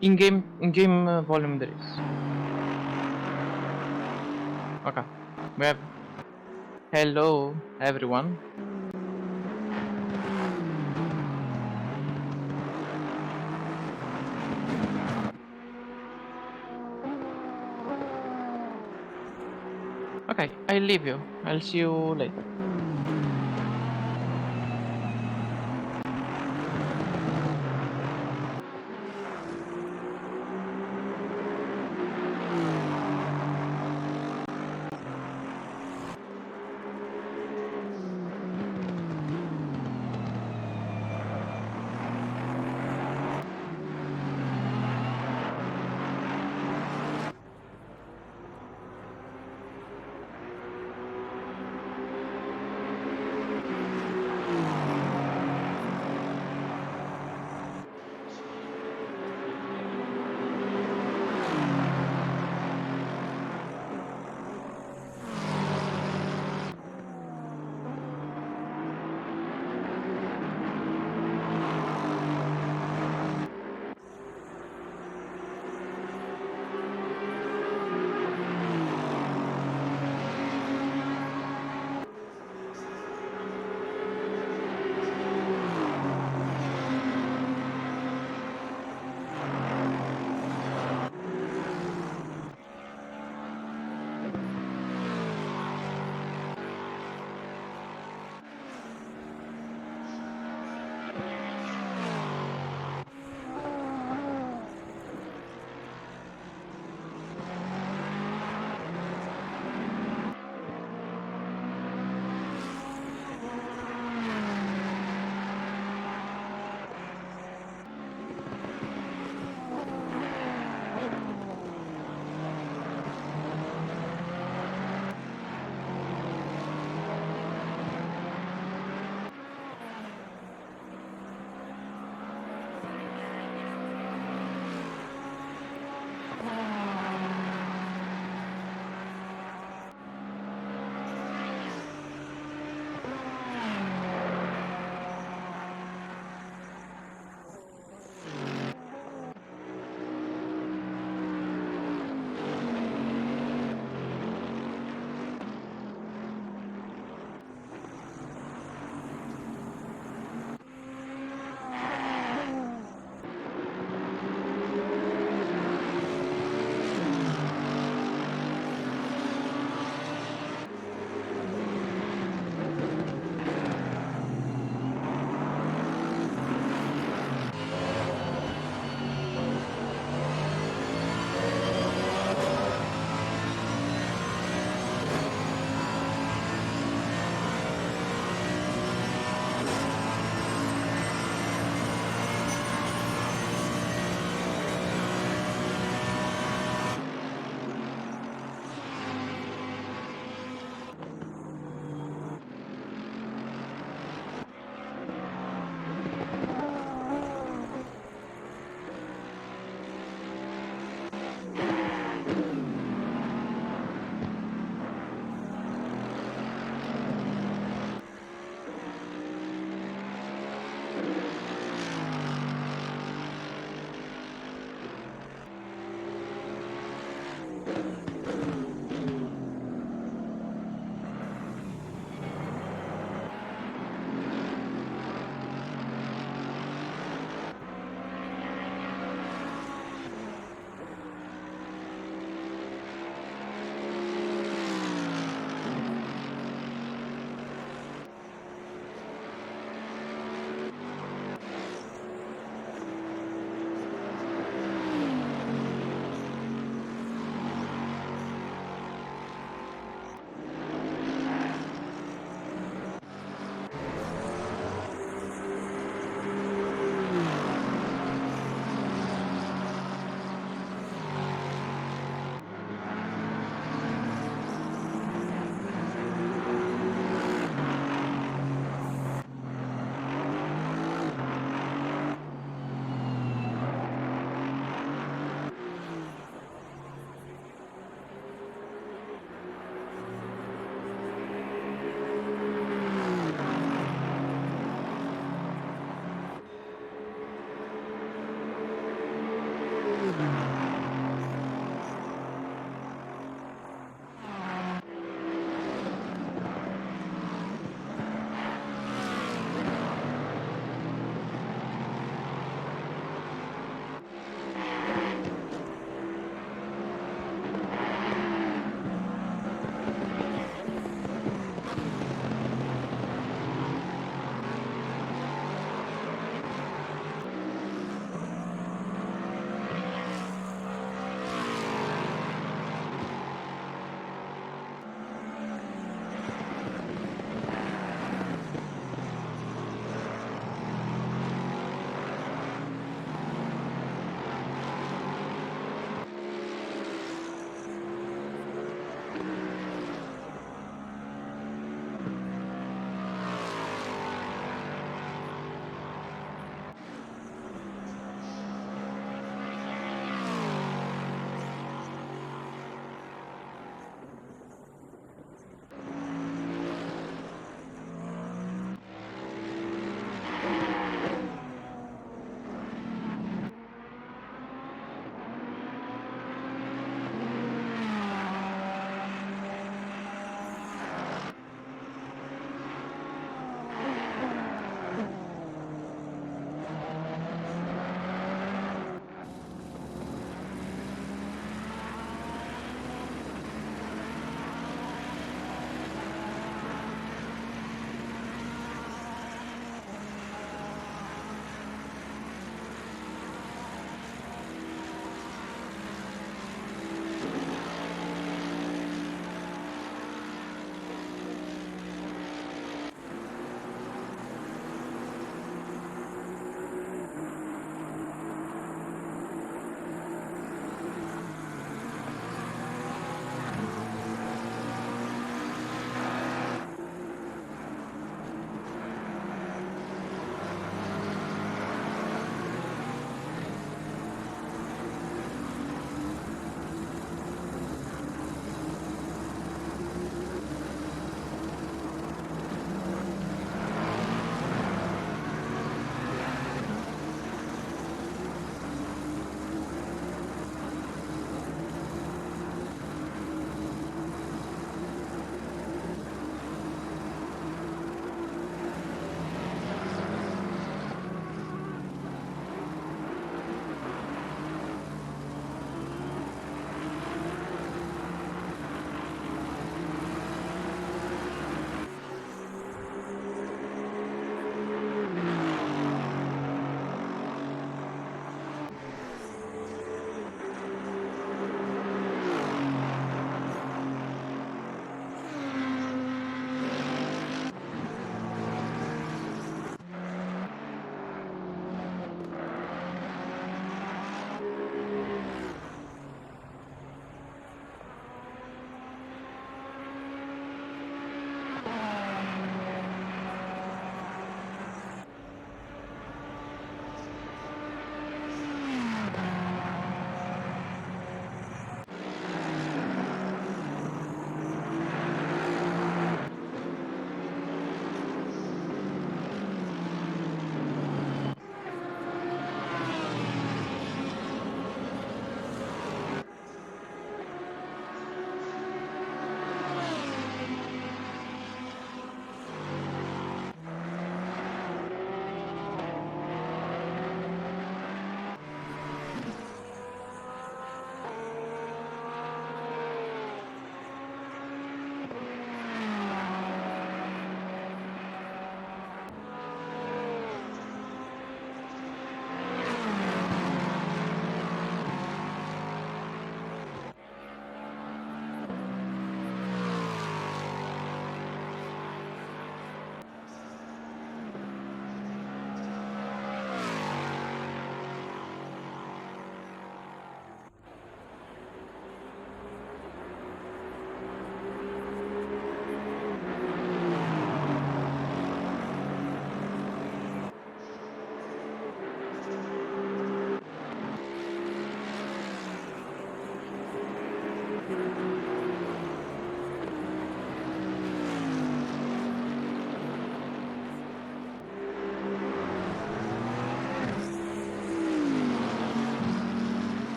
In game volume there is. Okay. We have hello everyone. Okay, I leave you. I'll see you later.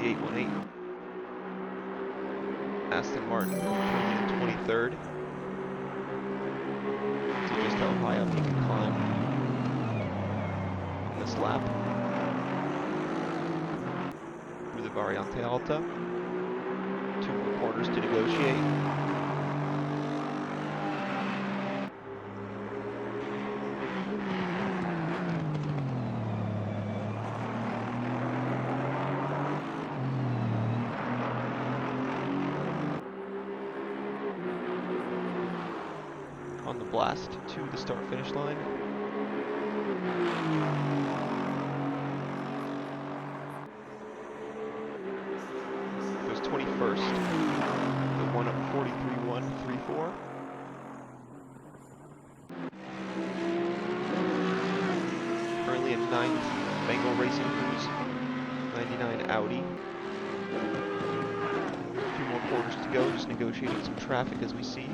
818. Aston Martin currently in 23rd. See just how high up he can climb on this lap. Through the Variante Alta. 2 more corners to negotiate. On the blast to the start-finish line. Goes 21st. The one up 43.134. Currently in 9th, Bengal Racing Cruise, 99 Audi. A few more quarters to go, just negotiating some traffic as we see.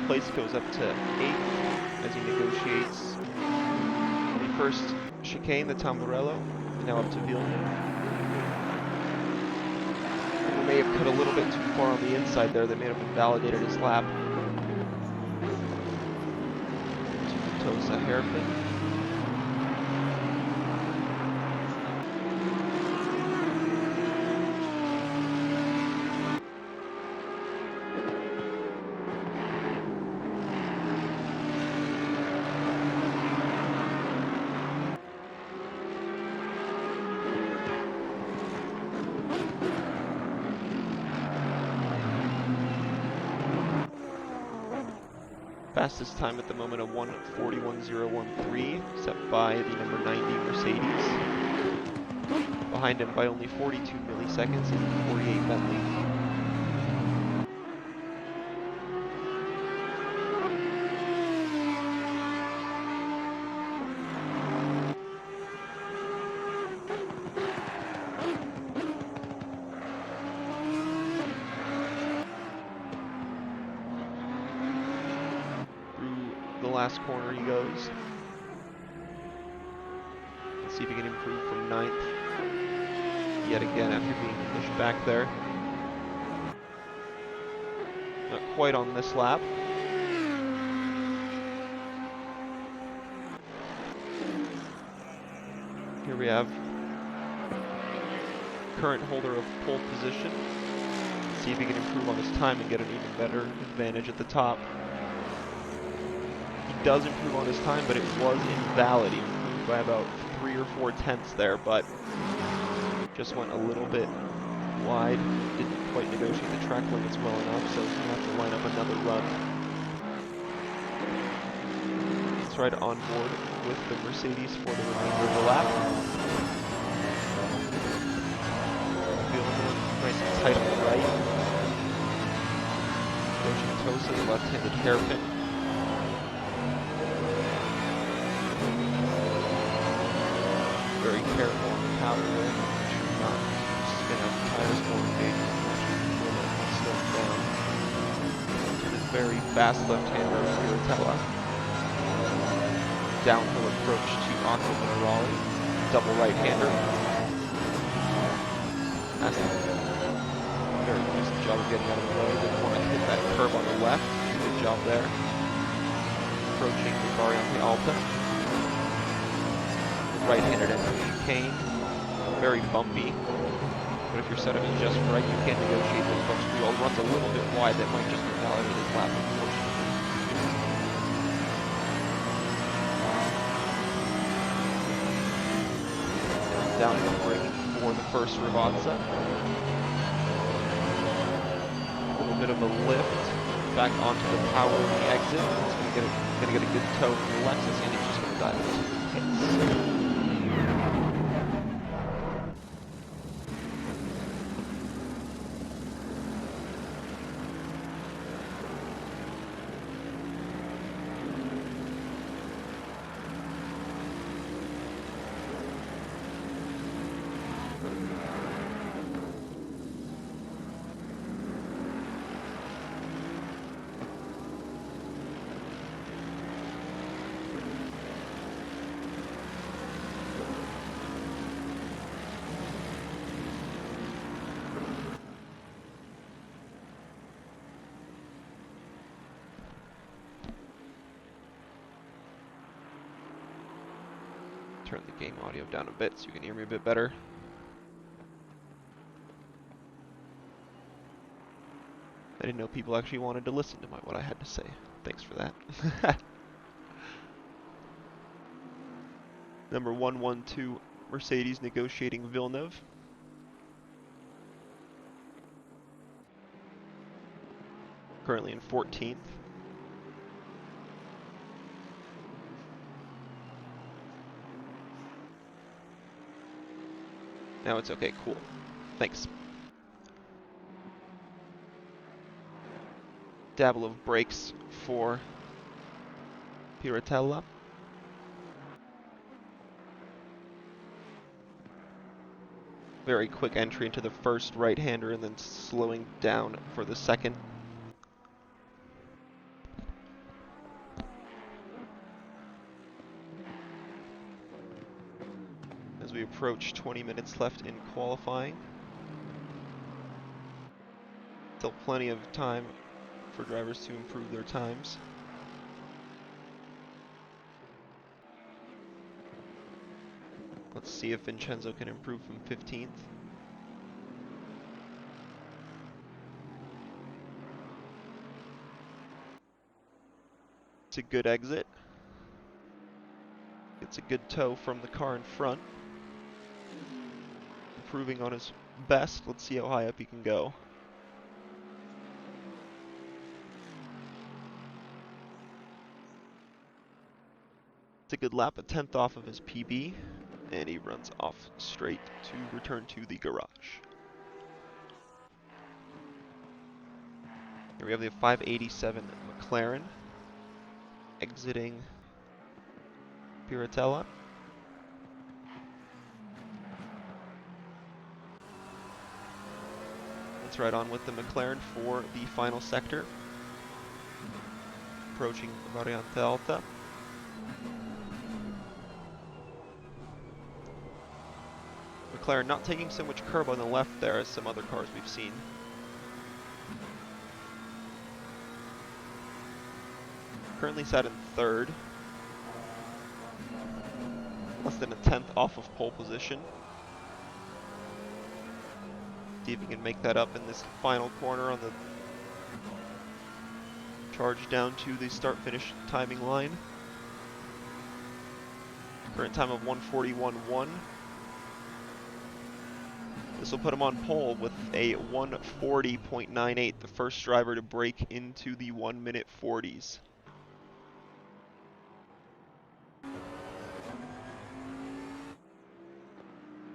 Place goes up to 8th as he negotiates the first chicane, the Tamburello, now up to Villeneuve. He may have cut a little bit too far on the inside there. That may have invalidated his lap. To Tosa hairpin. Fastest time at the moment of 1:41.013, set by the number 90 Mercedes. Behind him by only 42 milliseconds is the 48 Bentley. Last corner he goes. Let's see if he can improve from 9th. Yet again after being pushed back there. Not quite on this lap. Here we have current holder of pole position. Let's see if he can improve on his time and get an even better advantage at the top. Does improve on his time, but it was invalid. He improved by about 3 or 4 tenths there, but just went a little bit wide. Didn't quite negotiate the track limits well enough, so he's going to have to line up another run. Let's ride on board with the Mercedes for the remainder of the lap. Feeling nice and tight on the right. Approaching Tosa, the left-handed hairpin. Very careful on the power wheel, should not spin out the tires or engage as much as you will and slow them down. To the very fast left-hander Piratella. Downhill approach to Aqua Minerale, double right-hander. Aston very nice job of getting out of the way. Didn't want to hit that curb on the left. Good job there. Approaching the Variante Alta. Right-handed entry chicane, very bumpy, but if your setup is just right, you can negotiate this bumps. Wheel runs a little bit wide, that might just invalidate his lap, unfortunately. Down in the braking for the first Rivazza. A little bit of a lift back onto the power of the exit. It's going to get a good toe from the Lexus, and he's just going to dive into the pits. Turn the game audio down a bit so you can hear me a bit better. I didn't know people actually wanted to listen to what I had to say. Thanks for that. Number 112, Mercedes negotiating Villeneuve. Currently in 14th. Now it's okay, cool. Thanks. Dabble of brakes for Piratella. Very quick entry into the first right-hander and then slowing down for the second. As we approach 20 minutes left in qualifying. Still plenty of time for drivers to improve their times. Let's see if Vincenzo can improve from 15th. It's a good exit. It's a good tow from the car in front. Improving on his best. Let's see how high up he can go. It's a good lap, a 10th off of his PB, and he runs off straight to return to the garage. Here we have the 587 McLaren exiting Piratella. Let's ride on with the McLaren for the final sector. Approaching Variante Alta. McLaren not taking so much curb on the left there as some other cars we've seen. Currently sat in third. Less than a 10th off of pole position. See if he can make that up in this final corner on the charge down to the start-finish timing line. Current time of 1:41.1. This will put him on pole with a 1:40.98, the first driver to break into the 1-minute 40s.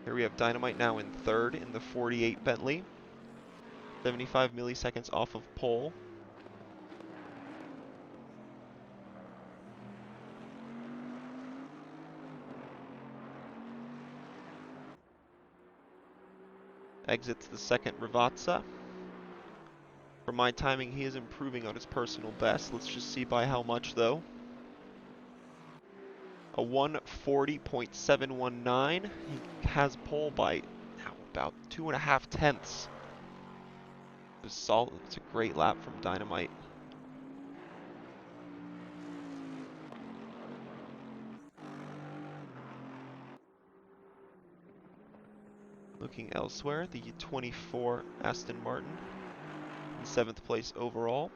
Here we have Dynamite now in third in the 48 Bentley. 75 milliseconds off of pole. Exits the second Ravazza. For my timing, he is improving on his personal best. Let's just see by how much, though. A 1:40.719. He has pole by now about 2.5 tenths. It's solid. It's a great lap from Dynamite. Looking elsewhere, the 24 Aston Martin in 7th place overall.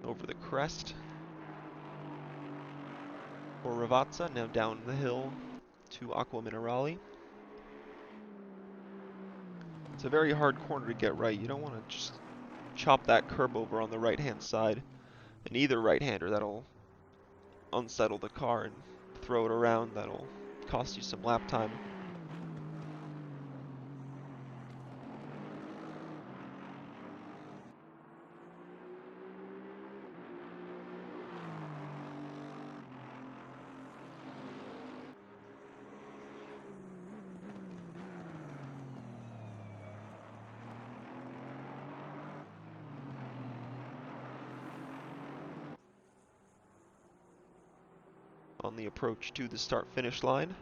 Over the crest for Ravazza, now down the hill to Aqua Minerale. It's a very hard corner to get right. You don't want to just chop that curb over on the right-hand side. And either right-hander, that'll unsettle the car and throw it around. That'll cost you some lap time. on the approach to the start-finish line,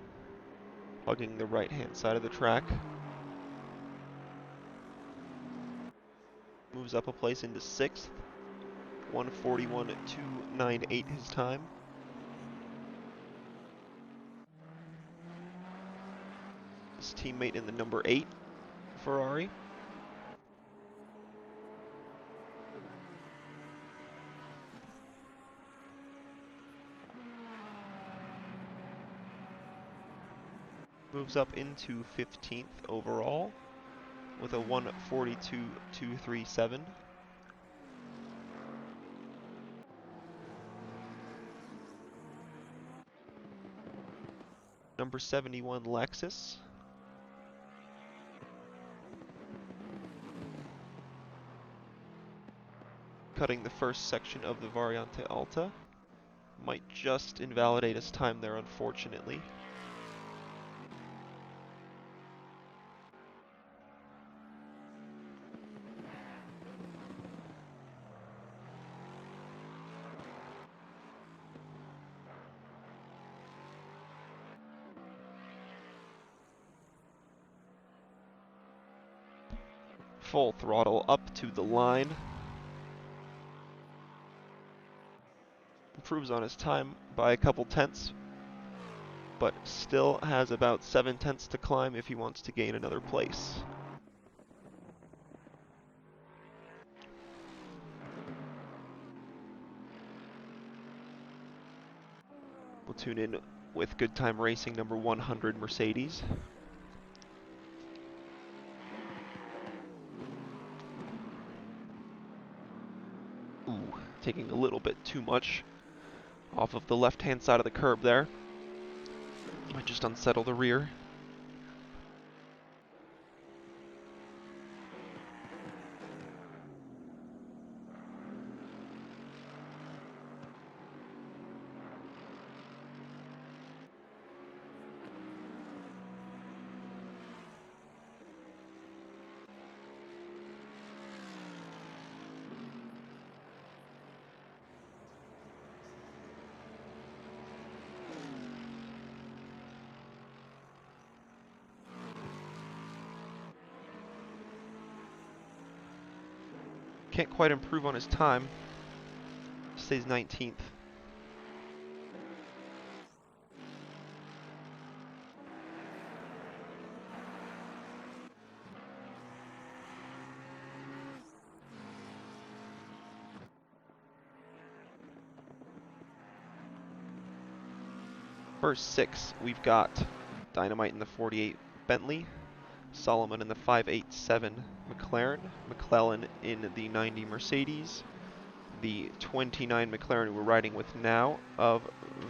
hugging the right-hand side of the track. Moves up a place into 6th, 1:41.298 his time. His teammate in the number 8 Ferrari. Moves up into 15th overall with a 1:42.237. Number 71 Lexus. Cutting the first section of the Variante Alta. Might just invalidate his time there, unfortunately. Full throttle up to the line. Improves on his time by a couple tenths, but still has about 7 tenths to climb if he wants to gain another place. We'll tune in with Good Time Racing number 100 Mercedes. Ooh, taking a little bit too much off of the left-hand side of the curb there. Might just unsettle the rear. Can't quite improve on his time. Stays 19th. First 6, we've got Dynamite in the 48 Bentley, Solomon in the 587 McLaren, McClellan in the 90 Mercedes, the 29 McLaren we're riding with now of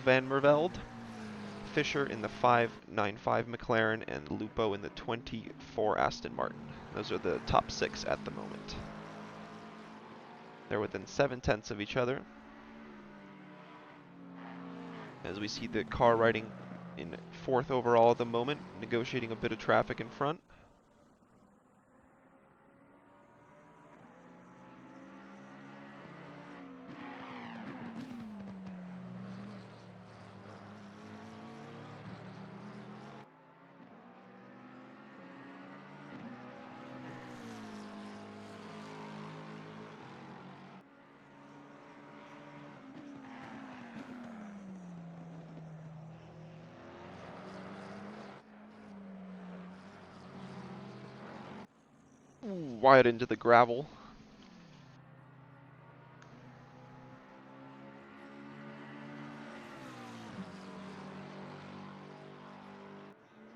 Van Mervelde, Fisher in the 595 McLaren, and Lupo in the 24 Aston Martin. Those are the top 6 at the moment. They're within 7 tenths of each other. As we see the car riding in 4th overall at the moment, negotiating a bit of traffic in front. Wide into the gravel.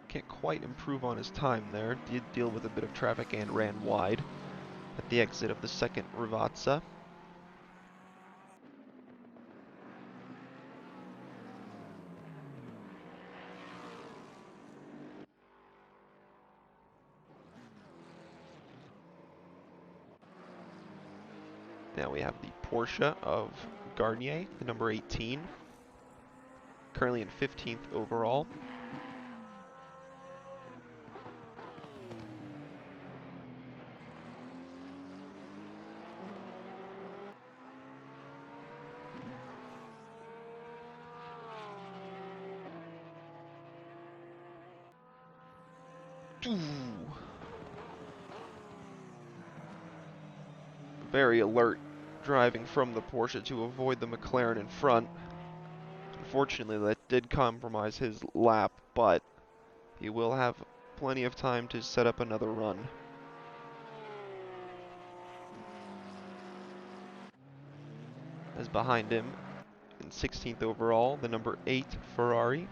Can't quite improve on his time there. Did deal with a bit of traffic and ran wide at the exit of the second Rivazza. Now we have the Porsche of Garnier, the number 18, currently in 15th overall. Very alert driving from the Porsche to avoid the McLaren in front. Unfortunately, that did compromise his lap, but he will have plenty of time to set up another run. As behind him, in 16th overall, the number 8 Ferrari.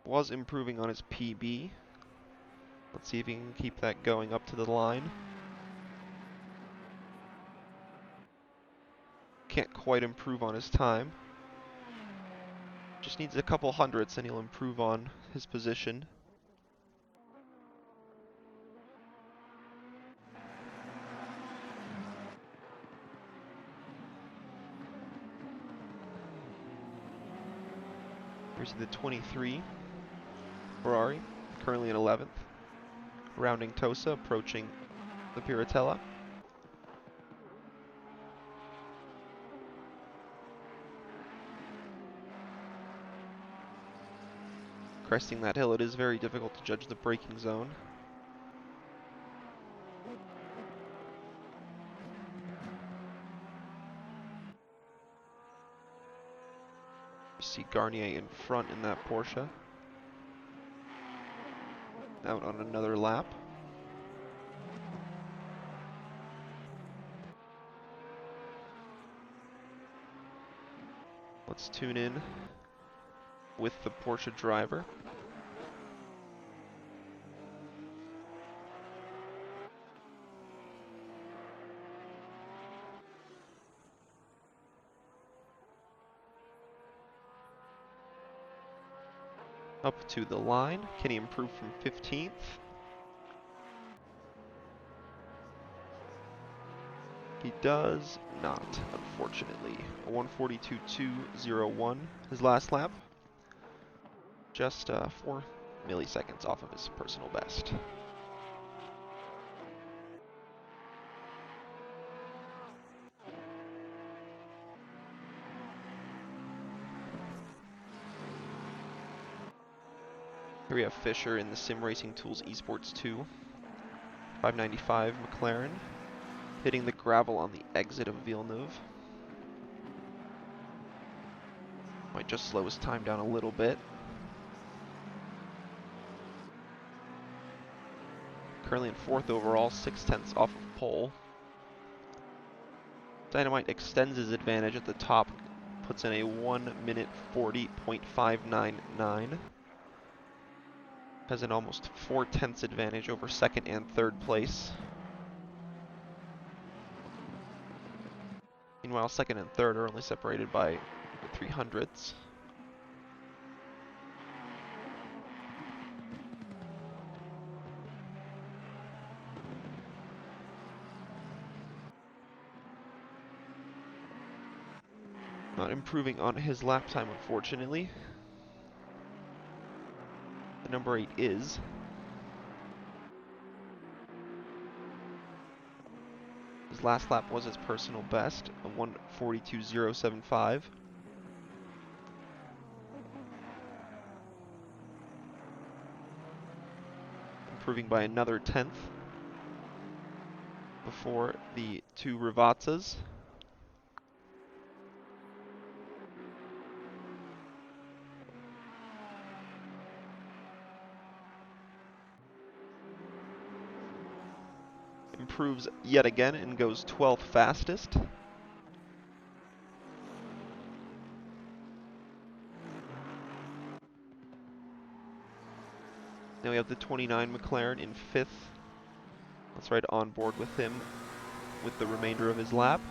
Was improving on his PB. Let's see if he can keep that going up to the line. Can't quite improve on his time. Just needs a couple hundredths and he'll improve on his position. Here's the 23 Ferrari, currently in 11th. Rounding Tosa, approaching the Piratella. Cresting that hill, it is very difficult to judge the braking zone. You see Garnier in front in that Porsche. Out on another lap. Let's tune in with the Porsche driver. Up to the line. Can he improve from 15th? He does not, unfortunately. A 142.201 his last lap. Just 4 milliseconds off of his personal best. Here we have Fisher in the Sim Racing Tools Esports 2. 595 McLaren. Hitting the gravel on the exit of Villeneuve. Might just slow his time down a little bit. Currently in 4th overall, 6/10 off of pole. Dynamite extends his advantage at the top, puts in a 1 minute 40.599. Has an almost 4/10 advantage over 2nd and 3rd place. Meanwhile, 2nd and 3rd are only separated by 300ths. Not improving on his lap time, unfortunately. The number 8 is. His last lap was his personal best, a 142.075. Improving by another 10th before the 2 Rivazzas. Improves yet again and goes 12th fastest. Now we have the 29 McLaren in 5th. Let's ride on board with him with the remainder of his lap.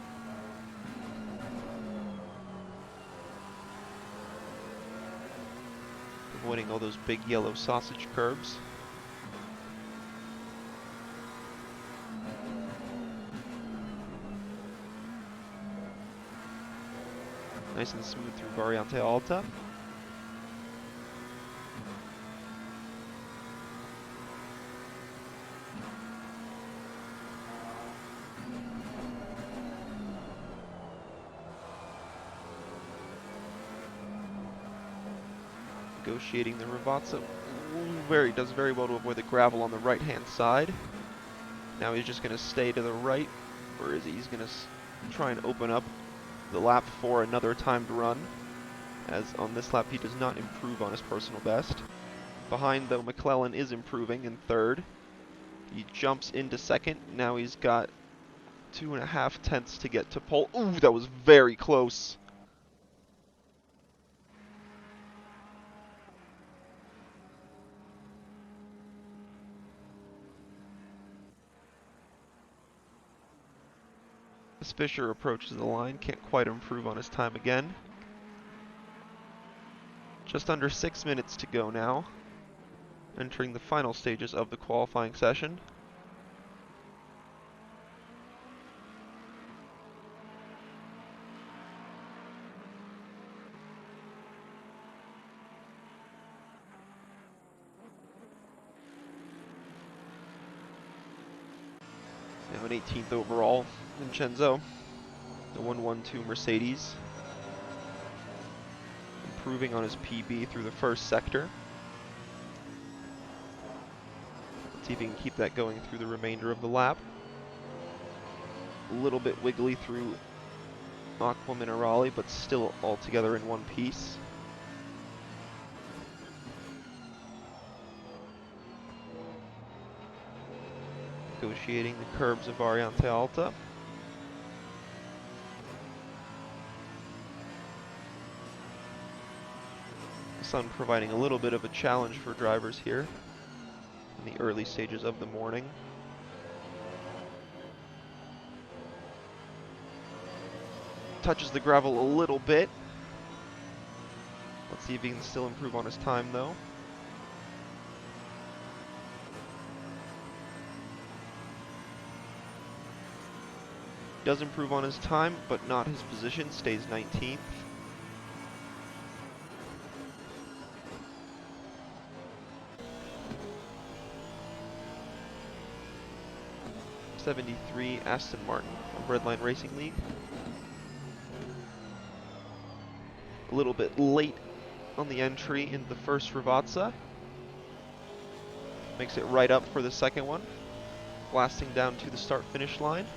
Avoiding all those big yellow sausage curbs. Nice and smooth through Variante Alta. Negotiating the Ravazza does very well to avoid the gravel on the right-hand side. Now he's just going to stay to the right, or is he? He's going to try and open up the lap for another timed run, as on this lap he does not improve on his personal best. Behind, though, McClellan is improving in third. He jumps into second. Now he's got 2.5 tenths to get to pole. Ooh, that was very close. As Fisher approaches the line, can't quite improve on his time again. Just under 6 minutes to go now, entering the final stages of the qualifying session. Now an 18th overall, Vincenzo, the 112 Mercedes, improving on his PB through the first sector. Let's see if he can keep that going through the remainder of the lap. A little bit wiggly through Aqua Minerale, but still all together in one piece. Negotiating the curbs of Variante Alta. The sun providing a little bit of a challenge for drivers here in the early stages of the morning. Touches the gravel a little bit. Let's see if he can still improve on his time, though. Does improve on his time, but not his position. Stays 19th. '73 Aston Martin of Redline Racing League. A little bit late on the entry in the first Ravazza. Makes it right up for the second one. Blasting down to the start-finish line.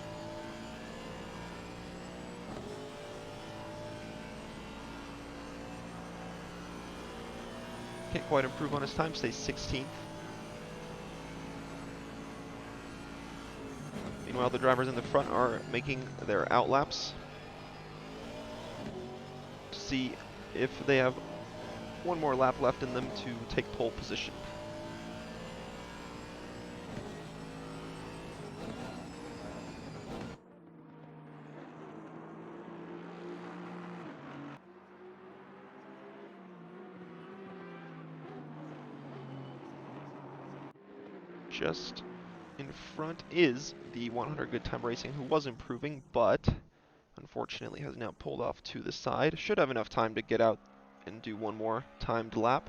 Can't quite improve on his time, stays 16th. Meanwhile, the drivers in the front are making their outlaps to see if they have one more lap left in them to take pole position. Just in front is the 100 Good Time Racing, who was improving, but unfortunately has now pulled off to the side. Should have enough time to get out and do one more timed lap.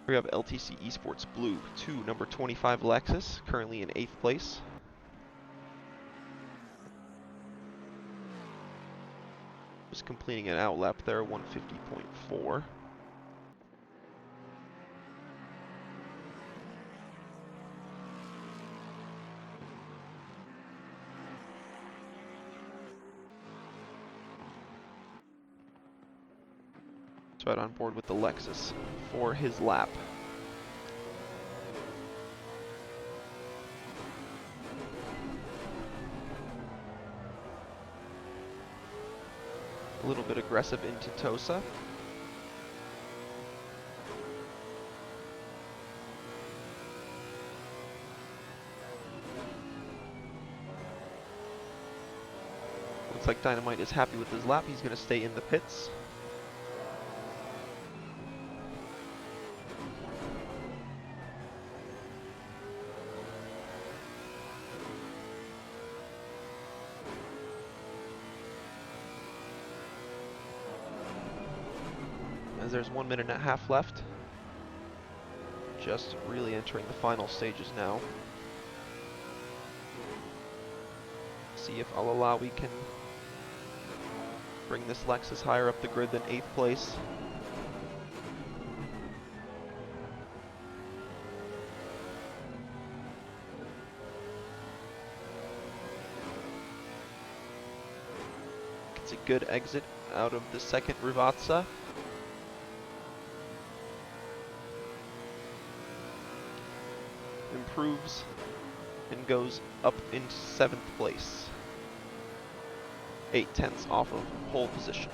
We have LTC Esports Blue 2, number 25 Lexus, currently in 8th place. Just completing an outlap there, 150.4. It's right on board with the Lexus for his lap. A little bit aggressive into Tosa. Looks like Dynamite is happy with his lap. He's going to stay in the pits. As there's 1.5 minutes left. Just really entering the final stages now. See if Al-Alawi can Bring this Lexus higher up the grid than 8th place. It's a good exit out of the second Rivazza. Improves and goes up into 7th place. 8/10 off of pole position.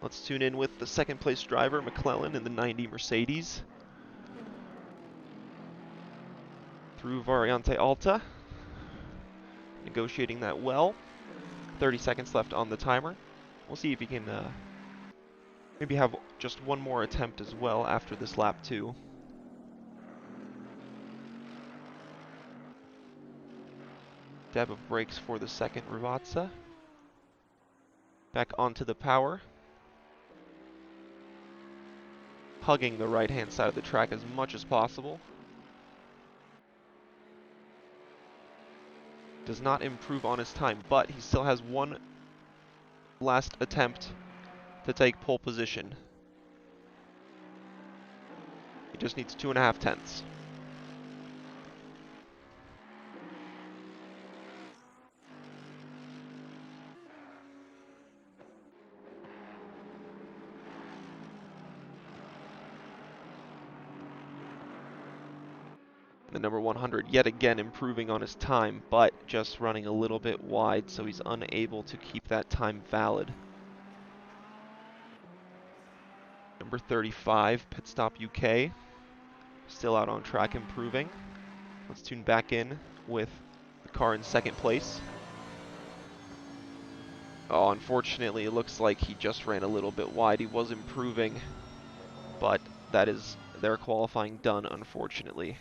Let's tune in with the second place driver, McClellan, in the 90 Mercedes. Through Variante Alta. Negotiating that well. 30 seconds left on the timer. We'll see if he can maybe have just one more attempt as well after this lap too. Dab of brakes for the second Rivazza. Back onto the power. Hugging the right-hand side of the track as much as possible. Does not improve on his time, but he still has one last attempt to take pole position. He just needs 2.5 tenths. The number 100 yet again improving on his time, but just running a little bit wide, so he's unable to keep that time valid. Number 35, Pit Stop UK, still out on track improving. Let's tune back in with the car in second place. Oh, unfortunately, it looks like he just ran a little bit wide. He was improving, but that is their qualifying done, unfortunately.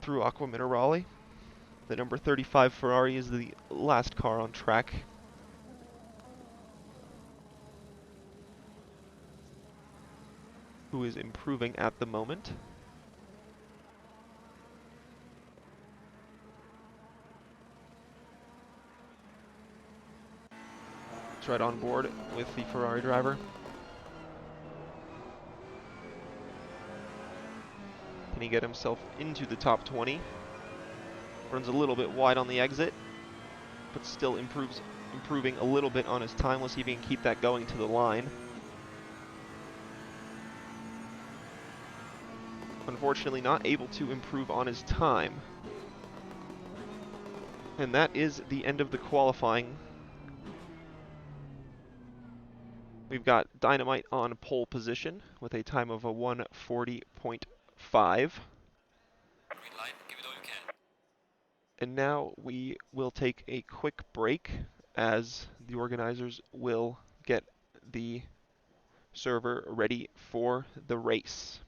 Through Aqua Minerale, the number 35 Ferrari is the last car on track. Who is improving at the moment. It's right on board with the Ferrari driver. Can he get himself into the top 20? Runs a little bit wide on the exit, but still improving a little bit on his time. Let's see if he can keep that going to the line. Unfortunately, not able to improve on his time. And that is the end of the qualifying. We've got Dynamite on pole position with a time of a 1:40.5. And now we will take a quick break as the organizers will get the server ready for the race.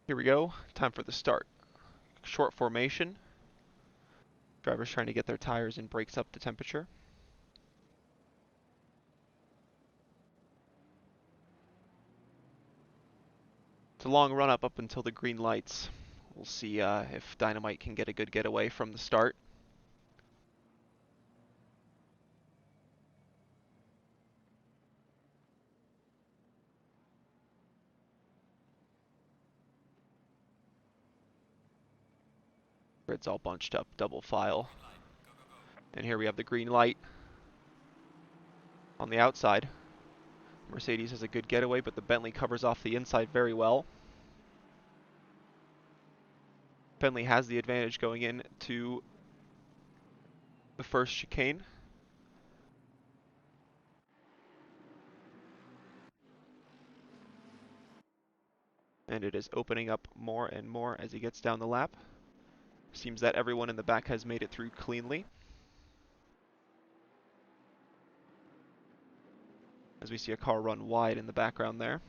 Here we go. Time for the start. Short formation. Drivers trying to get their tires and brakes up to temperature. It's a long run up until the green lights. We'll see if Dynamite can get a good getaway from the start. Grid's all bunched up, double file. And here we have the green light on the outside. Mercedes has a good getaway, but the Bentley covers off the inside very well. Bentley has the advantage going into the first chicane. And it is opening up more and more as he gets down the lap. Seems that everyone in the back has made it through cleanly. As we see a car run wide in the background there.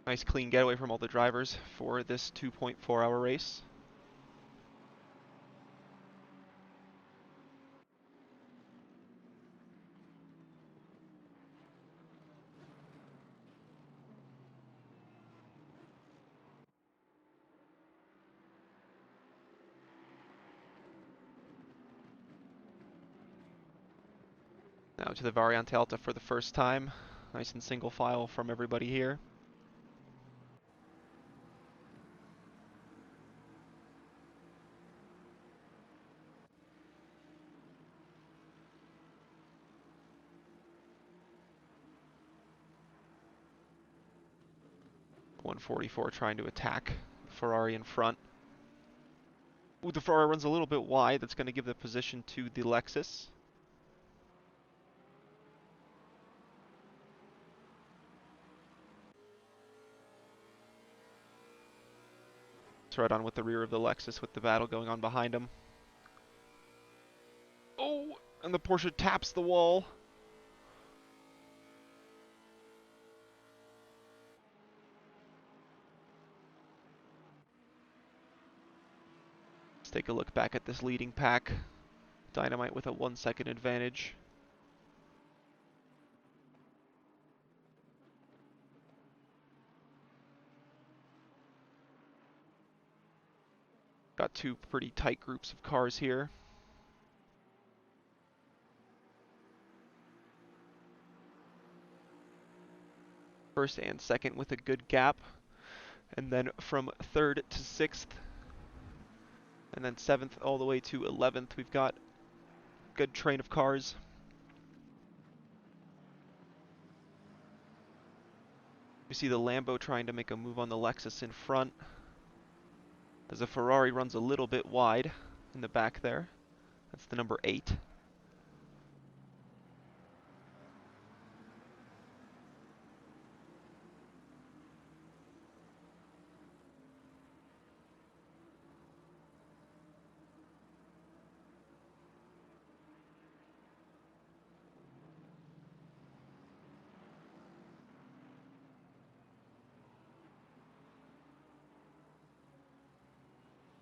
Nice clean getaway from all the drivers for this 2.4-hour race. Now to the Variante Alta for the first time. Nice and single file from everybody here. .144 trying to attack the Ferrari in front. Ooh, the Ferrari runs a little bit wide. That's going to give the position to the Lexus. It's right on with the rear of the Lexus with the battle going on behind him. Oh, and the Porsche taps the wall. Let's take a look back at this leading pack. Dynamite with a 1-second advantage. Got two pretty tight groups of cars here. First and second with a good gap. And then from third to sixth. And then seventh all the way to 11th. We've got a good train of cars. We see the Lambo trying to make a move on the Lexus in front. As the Ferrari runs a little bit wide in the back there. That's the number 8.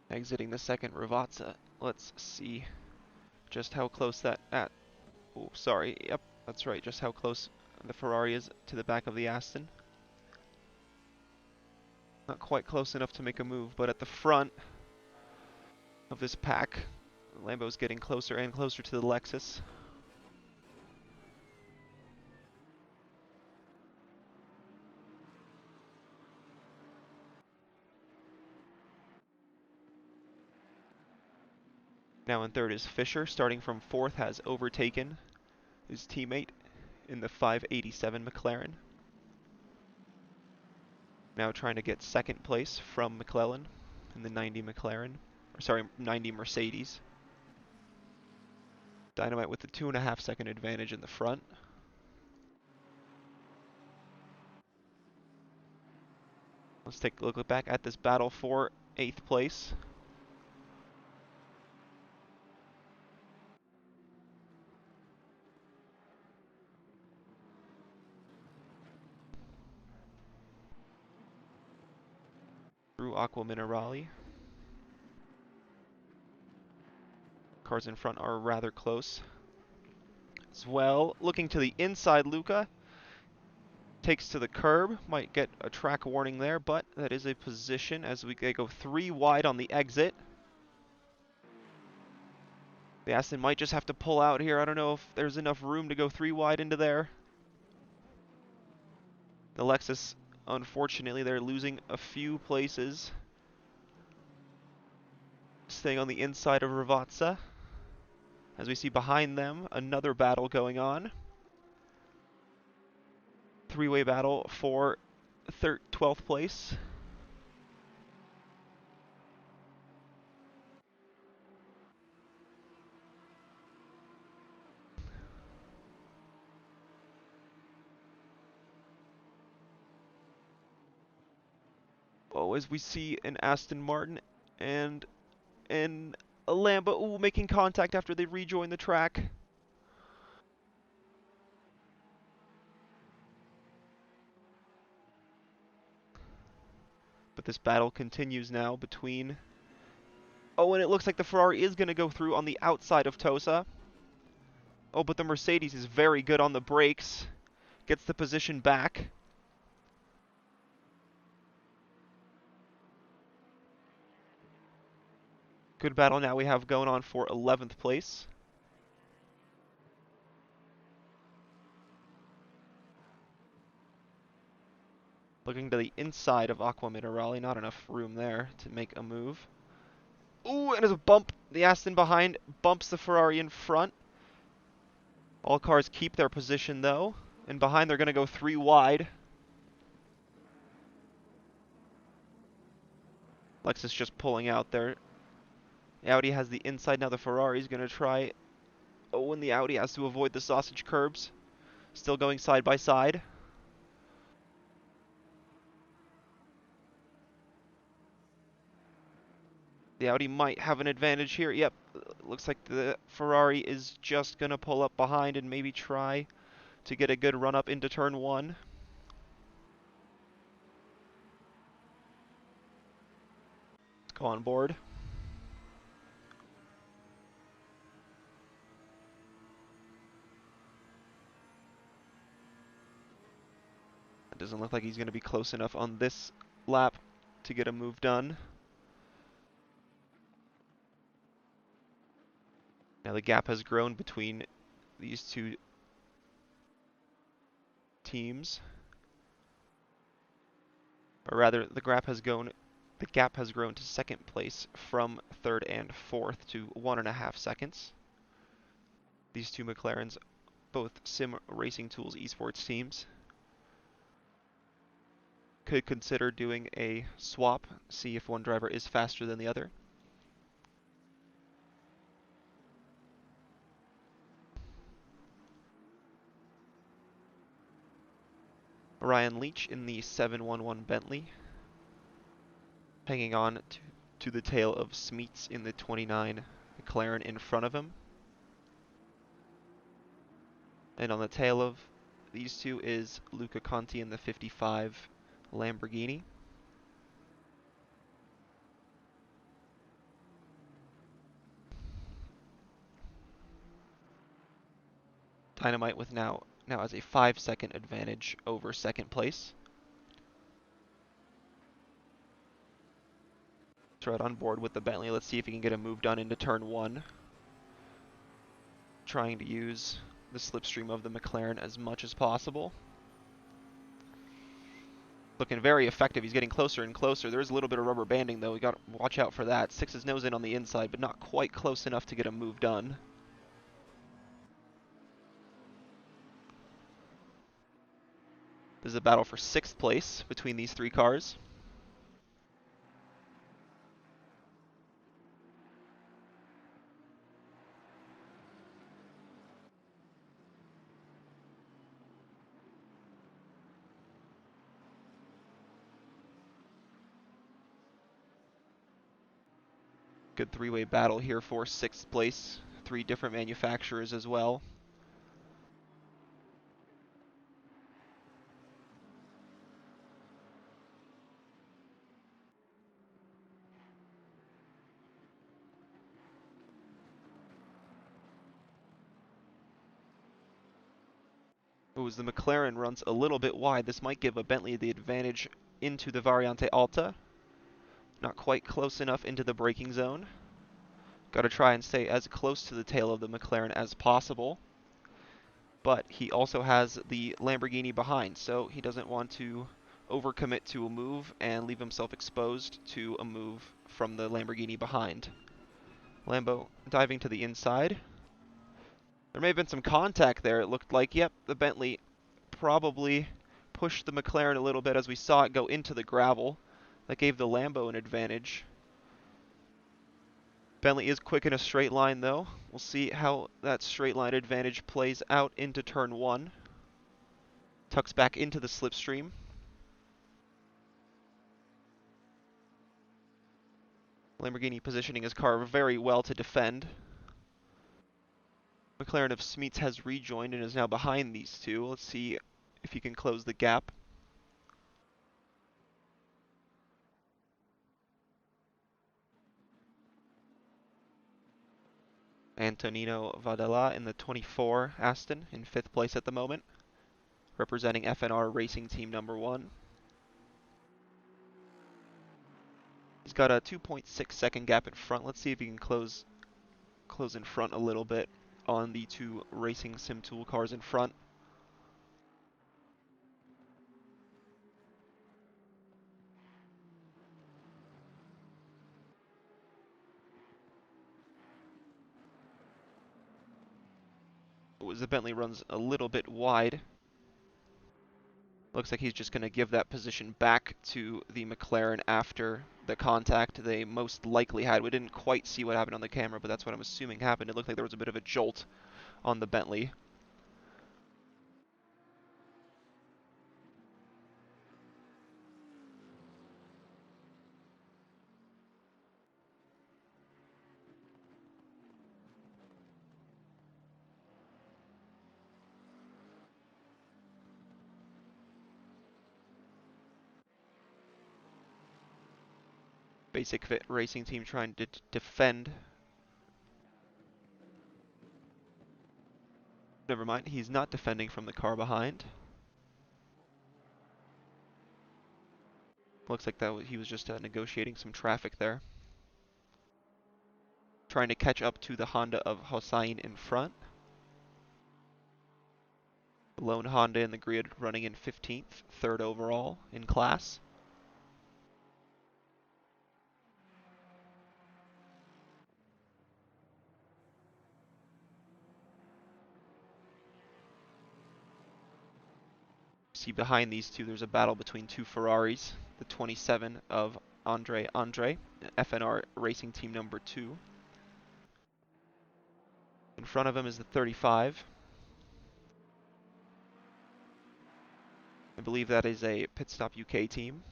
Exiting the second Ravazza. Let's see just how close that oh, sorry. Yep, that's right. Just how close the Ferrari is to the back of the Aston. Not quite close enough to make a move, but at the front of this pack, Lambo's getting closer and closer to the Lexus. Now in third is Fisher, starting from fourth, has overtaken his teammate in the 587 McLaren. Now trying to get second place from McClellan in the 90 McLaren, or sorry, 90 Mercedes. Dynamite with the 2.5-second advantage in the front. Let's take a look back at this battle for 8th place. Aqua Minerale. Cars in front are rather close as well. Looking to the inside, Luca takes to the curb. Might get a track warning there, but that is a position as they go 3 wide on the exit. The Aston might just have to pull out here. I don't know if there's enough room to go 3 wide into there. The Lexus, unfortunately, they're losing a few places. Staying on the inside of Ravazza. As we see behind them, another battle going on. 3-way battle for 12th place. Oh, as we see an Aston Martin and a Lambo making contact after they rejoin the track. But this battle continues now between... Oh, and it looks like the Ferrari is going to go through on the outside of Tosa. Oh, but the Mercedes is very good on the brakes. Gets the position back. Good battle now we have going on for 11th place. Looking to the inside of Aqua Minerale, not enough room there to make a move. Ooh, and there's a bump. The Aston behind bumps the Ferrari in front. All cars keep their position though, and behind they're going to go 3 wide. Lexus just pulling out there. The Audi has the inside, now the Ferrari's going to try. Oh, and the Audi has to avoid the sausage curbs. Still going side by side. The Audi might have an advantage here. Yep, looks like the Ferrari is just going to pull up behind and maybe try to get a good run up into turn 1. Let's go on board. It doesn't look like he's going to be close enough on this lap to get a move done. Now the gap has grown between these two teams. Or rather, the gap has grown to second place from third and fourth to 1.5 seconds. These two McLarens, both Sim Racing Tools esports teams, could consider doing a swap, see if one driver is faster than the other. Ryan Leach in the 711 Bentley, hanging on to the tail of Smeets in the 29 McLaren in front of him. And on the tail of these two is Luca Conti in the 55 Lamborghini. Dynamite with now has a 5-second advantage over second place. Right on board with the Bentley. Let's see if he can get a move done into turn 1. Trying to use the slipstream of the McLaren as much as possible. Looking very effective. He's getting closer and closer. There is a little bit of rubber banding though. We got to watch out for that. Sticks his nose in on the inside, but not quite close enough to get a move done. This is a battle for 6th place between these 3 cars. Good 3-way battle here for 6th place. 3 different manufacturers as well. As the McLaren runs a little bit wide, this might give a Bentley the advantage into the Variante Alta. Not quite close enough into the braking zone. Got to try and stay as close to the tail of the McLaren as possible. But he also has the Lamborghini behind, so he doesn't want to overcommit to a move and leave himself exposed to a move from the Lamborghini behind. Lambo diving to the inside. There may have been some contact there. It looked like, yep, the Bentley probably pushed the McLaren a little bit as we saw it go into the gravel. That gave the Lambo an advantage. Bentley is quick in a straight line though. We'll see how that straight line advantage plays out into turn 1. Tucks back into the slipstream. Lamborghini positioning his car very well to defend. McLaren of Smeets has rejoined and is now behind these two. Let's see if he can close the gap. Antonino Vadela in the 24 Aston in 5th place at the moment, representing FNR Racing Team number 1. He's got a 2.6 second gap in front. Let's see if he can close in front a little bit on the two Racing Sim Tool cars in front. As the Bentley runs a little bit wide, looks like he's just going to give that position back to the McLaren after the contact they most likely had. We didn't quite see what happened on the camera, but that's what I'm assuming happened. It looked like there was a bit of a jolt on the Bentley. Basic Fit Racing Team trying to defend. Never mind, he's not defending from the car behind. Looks like he was just negotiating some traffic there. Trying to catch up to the Honda of Hossein in front. The lone Honda in the grid running in 15th, 3rd overall in class. See behind these two, there's a battle between two Ferraris. The 27 of Andre, FNR Racing Team number 2. In front of him is the 35. I believe that is a Pit Stop UK team.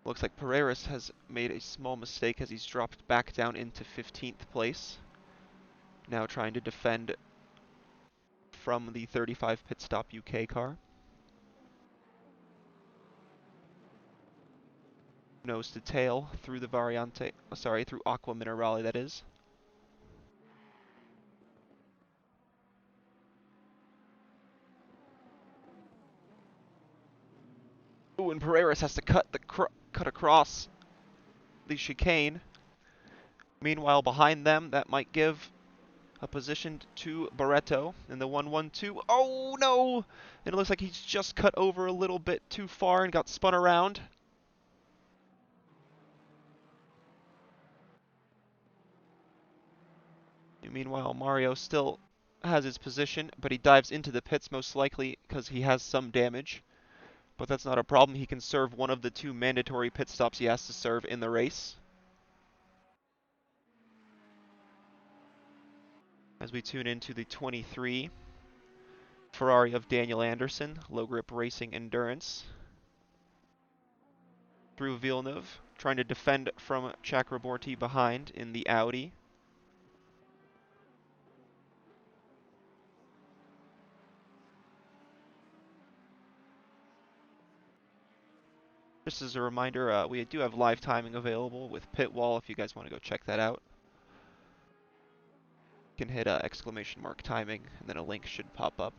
Looks like Pereiras has made a small mistake as he's dropped back down into 15th place. Now trying to defend from the 35 Pit Stop UK car. Nose to tail through the Variante, through Aqua Minerale that is. Ooh, and Pereiras has to cut across the chicane. Meanwhile, behind them, that might give a position to Barreto in the 1-1-2. Oh no! And it looks like he's just cut over a little bit too far and got spun around. Meanwhile, Mario still has his position, but he dives into the pits most likely because he has some damage. But that's not a problem. He can serve one of the two mandatory pit stops he has to serve in the race. As we tune into the 23 Ferrari of Daniel Anderson, low grip racing endurance. Through Villeneuve, trying to defend from Chakraborty behind in the Audi. Just as a reminder, we do have live timing available with Pit Wall if you guys want to go check that out. You can hit exclamation mark timing, and then a link should pop up.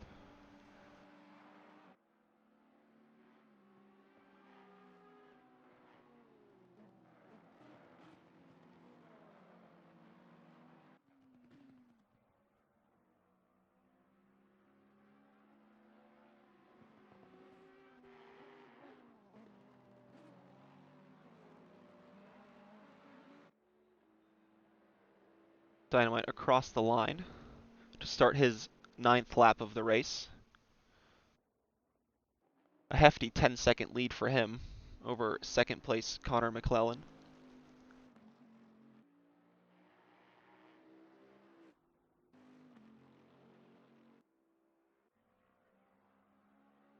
Dynamite across the line to start his 9th lap of the race. A hefty 10-second lead for him over second place Connor McClellan.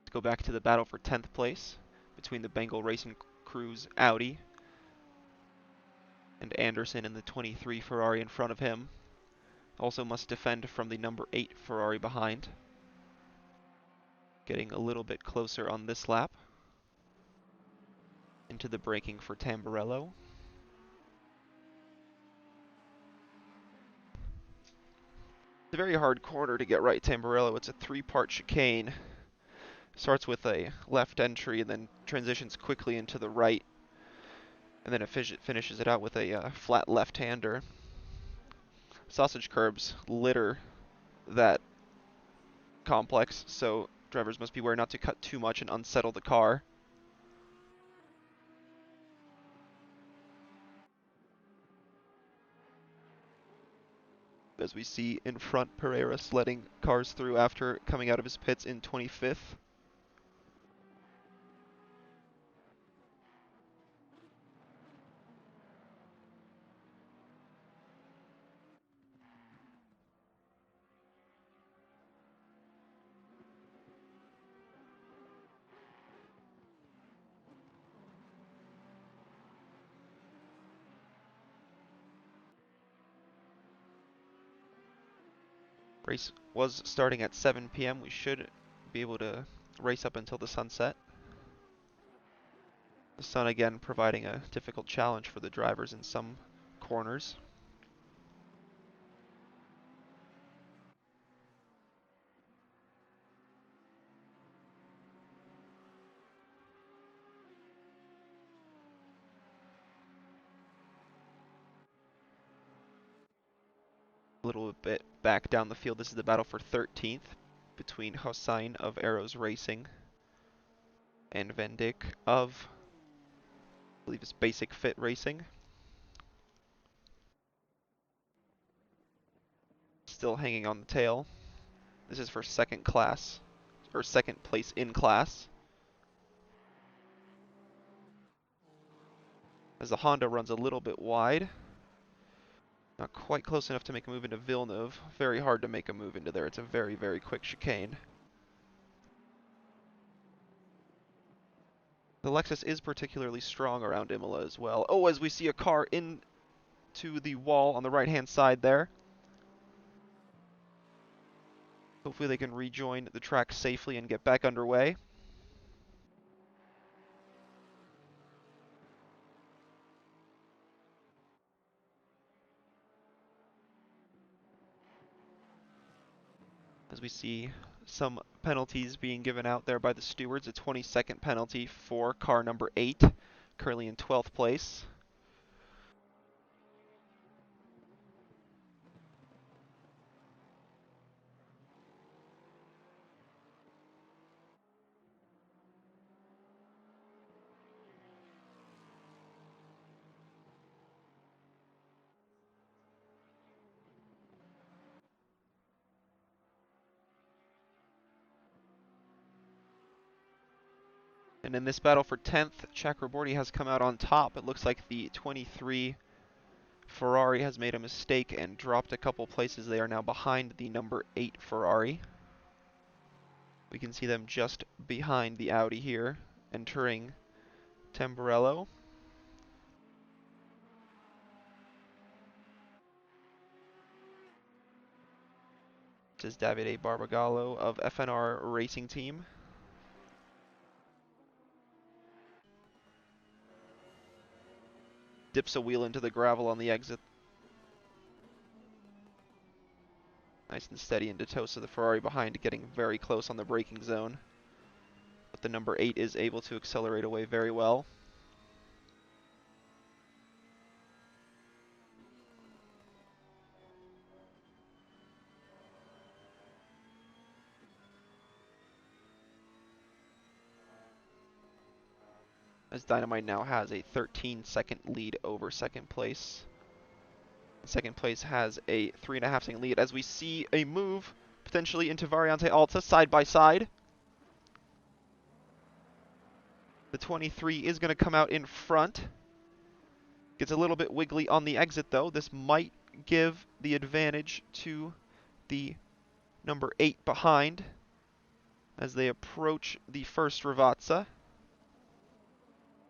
Let's go back to the battle for 10th place between the Bengal Racing Crew's Audi and Anderson in the 23 Ferrari in front of him. Also must defend from the number 8 Ferrari behind. Getting a little bit closer on this lap. Into the braking for Tamburello. It's a very hard corner to get right, Tamburello. It's a 3-part chicane. Starts with a left entry and then transitions quickly into the right. And then it finishes it out with a flat left-hander. Sausage curbs litter that complex, so drivers must beware not to cut too much and unsettle the car. As we see in front, Pereira letting cars through after coming out of his pits in 25th. Race was starting at 7 p.m. We should be able to race up until the sunset. The sun again providing a difficult challenge for the drivers in some corners. A little bit back down the field, this is the battle for 13th between Hossein of Arrows Racing and Van Dyck of, I believe it's Basic Fit Racing. Still hanging on the tail. This is for second class, or second place in class. As the Honda runs a little bit wide. Not quite close enough to make a move into Villeneuve. Very hard to make a move into there. It's a very, very quick chicane. The Lexus is particularly strong around Imola as well. Oh, as we see a car into the wall on the right-hand side there. Hopefully they can rejoin the track safely and get back underway. As we see some penalties being given out there by the stewards. A 20-second penalty for car number 8, currently in 12th place. And in this battle for 10th, Chakraborty has come out on top. It looks like the 23 Ferrari has made a mistake and dropped a couple places. They are now behind the number 8 Ferrari. We can see them just behind the Audi here, entering Tamburello. This is Davide Barbagallo of FNR Racing Team. dips a wheel into the gravel on the exit. Nice and steady into Tosa, the Ferrari behind, getting very close on the braking zone. But the number 8 is able to accelerate away very well. As Dynamite now has a 13-second lead over second place. Second place has a 3.5-second lead as we see a move potentially into Variante Alta side by side. The 23 is going to come out in front. Gets a little bit wiggly on the exit though. This might give the advantage to the number 8 behind as they approach the first Ravazza.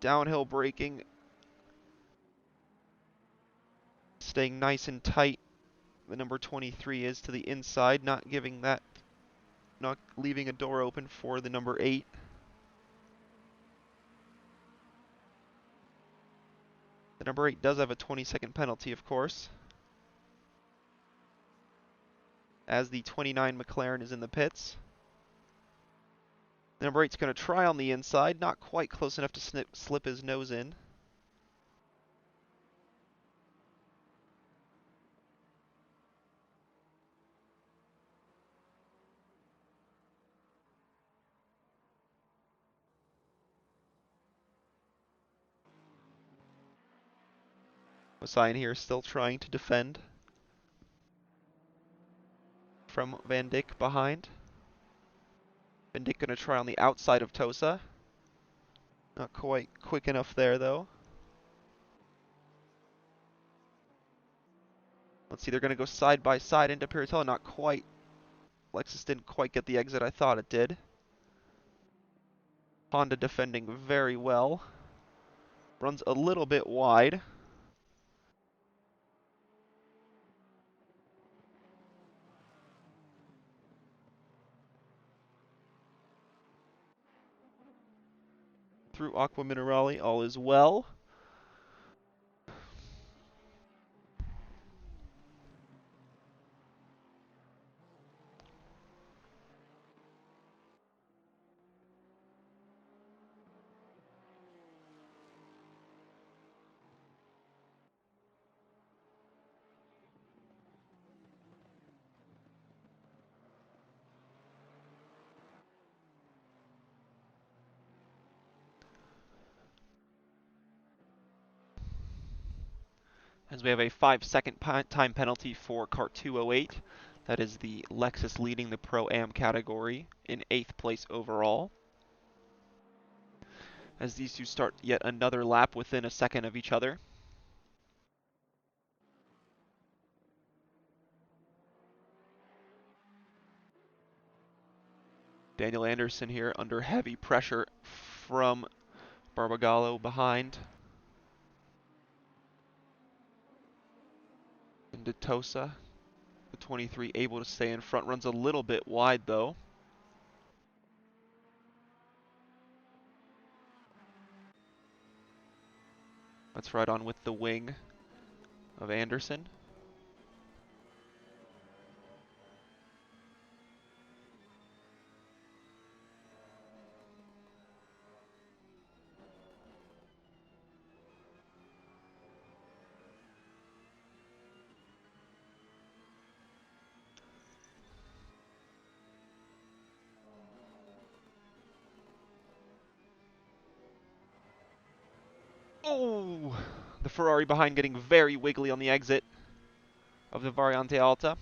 Downhill braking, staying nice and tight. The number 23 is to the inside, not leaving a door open for the number 8. The number 8 does have a 20-second penalty, of course, as the 29 McLaren is in the pits. The number 8's going to try on the inside, not quite close enough to slip his nose in. Hossein here still trying to defend from Van Dijk behind. Van Dijk going to try on the outside of Tosa. Not quite quick enough there, though. Let's see, they're going to go side by side into Piratella. Not quite. Lexus didn't quite get the exit I thought it did. Honda defending very well. Runs a little bit wide. Through Aqua Minerale, all is well. As we have a 5-second time penalty for car 208. That is the Lexus leading the Pro-Am category in 8th place overall. As these two start yet another lap within a second of each other. Daniel Anderson here under heavy pressure from Barbagallo behind. Into Tosa. The 23 able to stay in front. Runs a little bit wide though. That's right on with the wing of Anderson. Oh! The Ferrari behind getting very wiggly on the exit of the Variante Alta.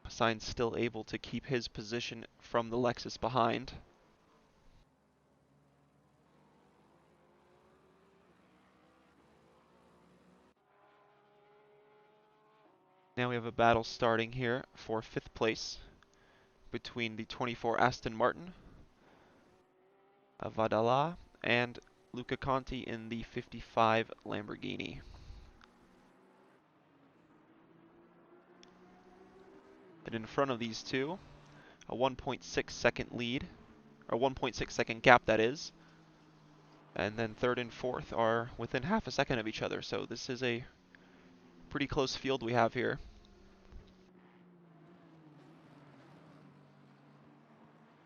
Sainz still able to keep his position from the Lexus behind. Now we have a battle starting here for 5th place between the 24 Aston Martin, Avadala, and Luca Conti in the 55 Lamborghini. And in front of these two, a 1.6 second lead, or 1.6 second gap that is. And then third and fourth are within half a second of each other, so this is a pretty close field we have here.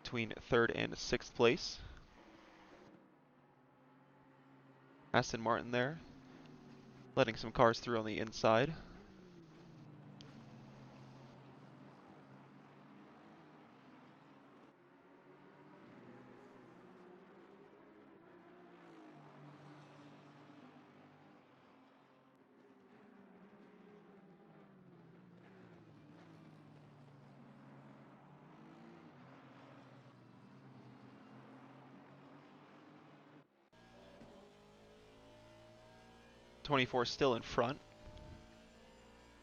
Between third and sixth place. Aston Martin there, letting some cars through on the inside. '24 still in front.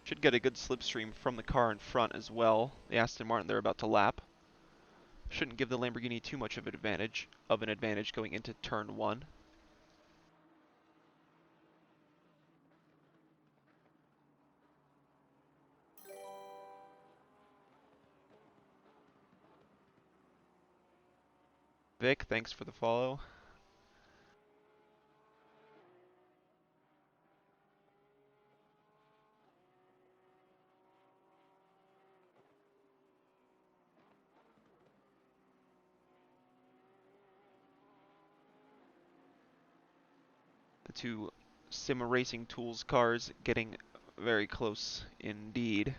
Should get a good slipstream from the car in front as well. The Aston Martin they're about to lap. Shouldn't give the Lamborghini too much of an advantage going into turn one. Vic, thanks for the follow. The two Sim Racing Tools cars getting very close indeed.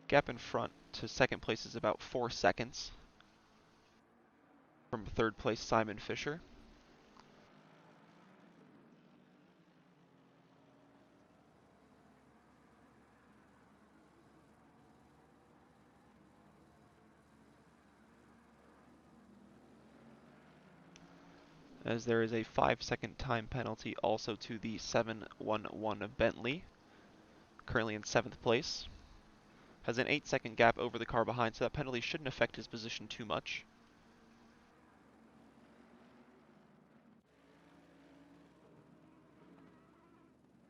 Gap in front to second place is about 4 seconds from third place Simon Fisher. As there is a 5-second time penalty also to the 711 Bentley, currently in 7th place. Has an 8-second gap over the car behind, so that penalty shouldn't affect his position too much.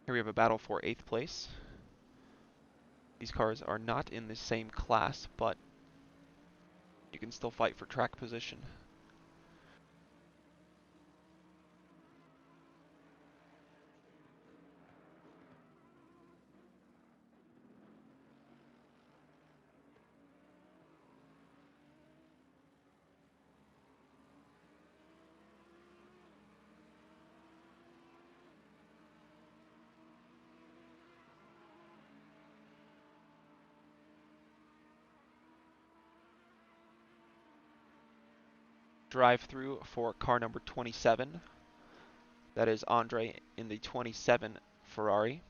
Here we have a battle for 8th place. These cars are not in the same class, but you can still fight for track position. Drive-through for car number 27. That is Andre in the 27 Ferrari.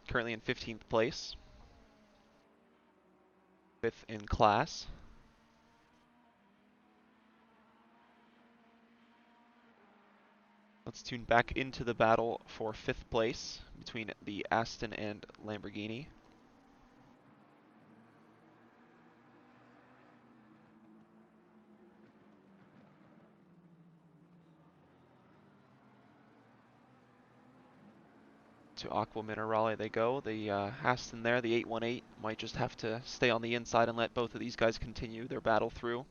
Currently in 15th place. 5th in class. Let's tune back into the battle for 5th place between the Aston and Lamborghini. To Aqua Minerale they go. The Aston there, the 818, might just have to stay on the inside and let both of these guys continue their battle through.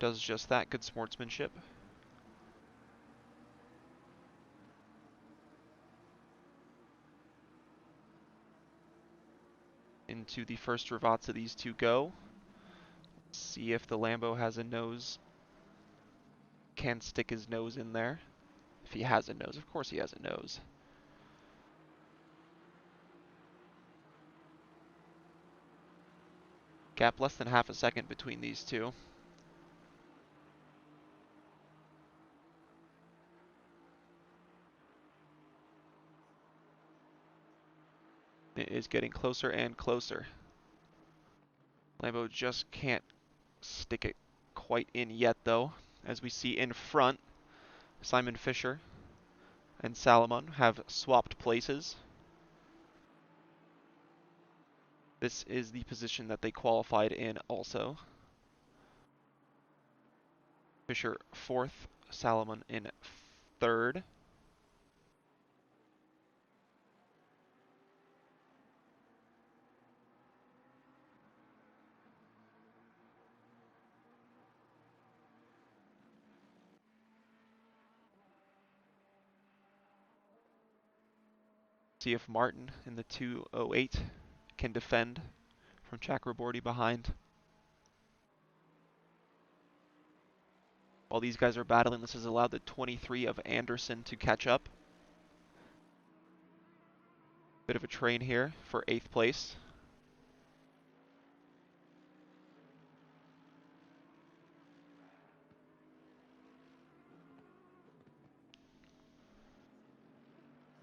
Does just that. Good sportsmanship. Into the first Ravazza these two go. See if the Lambo has a nose. Can stick his nose in there. If he has a nose, of course he has a nose. Gap less than half a second between these two. It is getting closer and closer. Lambo just can't stick it quite in yet though. As we see in front, Simon Fisher and Salomon have swapped places. This is the position that they qualified in also. Fisher 4th, Salomon in 3rd. See if Martin in the 208 can defend from Chakraborty behind. While these guys are battling, this has allowed the 23 of Anderson to catch up. Bit of a train here for 8th place.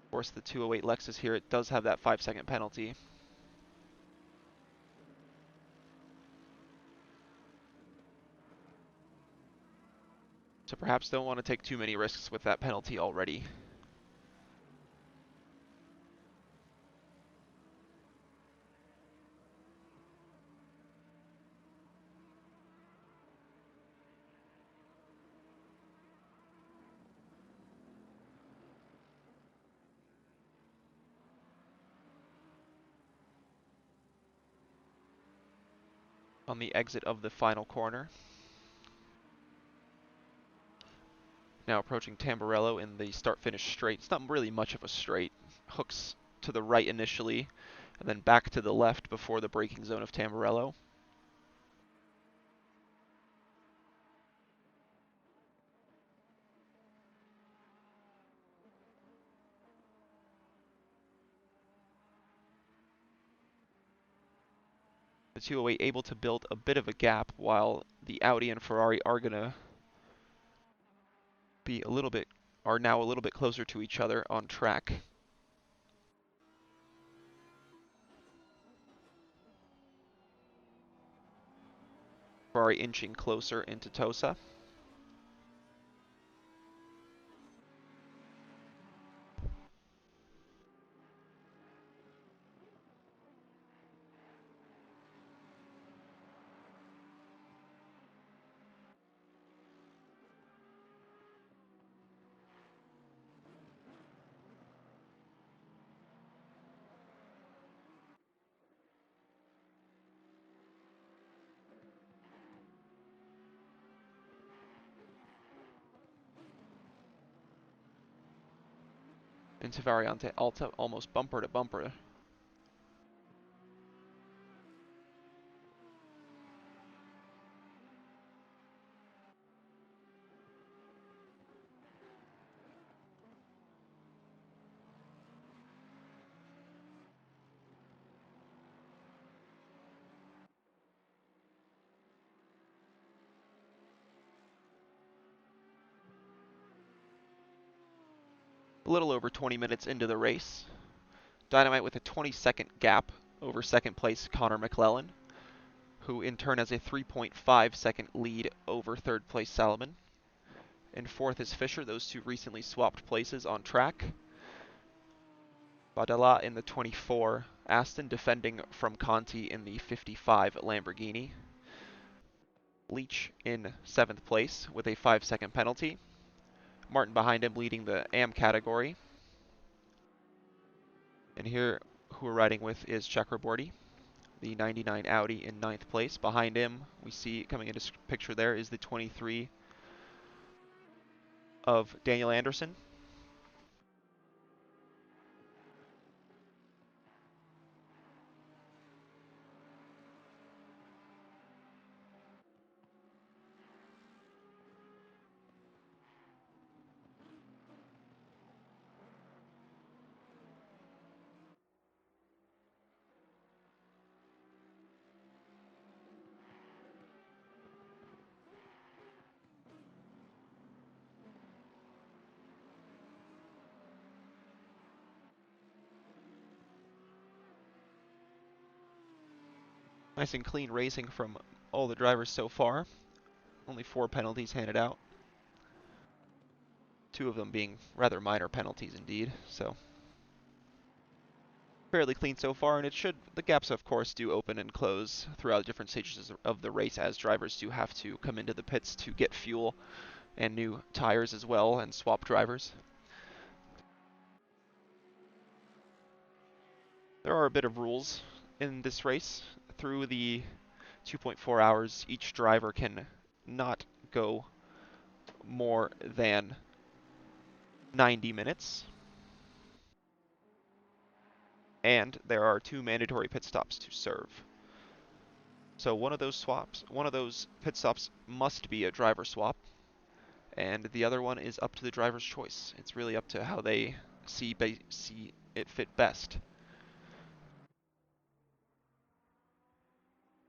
Of course, the 208 Lexus here, it does have that 5-second penalty. So perhaps don't want to take too many risks with that penalty already. On the exit of the final corner. Now approaching Tamburello in the start-finish straight. It's not really much of a straight. Hooks to the right initially, and then back to the left before the braking zone of Tamburello. The 208 able to build a bit of a gap, while the Audi and Ferrari are gonna be now a little bit closer to each other on track. Ferrari inching closer into Tosa. Into Variante Alta, almost bumper to bumper. A little over 20 minutes into the race. Dynamite with a 20-second gap over second place Connor McClellan, who in turn has a 3.5-second lead over third place Salomon. In fourth is Fisher. Those two recently swapped places on track. Badala in the 24 Aston, defending from Conti in the 55 Lamborghini. Leach in 7th place with a 5-second penalty. Martin behind him leading the AM category. And here who we're riding with is Chakraborty, the 99 Audi in 9th place. Behind him, we see coming into picture there is the 23 of Daniel Anderson. Nice and clean racing from all the drivers so far. Only 4 penalties handed out. 2 of them being rather minor penalties indeed, so fairly clean so far, and the gaps of course do open and close throughout different stages of the race as drivers do have to come into the pits to get fuel and new tires as well and swap drivers. There are a bit of rules in this race. Through the 2.4 hours, each driver can not go more than 90 minutes. and there are 2 mandatory pit stops to serve. So one of those pit stops must be a driver swap, and the other one is up to the driver's choice. It's really up to how they see it fit best.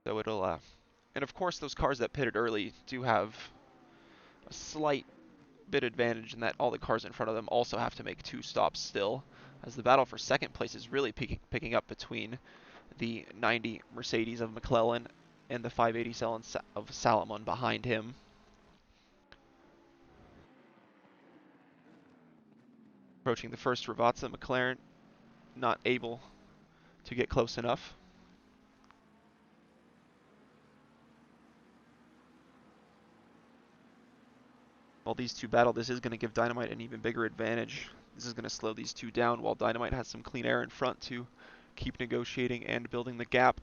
So and of course those cars that pitted early do have a slight bit advantage in that all the cars in front of them also have to make 2 stops still, as the battle for second place is really picking up between the 90 Mercedes of McClellan and the 580 of Salomon behind him. Approaching the first Ravazza, McLaren not able to get close enough. While these two battle, this is going to give Dynamite an even bigger advantage. This is going to slow these two down while Dynamite has some clean air in front to keep negotiating and building the gap.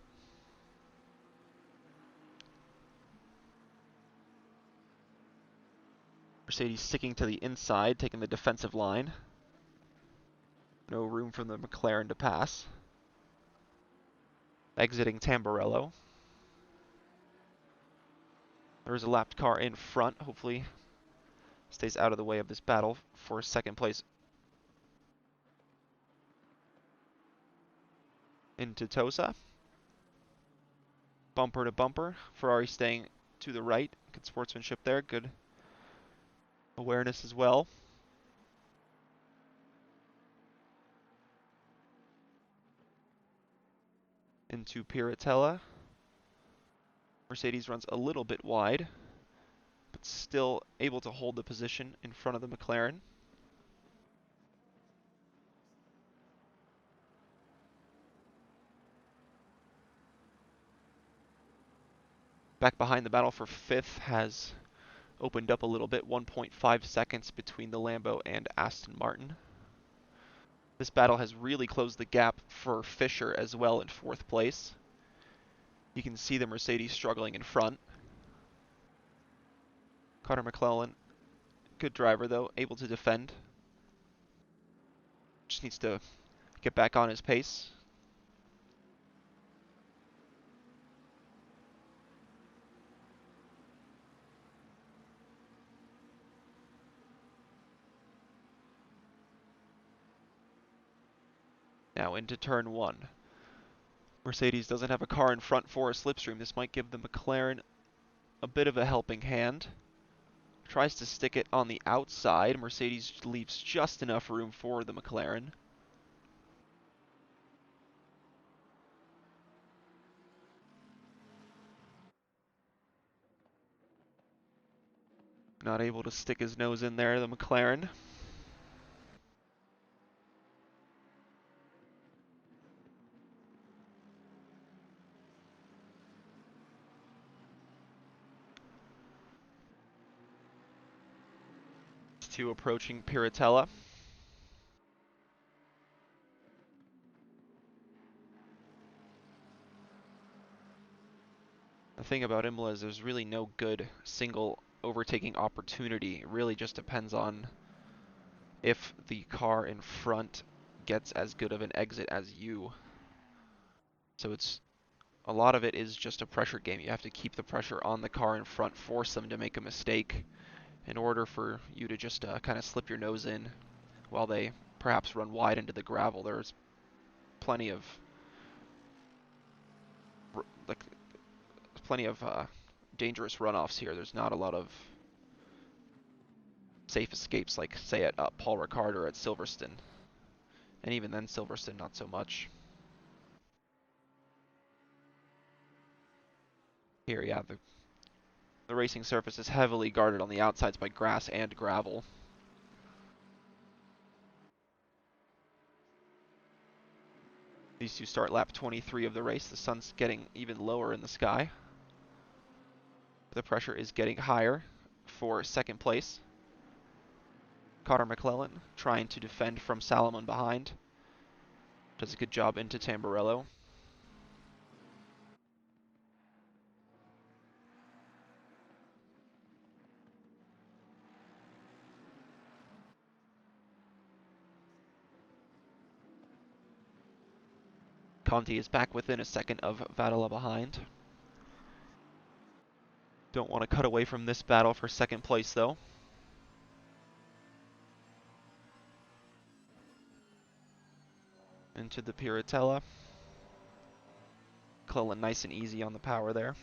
Mercedes sticking to the inside, taking the defensive line. No room for the McLaren to pass. Exiting Tamburello. There is a lapped car in front, hopefully stays out of the way of this battle for second place. Into Tosa. Bumper to bumper. Ferrari staying to the right. Good sportsmanship there. Good awareness as well. Into Piratella. Mercedes runs a little bit wide, but still able to hold the position in front of the McLaren. Back behind, the battle for fifth has opened up a little bit, 1.5 seconds between the Lambo and Aston Martin. This battle has really closed the gap for Fisher as well in fourth place. You can see the Mercedes struggling in front. Carter McClellan, good driver though, able to defend. Just needs to get back on his pace. Now into turn one. Mercedes doesn't have a car in front for a slipstream. This might give the McLaren a bit of a helping hand. Tries to stick it on the outside. Mercedes leaves just enough room for the McLaren. Not able to stick his nose in there, the McLaren. Two approaching Piratella. The thing about Imola is there's really no good single overtaking opportunity. It really just depends on if the car in front gets as good of an exit as you. So a lot of it is just a pressure game. You have to keep the pressure on the car in front, force them to make a mistake in order for you to just kind of slip your nose in while they perhaps run wide into the gravel. There's plenty of like dangerous runoffs here. There's not a lot of safe escapes like say at Paul Ricard or at Silverstone, and even then Silverstone not so much. Here, yeah, the racing surface is heavily guarded on the outsides by grass and gravel. These two start lap 23 of the race. The sun's getting even lower in the sky. The pressure is getting higher for second place. Carter McClellan trying to defend from Salomon behind. Does a good job into Tamburello. Conti is back within a second of Vadala behind. Don't want to cut away from this battle for second place, though. Into the Piratella. McClellan nice and easy on the power there.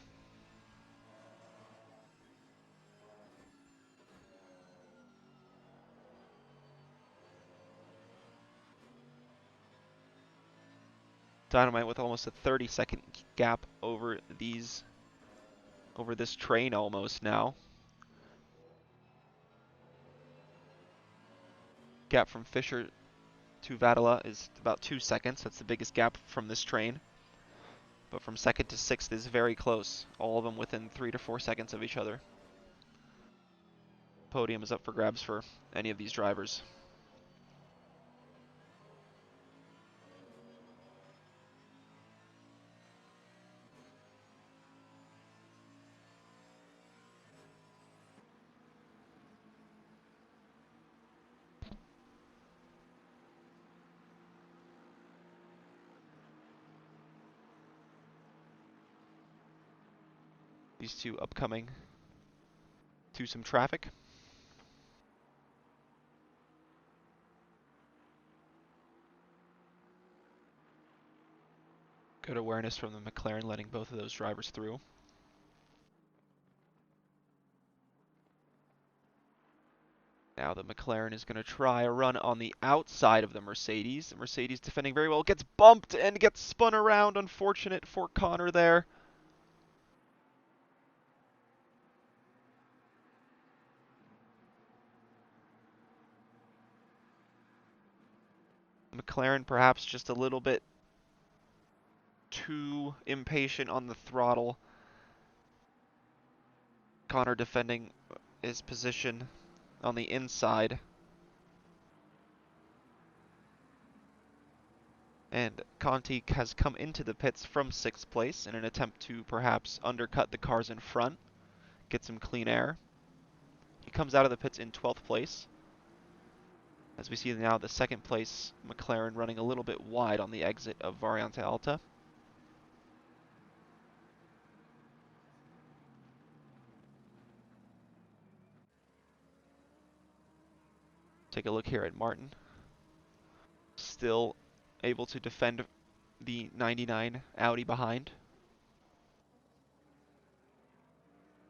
Dynamite with almost a 30-second gap over this train almost now. Gap from Fisher to Vadala is about 2 seconds. That's the biggest gap from this train. But from second to sixth is very close. All of them within 3 to 4 seconds of each other. Podium is up for grabs for any of these drivers. These two upcoming to some traffic. Good awareness from the McLaren, letting both of those drivers through. Now the McLaren is going to try a run on the outside of the Mercedes. The Mercedes defending very well, gets bumped and gets spun around. Unfortunate for Connor there. McLaren perhaps just a little bit too impatient on the throttle. Connor defending his position on the inside. And Conti has come into the pits from 6th place in an attempt to perhaps undercut the cars in front, get some clean air. He comes out of the pits in 12th place. As we see now, the 2nd place McLaren running a little bit wide on the exit of Variante Alta. Take a look here at Martin. Still able to defend the 99 Audi behind,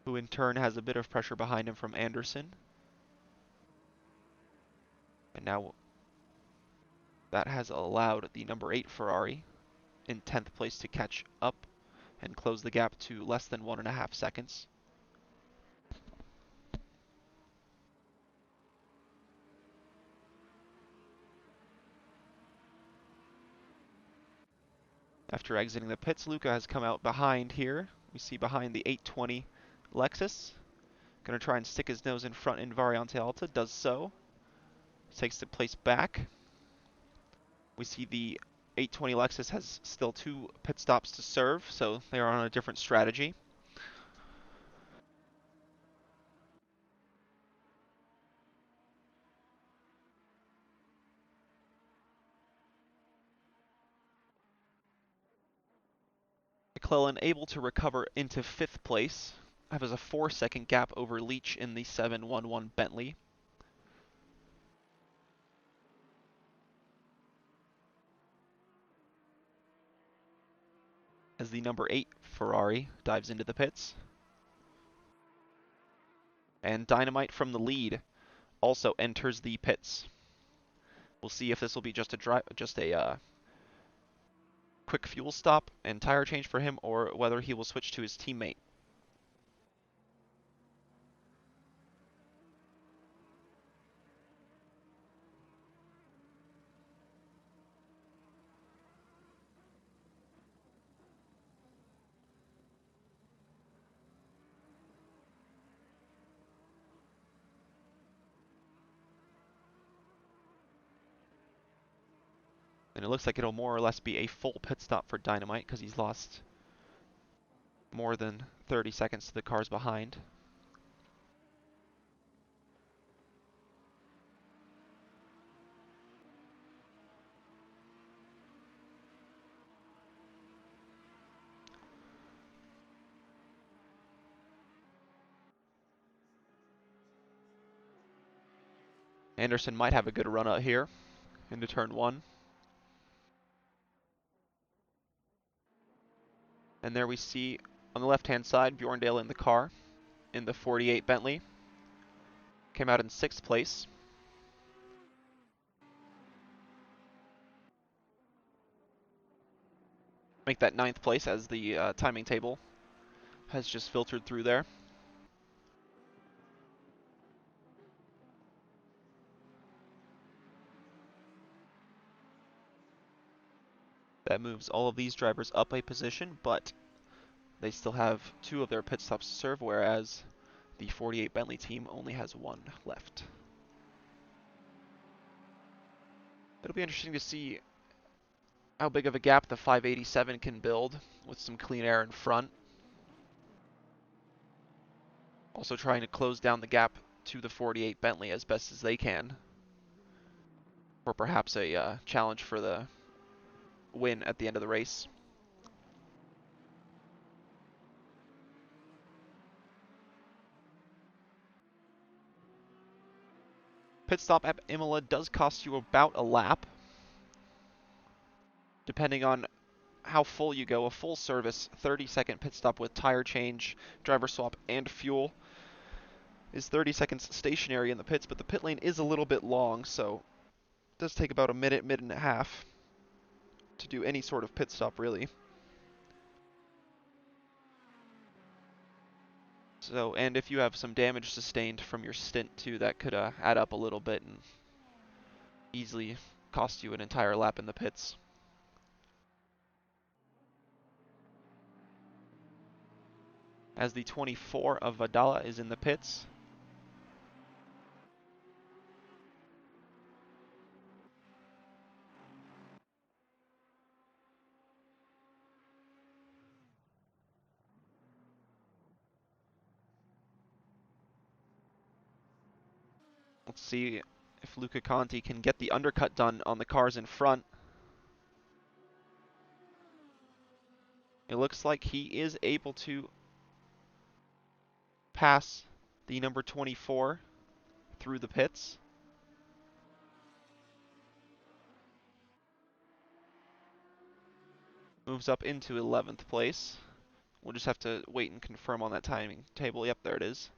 who in turn has a bit of pressure behind him from Anderson. And now that has allowed the number 8 Ferrari in 10th place to catch up and close the gap to less than 1.5 seconds. After exiting the pits, Luca has come out behind here. We see behind the 820 Lexus. Going to try and stick his nose in front in Variante Alta. Does so. Takes the place back. We see the 820 Lexus has still 2 pit stops to serve, so they are on a different strategy. McClellan able to recover into 5th place. Has a 4-second gap over Leach in the 711 Bentley. As the number 8 Ferrari dives into the pits. And Dynamite from the lead also enters the pits. We'll see if this will be just a quick fuel stop and tire change for him, or whether he will switch to his teammate. And it looks like it'll more or less be a full pit stop for Dynamite, because he's lost more than 30 seconds to the cars behind. Anderson might have a good run out here into turn 1. And there we see on the left-hand side, Bjorndale in the car in the 48 Bentley. Came out in 6th place. Make that 9th place as the timing table has just filtered through there. That moves all of these drivers up a position, but they still have 2 of their pit stops to serve, whereas the 48 Bentley team only has 1 left. It'll be interesting to see how big of a gap the 587 can build with some clean air in front. Also trying to close down the gap to the 48 Bentley as best as they can, or perhaps a challenge for the win at the end of the race. Pit stop at Imola does cost you about a lap, depending on how full you go. A full service 30-second pit stop with tire change, driver swap, and fuel is 30 seconds stationary in the pits, but the pit lane is a little bit long, so it does take about a minute, minute and a half to do any sort of pit stop, really. So, and if you have some damage sustained from your stint too, that could add up a little bit and easily cost you an entire lap in the pits. As the 24 of Vadala is in the pits. Let's see if Luca Conti can get the undercut done on the cars in front. It looks like he is able to pass the number 24 through the pits. Moves up into 11th place. We'll just have to wait and confirm on that timing table. Yep, there it is.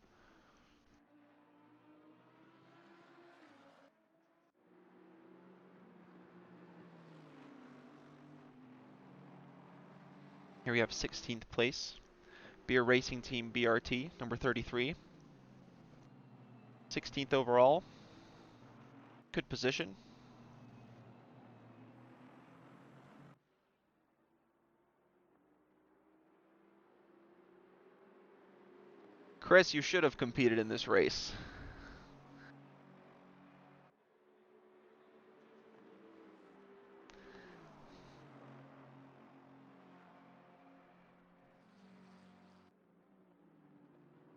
Here we have 16th place. Beer Racing Team BRT, number 33. 16th overall. Good position. Chris, you should have competed in this race.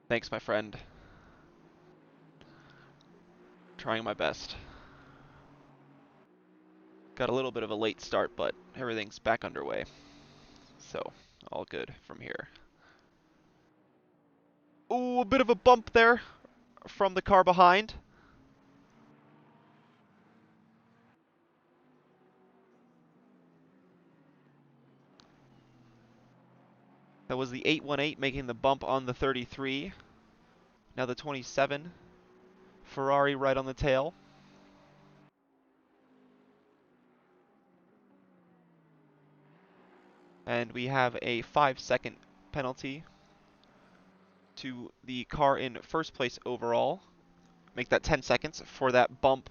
Thanks, my friend. Trying my best. Got a little bit of a late start, but everything's back underway. So, all good from here. Ooh, a bit of a bump there from the car behind. That was the 818 making the bump on the 33. Now the 27. Ferrari right on the tail. And we have a 5-second penalty to the car in first place overall. Make that 10 seconds for that bump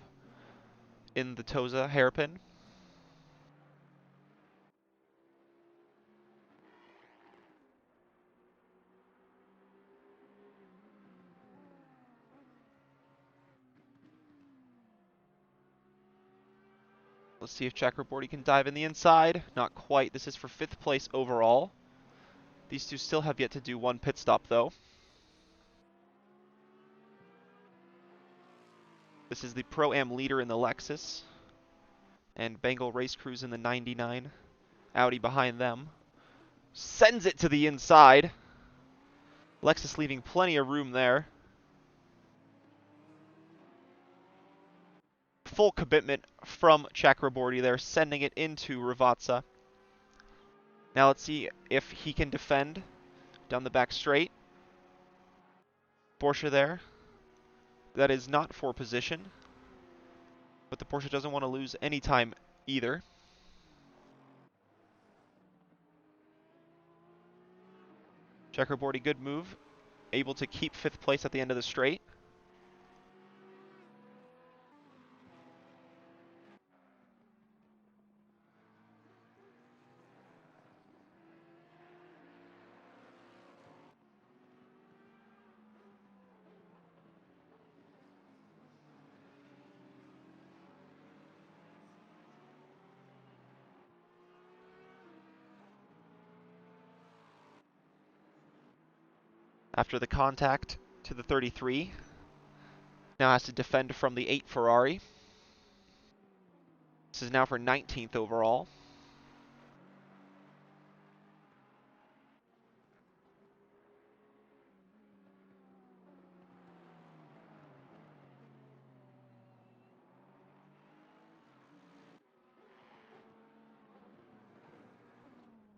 in the Tosa hairpin. Let's see if Checkerboardy can dive in the inside. Not quite. This is for 5th place overall. These two still have yet to do one pit stop, though. This is the Pro-Am leader in the Lexus. And Bengal Race Crews in the 99. Audi behind them. Sends it to the inside. Lexus leaving plenty of room there. full commitment from Chakraborty there, sending it into Ravazza. Now let's see if he can defend down the back straight. Porsche there. That is not for position, but the Porsche doesn't want to lose any time either. Chakraborty, good move. Able to keep 5th place at the end of the straight. After the contact to the 33. Now has to defend from the 8 Ferrari. This is now for 19th overall.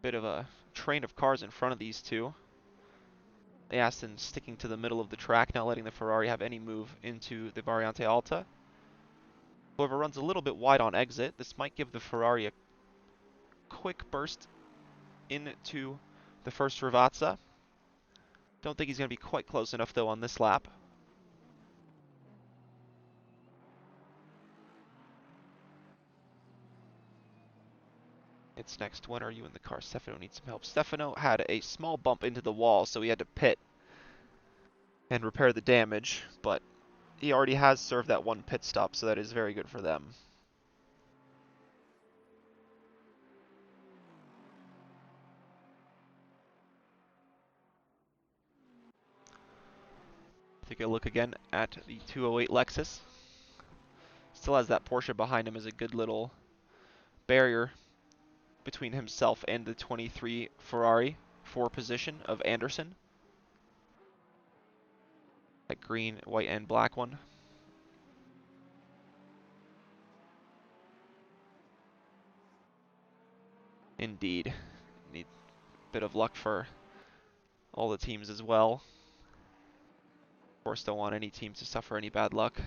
Bit of a train of cars in front of these two. The Aston sticking to the middle of the track, not letting the Ferrari have any move into the Variante Alta. However, runs a little bit wide on exit. This might give the Ferrari a quick burst into the first Ravazza. Don't think he's going to be quite close enough, though, on this lap. It's next. When are you in the car? Stefano needs some help. Stefano had a small bump into the wall, so he had to pit and repair the damage, but he already has served that one pit stop, so that is very good for them. Take a look again at the 208 Lexus. Still has that Porsche behind him as a good little barrier between himself and the 23 Ferrari for position of Anderson. That green, white, and black one. Indeed. Need a bit of luck for all the teams as well. Of course, don't want any teams to suffer any bad luck.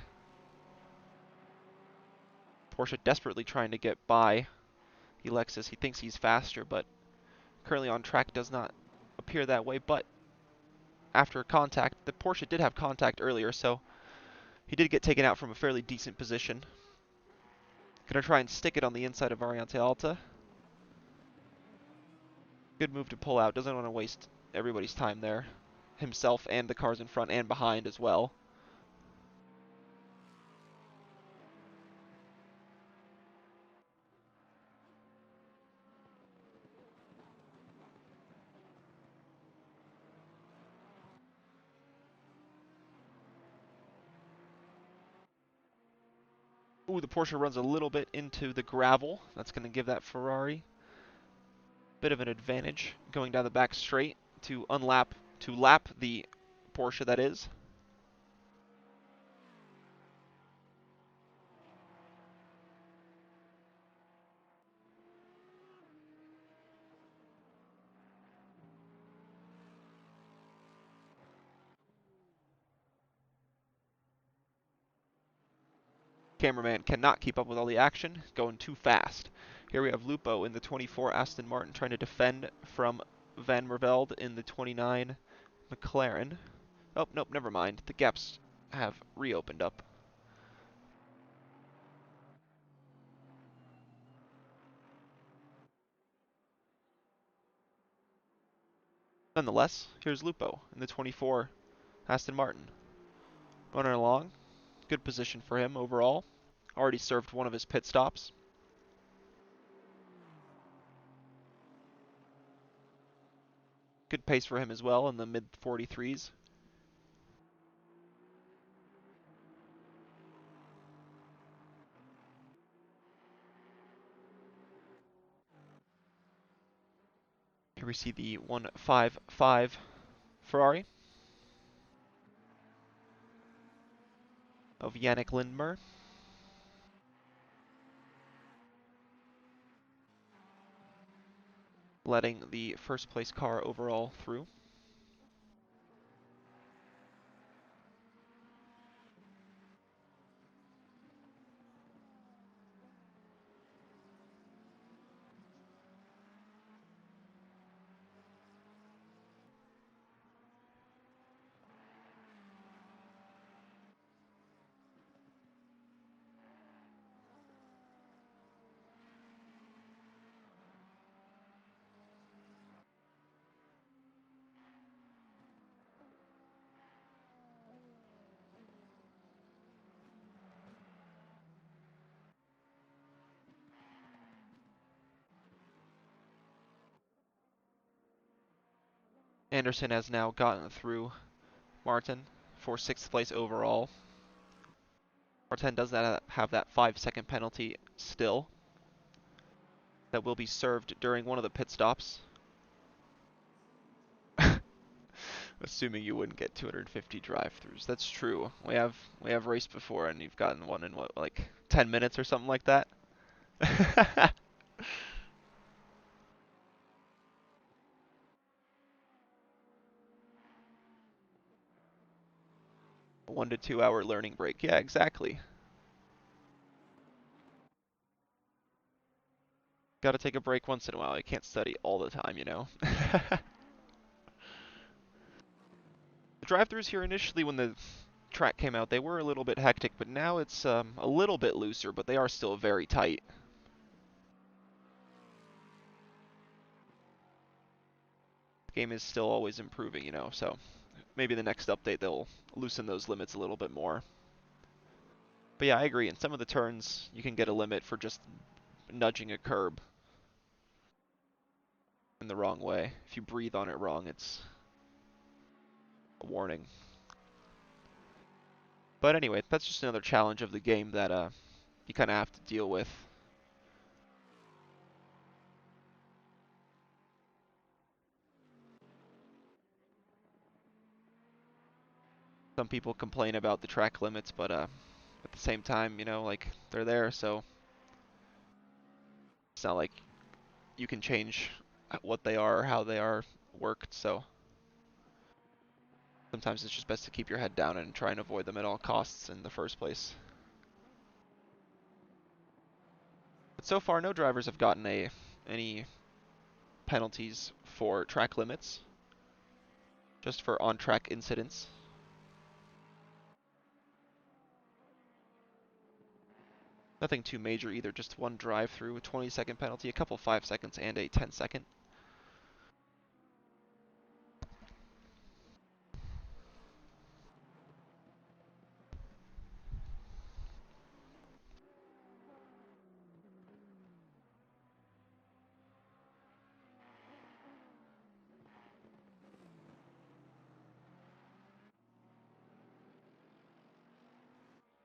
Porsche desperately trying to get by the Lexus. He thinks he's faster, but currently on track does not appear that way. But after contact, the Porsche did have contact earlier, so he did get taken out from a fairly decent position. Gonna try and stick it on the inside of Variante Alta. Good move to pull out. Doesn't want to waste everybody's time there. Himself and the cars in front and behind as well. Ooh, the Porsche runs a little bit into the gravel. That's going to give that Ferrari a bit of an advantage going down the back straight to lap the Porsche, that is. Cameraman cannot keep up with all the action, going too fast. Here we have Lupo in the 24 Aston Martin trying to defend from Van Mervelde in the 29 McLaren. Oh, nope, never mind. The gaps have reopened up. Nonetheless, here's Lupo in the 24 Aston Martin. Running along. Good position for him overall. Already served one of his pit stops. Good pace for him as well in the mid 43s. Here we see the 155 Ferrari of Yannick Lindmer. letting the first place car overall through. Anderson has now gotten through Martin for 6th place overall. Martin does have that 5-second penalty still that will be served during one of the pit stops. Assuming you wouldn't get 250 drive-throughs. That's true. We have raced before and you've gotten one in what, like 10 minutes or something like that? 1 to 2 hour learning break. Yeah, exactly. Gotta take a break once in a while. You can't study all the time, you know? The drive-throughs here initially when the track came out, they were a little bit hectic, but now it's a little bit looser, but they are still very tight. The game is still always improving, you know, so maybe the next update they'll loosen those limits a little bit more. But yeah, I agree. In some of the turns, you can get a limit for just nudging a curb in the wrong way. If you breathe on it wrong, it's a warning. But anyway, that's just another challenge of the game that you kind of have to deal with. Some people complain about the track limits, but at the same time, you know, like they're there, so it's not like you can change what they are or how they are worked. So sometimes it's just best to keep your head down and try and avoid them at all costs in the first place. But so far, no drivers have gotten any penalties for track limits, just for on-track incidents. Nothing too major either, just one drive-through, a 20-second penalty, a couple 5 seconds, and a 10-second.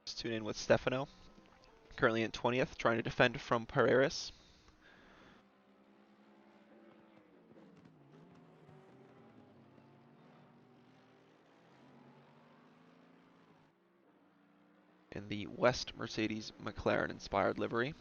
Just tune in with Stefano, currently in 20th, trying to defend from Pereiras. In the West Mercedes McLaren inspired livery.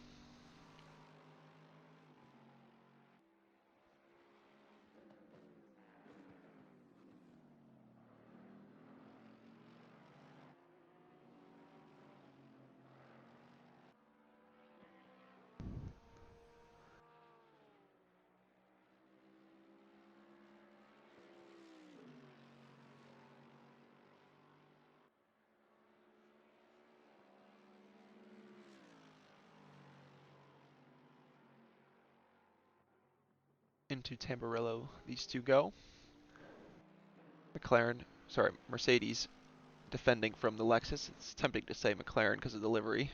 Into Tamburello, these two go. Mercedes defending from the Lexus. It's tempting to say McLaren because of the livery.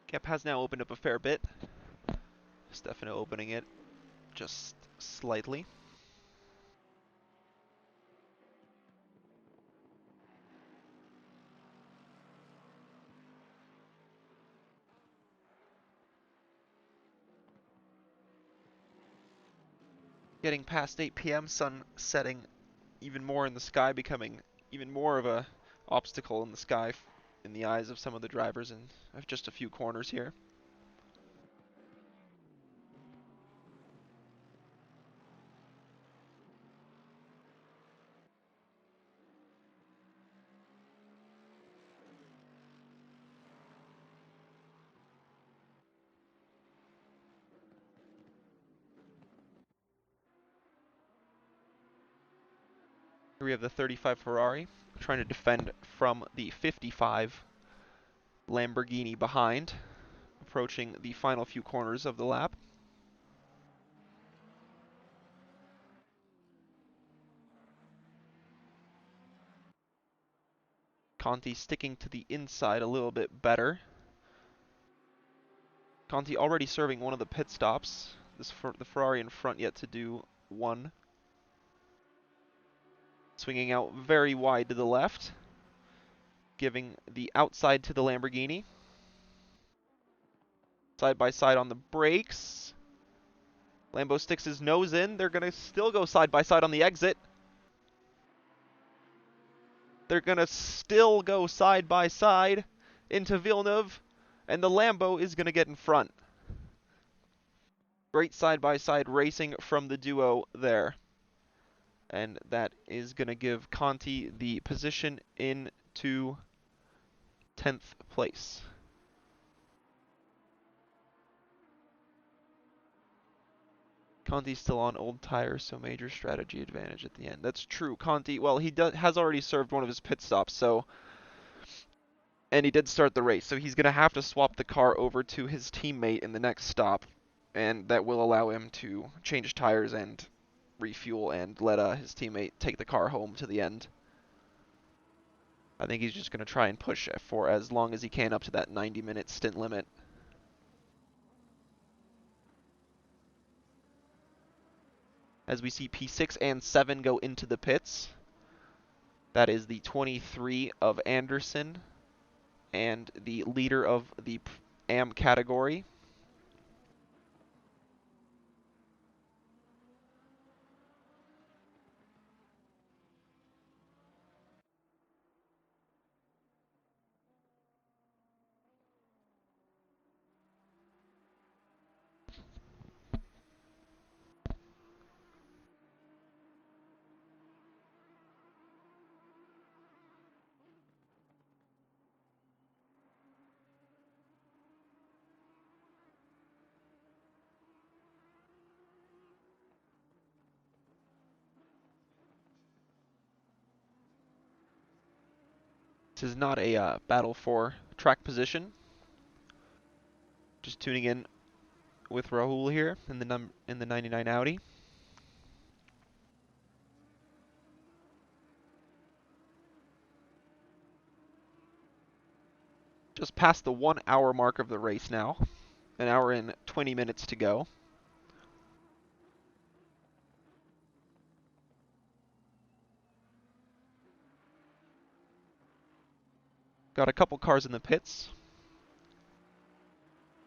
Gap has now opened up a fair bit. Stefano opening it just slightly. Getting past 8 p.m., sun setting even more in the sky, becoming even more of a obstacle in the sky in the eyes of some of the drivers and of just a few corners here. Here we have the 35 Ferrari trying to defend from the 55 Lamborghini behind, approaching the final few corners of the lap. Conti sticking to the inside a little bit better. Conti already serving one of the pit stops. The Ferrari in front yet to do one. Swinging out very wide to the left, giving the outside to the Lamborghini. Side by side on the brakes. Lambo sticks his nose in. They're going to still go side by side on the exit. They're going to still go side by side into Villeneuve, and the Lambo is going to get in front. Great side by side racing from the duo there. And that is going to give Conti the position into 10th place. Conti's still on old tires, so major strategy advantage at the end. That's true. Conti, well, he has already served one of his pit stops, so, and he did start the race, so he's going to have to swap the car over to his teammate in the next stop, and that will allow him to change tires and refuel and let his teammate take the car home to the end. I think he's just going to try and push for as long as he can up to that 90-minute stint limit. As we see P6 and 7 go into the pits. That is the 23 of Anderson and the leader of the AM category. This is not a battle for track position. Just tuning in with Rahul here in the 99 Audi. Just past the 1 hour mark of the race now. An hour and 20 minutes to go. Got a couple cars in the pits.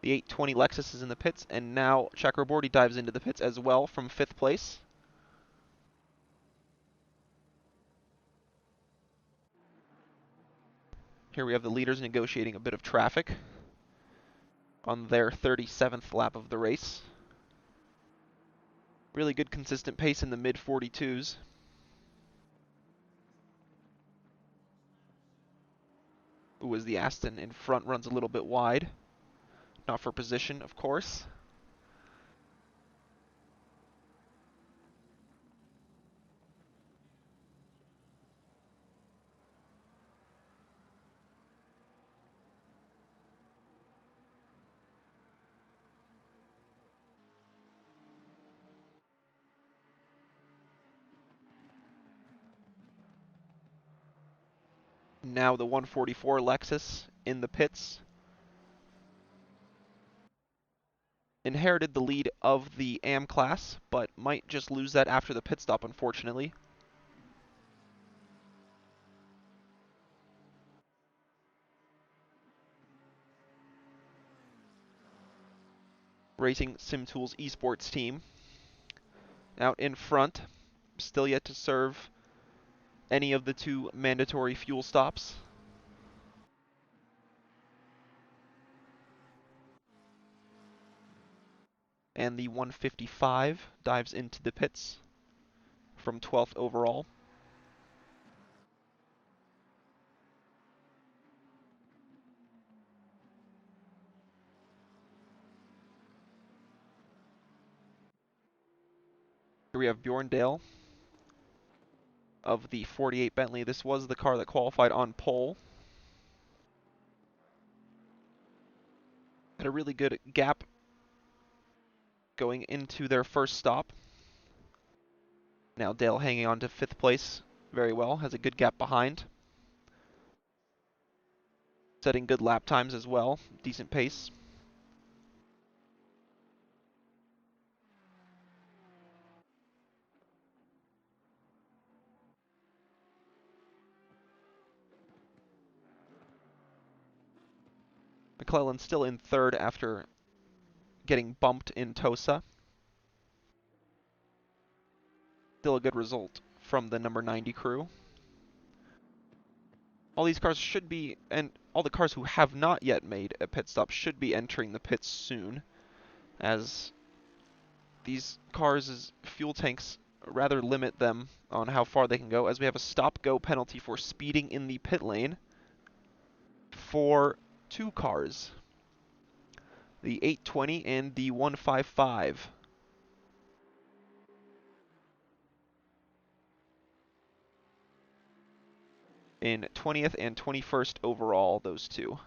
The 820 Lexus is in the pits, and now Chakraborty dives into the pits as well from 5th place. Here we have the leaders negotiating a bit of traffic on their 37th lap of the race. Really good consistent pace in the mid 42s. Ooh, as the Aston in front runs a little bit wide. Not for position, of course. Now the 144 Lexus in the pits. Inherited the lead of the AM class, but might just lose that after the pit stop, unfortunately. Racing Sim Tools esports team Out in front, still yet to serve any of the two mandatory fuel stops. And the 155 dives into the pits from 12th overall. Here we have Bjorn Dale of the 48 Bentley. This was the car that qualified on pole. Had a really good gap going into their first stop. Now Dale hanging on to 5th place very well, has a good gap behind. Setting good lap times as well, decent pace. McClellan still in 3rd after getting bumped in Tosa. Still a good result from the number 90 crew. All these cars should be, and all the cars who have not yet made a pit stop should be entering the pits soon, as these cars' fuel tanks rather limit them on how far they can go, as we have a stop-go penalty for speeding in the pit lane for 2 cars, the 820 and the 155. In 20th and 21st overall, those two.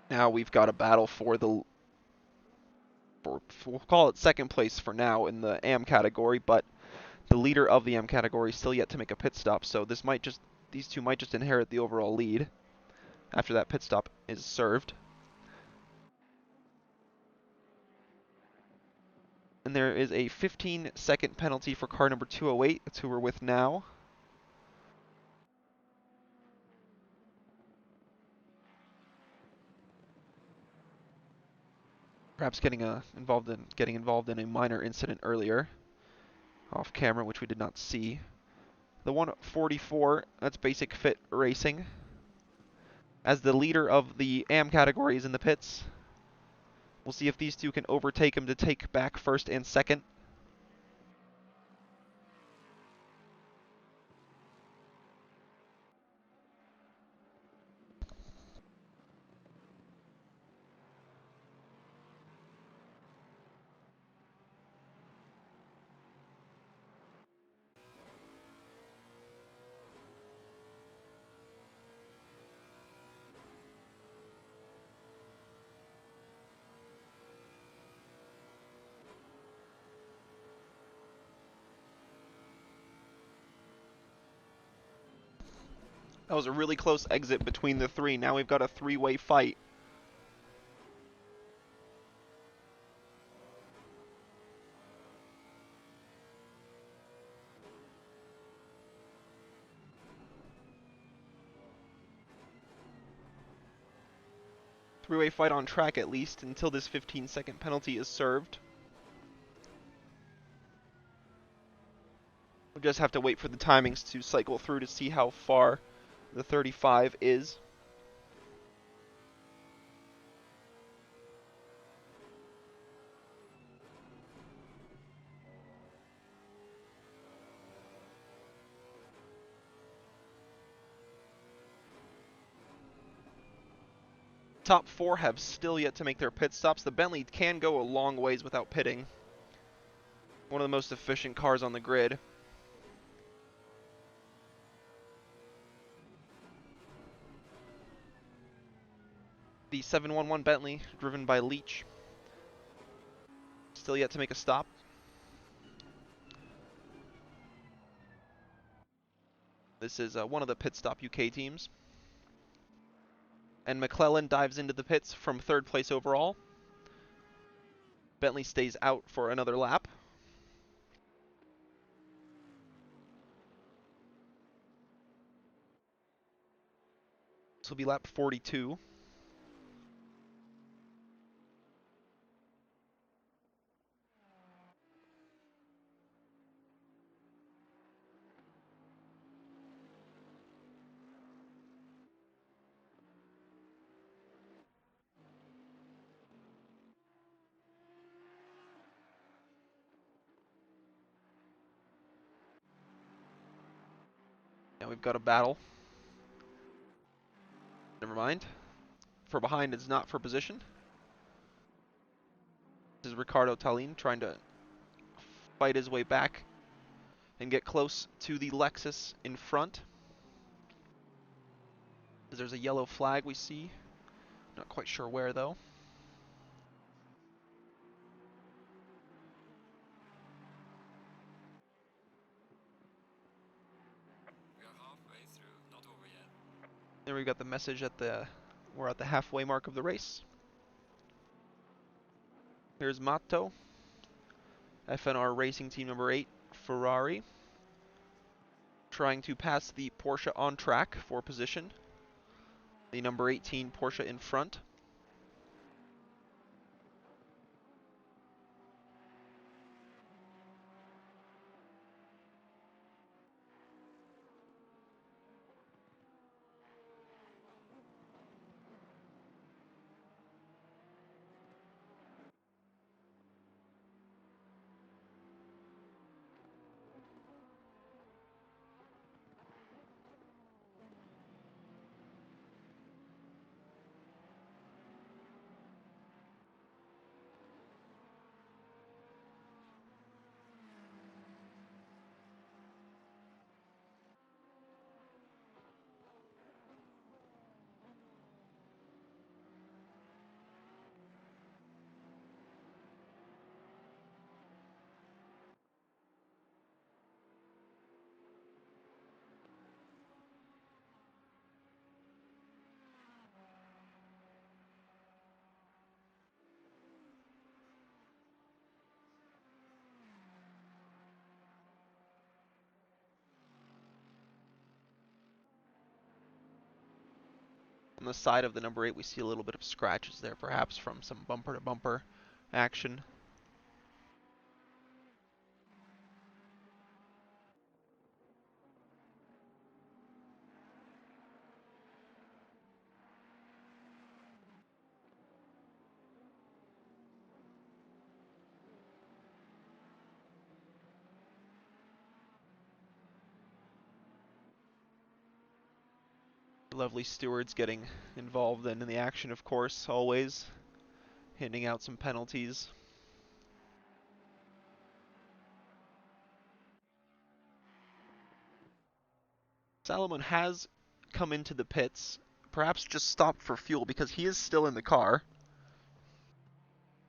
Now we've got a battle for the, we'll call it 2nd place for now in the AM category, but the leader of the M category still yet to make a pit stop, so these two might just inherit the overall lead after that pit stop is served. And there is a 15-second penalty for car number 208. That's who we're with now. Perhaps getting involved in a minor incident earlier off camera, which we did not see. The 144, that's Basic Fit Racing, as the leader of the AM category is in the pits. We'll see if these two can overtake him to take back 1st and 2nd. That was a really close exit between the 3. Now we've got a 3-way fight. Three-way fight on track at least until this 15-second penalty is served. We'll just have to wait for the timings to cycle through to see how far the 35 is. Top 4 have still yet to make their pit stops. The Bentley can go a long ways without pitting. One of the most efficient cars on the grid. The 711 Bentley, driven by Leach, still yet to make a stop. This is one of the pit stop UK teams. And McClellan dives into the pits from 3rd place overall. Bentley stays out for another lap. This will be lap 42. Now we've got a battle. Never mind. For behind is not for position. This is Ricardo Tallin trying to fight his way back and get close to the Lexus in front. There's a yellow flag we see. Not quite sure where though. There we've got the message at we're at the halfway mark of the race. Here's Matto, FNR Racing Team number 8, Ferrari, trying to pass the Porsche on track for position. The number 18 Porsche in front. On the side of the number 8 we see a little bit of scratches there, perhaps from some bumper to bumper action. Lovely stewards getting involved then in the action, of course, always handing out some penalties. Salomon has come into the pits, perhaps just stopped for fuel because he is still in the car.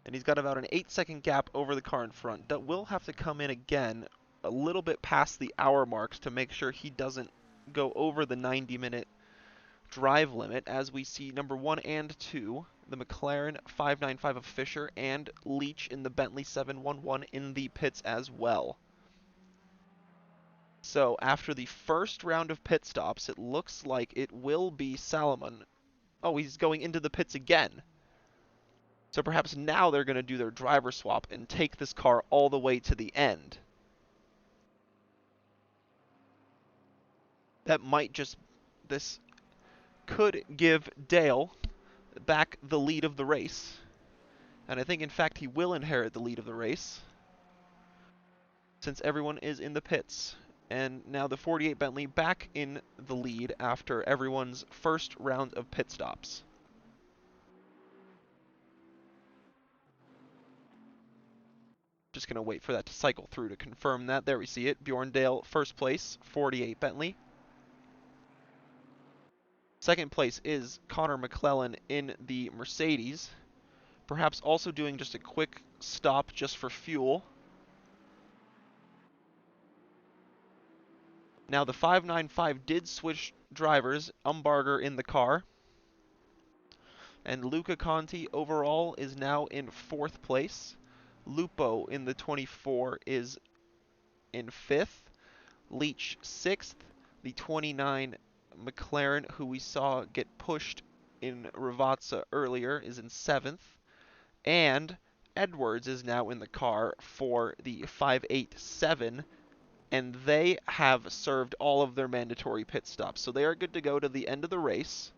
And he's got about an 8-second gap over the car in front. That will have to come in again a little bit past the hour marks to make sure he doesn't go over the 90-minute drive limit, as we see number 1 and 2, the McLaren 595 of Fisher and Leach in the Bentley 711 in the pits as well. So after the first round of pit stops, it looks like it will be Salomon. Oh, he's going into the pits again. So perhaps now they're going to do their driver swap and take this car all the way to the end. That might just... This could give Dale back the lead of the race. And I think, in fact, he will inherit the lead of the race, since everyone is in the pits. And now the 48 Bentley back in the lead after everyone's first round of pit stops. Just going to wait for that to cycle through to confirm that. There we see it. Bjorn Dale, first place, 48 Bentley. Second place is Connor McClellan in the Mercedes, perhaps also doing just a quick stop just for fuel. Now the 595 did switch drivers, Umbarger in the car, and Luca Conti overall is now in 4th place. Lupo in the 24 is in 5th. Leach 6th. The 29 McLaren, who we saw get pushed in Ravazza earlier, is in 7th. And Edwards is now in the car for the 587, and they have served all of their mandatory pit stops. So they are good to go to the end of the race.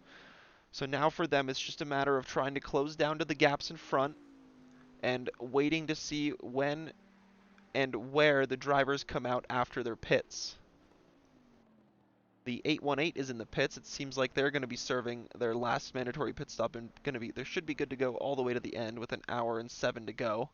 So now for them, it's just a matter of trying to close down to the gaps in front and waiting to see when and where the drivers come out after their pits. The 818 is in the pits. It seems like they're going to be serving their last mandatory pit stop and they should be good to go all the way to the end with an hour and 7 to go.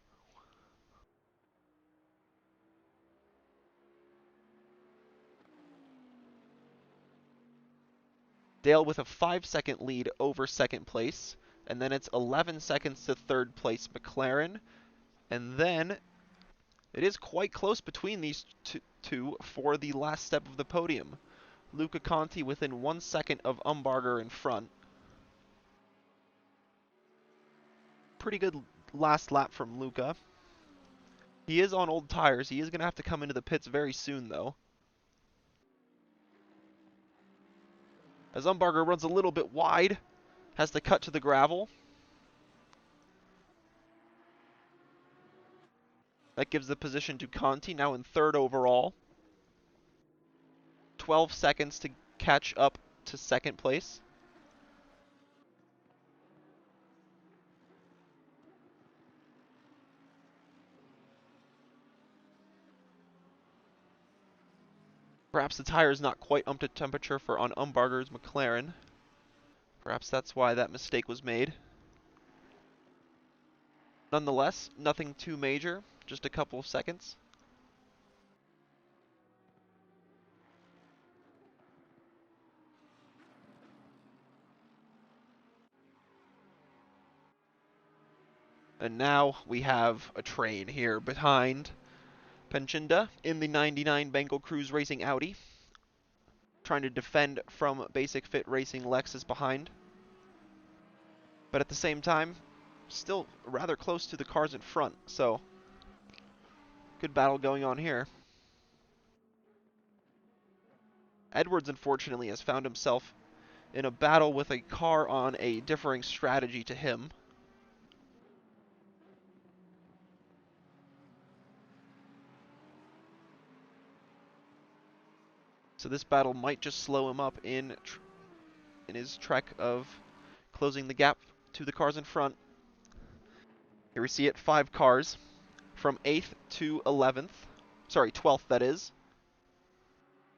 Dale with a 5-second lead over second place, and then it's 11 seconds to third place McLaren, and then it is quite close between these two for the last step of the podium. Luca Conti within 1 second of Umbarger in front. Pretty good last lap from Luca. He is on old tires. He is going to have to come into the pits very soon, though. As Umbarger runs a little bit wide, has to cut to the gravel. That gives the position to Conti, now in 3rd overall. 12 seconds to catch up to 2nd place. Perhaps the tire is not quite up to temperature for on Umbarger's McLaren. Perhaps that's why that mistake was made. Nonetheless, nothing too major, just a couple of seconds. And now we have a train here behind Penchinda in the 99 Bengal Cruise Racing Audi, trying to defend from Basic Fit Racing Lexus behind. But at the same time, still rather close to the cars in front, so good battle going on here. Edwards, unfortunately, has found himself in a battle with a car on a differing strategy to him. So this battle might just slow him up in his trek of closing the gap to the cars in front. Here we see it, 5 cars from 8th to 11th. Sorry, 12th that is.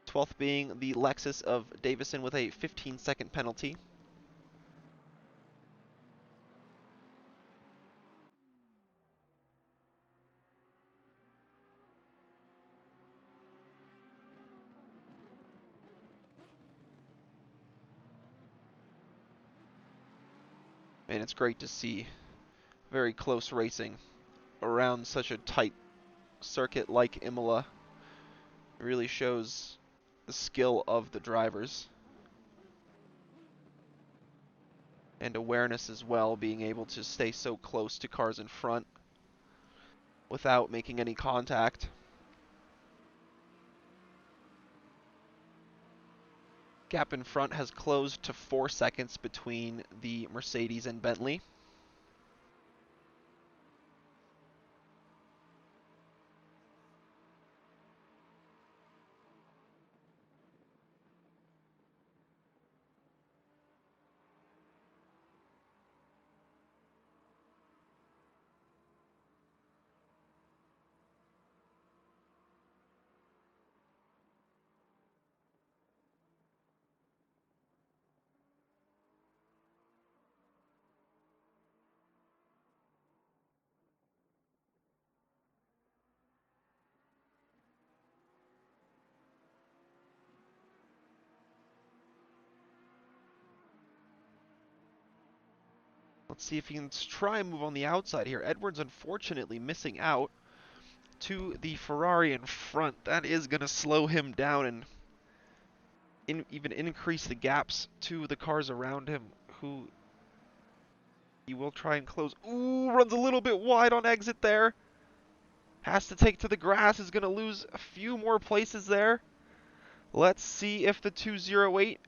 12th being the Lexus of Davison with a 15-second penalty. And it's great to see very close racing around such a tight circuit like Imola. It really shows the skill of the drivers. And awareness as well, being able to stay so close to cars in front without making any contact. Gap in front has closed to 4 seconds between the Mercedes and Bentley. Let's see if he can try and move on the outside here. Edwards unfortunately missing out to the Ferrari in front. That is going to slow him down and even increase the gaps to the cars around him, who he will try and close. Ooh, runs a little bit wide on exit there. Has to take to the grass, is going to lose a few more places there. Let's see if the 208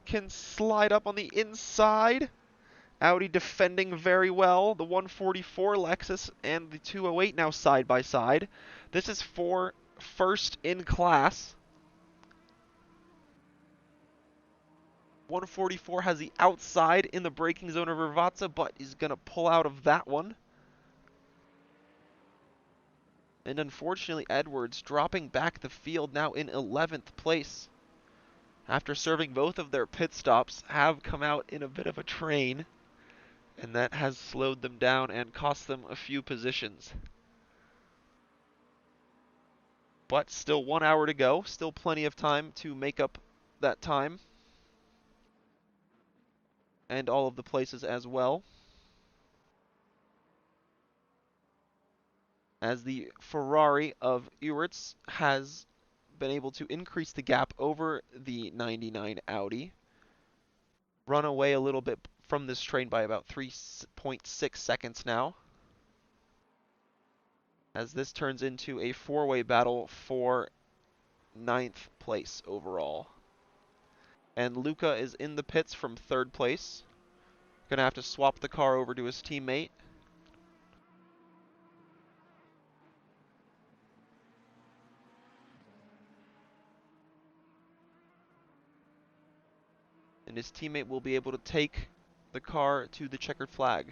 can slide up on the inside. Audi defending very well. The 144 Lexus and the 208 now side by side. This is for first in class. 144 has the outside in the braking zone of Rivazza, but he's going to pull out of that one. And unfortunately, Edwards dropping back the field now in 11th place. After serving both of their pit stops, have come out in a bit of a train, and that has slowed them down and cost them a few positions. But still 1 hour to go, still plenty of time to make up that time. And all of the places as well. As the Ferrari of Ewerts has been able to increase the gap over the 99 Audi. Run away a little bit from this train by about 3.6 seconds now. As this turns into a four-way battle for 9th place overall. And Luca is in the pits from 3rd place. Gonna have to swap the car over to his teammate. And his teammate will be able to take the car to the checkered flag.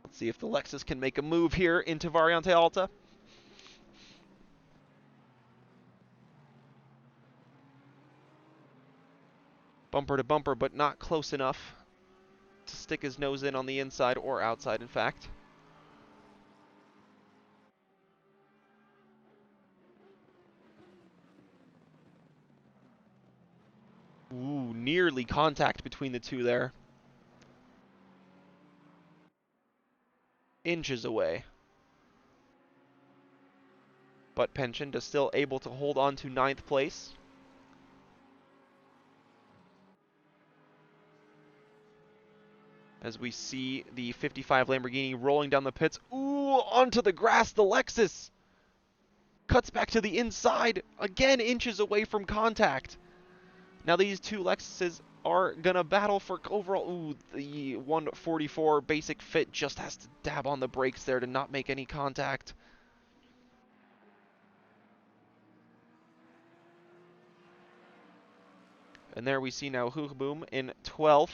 Let's see if the Lexus can make a move here into Variante Alta. Bumper to bumper, but not close enough to stick his nose in on the inside or outside, in fact. Ooh, nearly contact between the two there. Inches away. But Pension is still able to hold on to 9th place. As we see the 55 Lamborghini rolling down the pits. Ooh, onto the grass, the Lexus! Cuts back to the inside, again inches away from contact. Now these two Lexuses are gonna battle for overall. Ooh, the 144 basic fit just has to dab on the brakes there to not make any contact. And there we see now Hoogboom in 12th.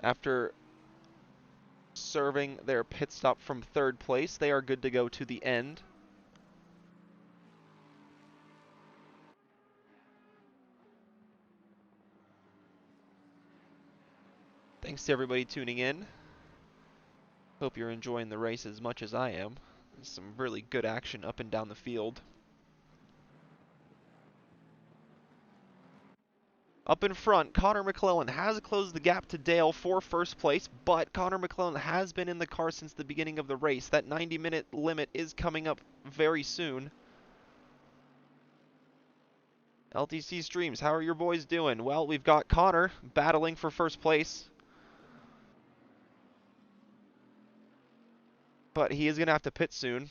After serving their pit stop from 3rd place, they are good to go to the end. Thanks to everybody tuning in. Hope you're enjoying the race as much as I am. There's some really good action up and down the field. Up in front, Connor McClellan has closed the gap to Dale for 1st place, but Connor McClellan has been in the car since the beginning of the race. That 90-minute limit is coming up very soon. LTC Streams, how are your boys doing? Well, we've got Connor battling for 1st place. But he is going to have to pit soon,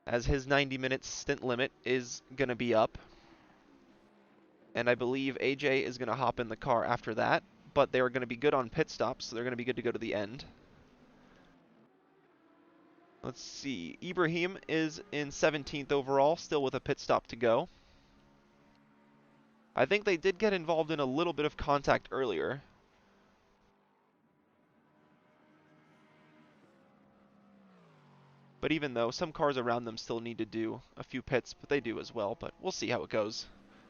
as his 90-minute stint limit is going to be up. And I believe AJ is going to hop in the car after that, but they are going to be good on pit stops, so they're going to be good to go to the end. Let's see, Ibrahim is in 17th overall, still with a pit stop to go. I think they did get involved in a little bit of contact earlier. But even though some cars around them still need to do a few pits, but they do as well, but we'll see how it goes.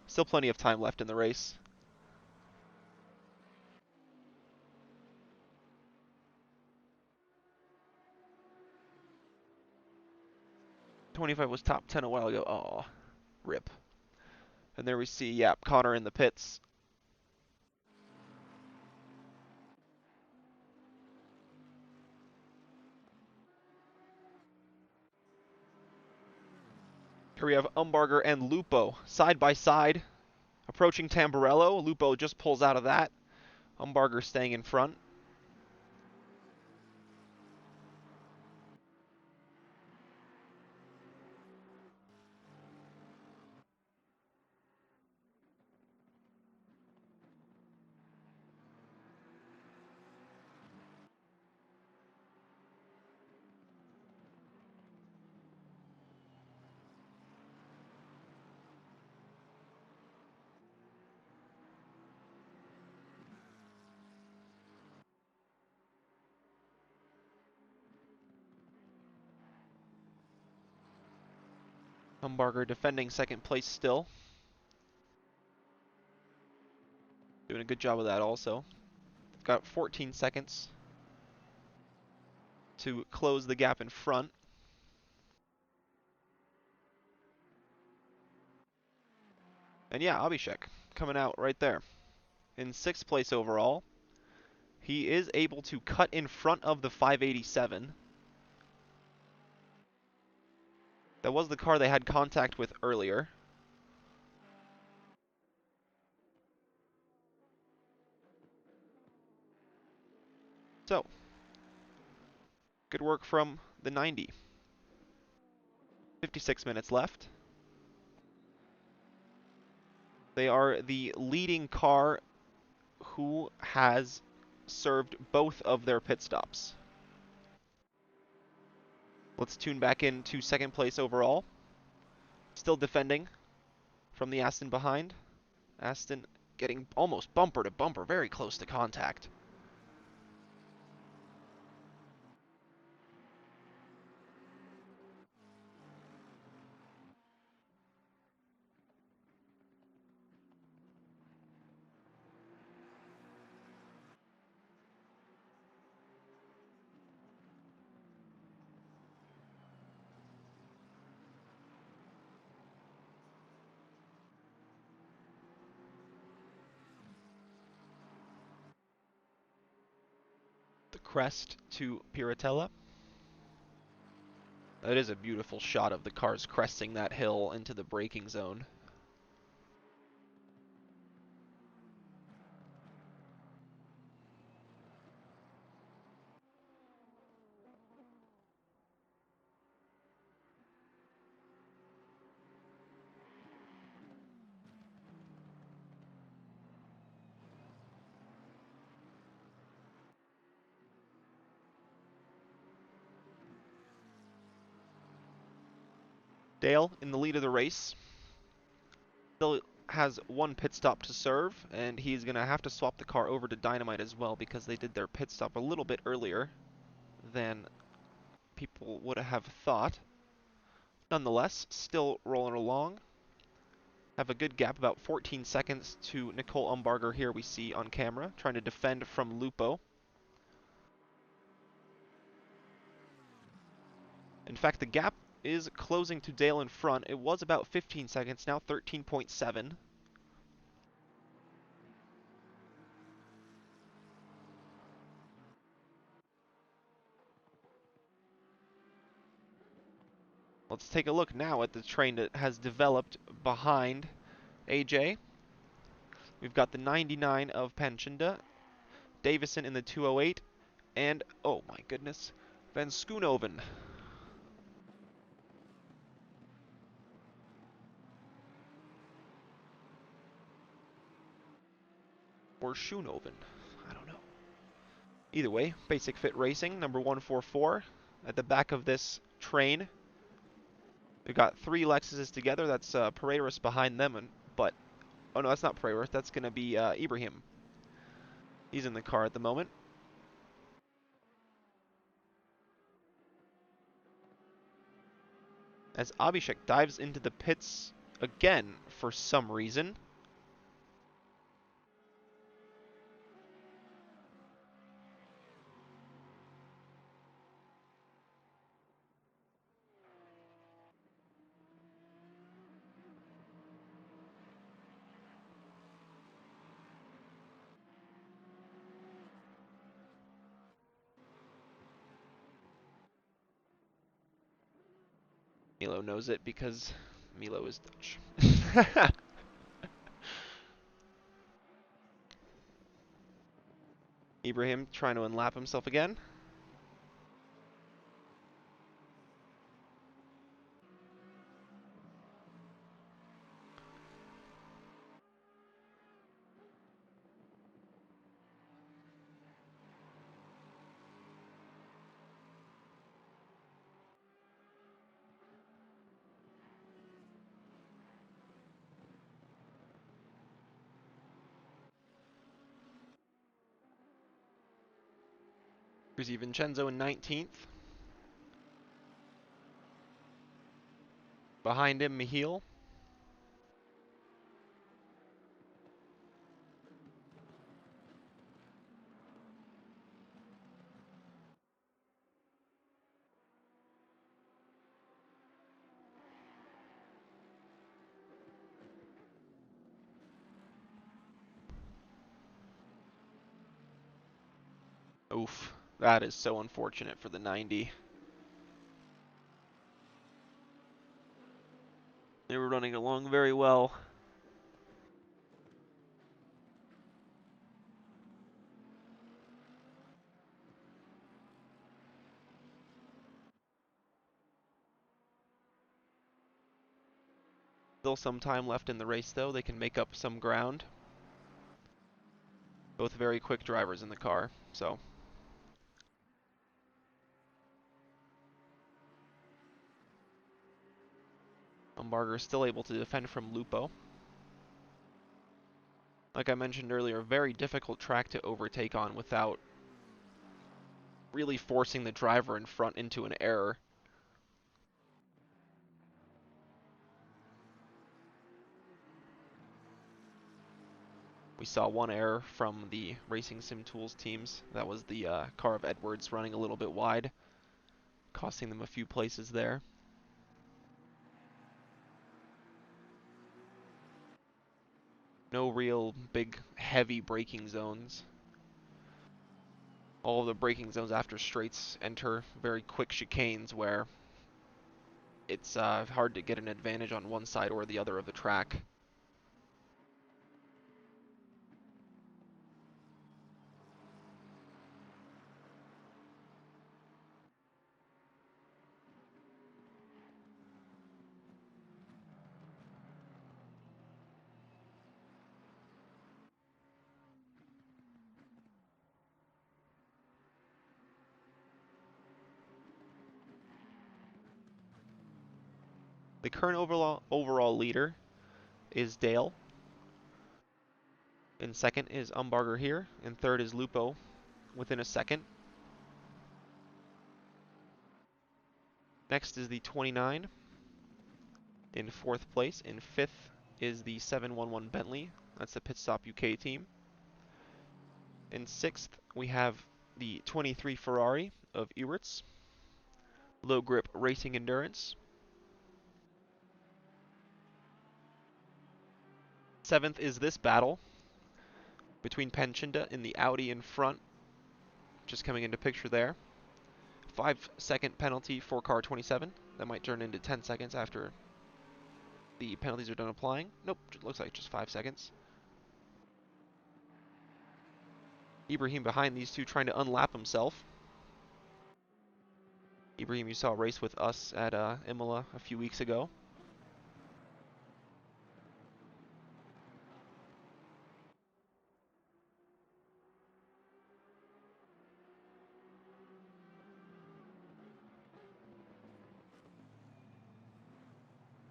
Still plenty of time left in the race. 25 was top 10 a while ago. Oh, rip. And there we see, yeah, Connor in the pits. Here we have Umbarger and Lupo side by side, approaching Tamburello. Lupo just pulls out of that. Umbarger staying in front. Umbarger defending second place still. Doing a good job of that also. Got 14 seconds to close the gap in front. And yeah, Abhishek coming out right there. In 6th place overall. He is able to cut in front of the 587. That was the car they had contact with earlier. So, good work from the 90. 56 minutes left. They are the leading car who has served both of their pit stops. Let's tune back into 2nd place overall. Still defending from the Aston behind. Aston getting almost bumper to bumper, very close to contact. The crest to Piratella. That is a beautiful shot of the cars cresting that hill into the braking zone. Dale in the lead of the race. Still has one pit stop to serve, and he's going to have to swap the car over to Dynamite as well because they did their pit stop a little bit earlier than people would have thought. Nonetheless, still rolling along. Have a good gap, about 14 seconds to Nicole Umbarger here we see on camera, trying to defend from Lupo. In fact, the gap is closing to Dale in front. It was about 15 seconds, now 13.7. Let's take a look now at the train that has developed behind AJ. We've got the 99 of Panchinda, Davison in the 208, and, oh my goodness, Van Schoonoven. Or Schoonoven, I don't know. Either way, Basic Fit Racing, number 144, at the back of this train. We've got 3 Lexuses together, that's Paredes behind them, but, oh no, that's not Paredes, that's going to be Ibrahim. He's in the car at the moment. As Abhishek dives into the pits again for some reason. Milo knows it because Milo is Dutch. Ibrahim trying to unlap himself again. Here's Vincenzo in 19th. Behind him, Michiel. Oof, that is so unfortunate for the 90. They were running along very well. Still some time left in the race, though. They can make up some ground. Both very quick drivers in the car, so. Umbarger still able to defend from Lupo. Like I mentioned earlier, a very difficult track to overtake on without really forcing the driver in front into an error. We saw one error from the Racing Sim Tools teams. That was the car of Edwards running a little bit wide, costing them a few places there. No real big, heavy braking zones. All of the braking zones after straights enter very quick chicanes where it's hard to get an advantage on one side or the other of the track. The current overall leader is Dale. In second is Umbarger here. In third is Lupo within a second. Next is the 29 in fourth place. In fifth is the 711 Bentley. That's the Pit Stop UK team. In sixth, we have the 23 Ferrari of Ewerts. Low Grip Racing Endurance. Seventh is this battle between Panchinda in the Audi in front, just coming into picture there. 5-second penalty for car 27. That might turn into 10 seconds after the penalties are done applying. Nope, it looks like just 5 seconds. Ibrahim behind these two trying to unlap himself. Ibrahim, you saw a race with us at Imola a few weeks ago.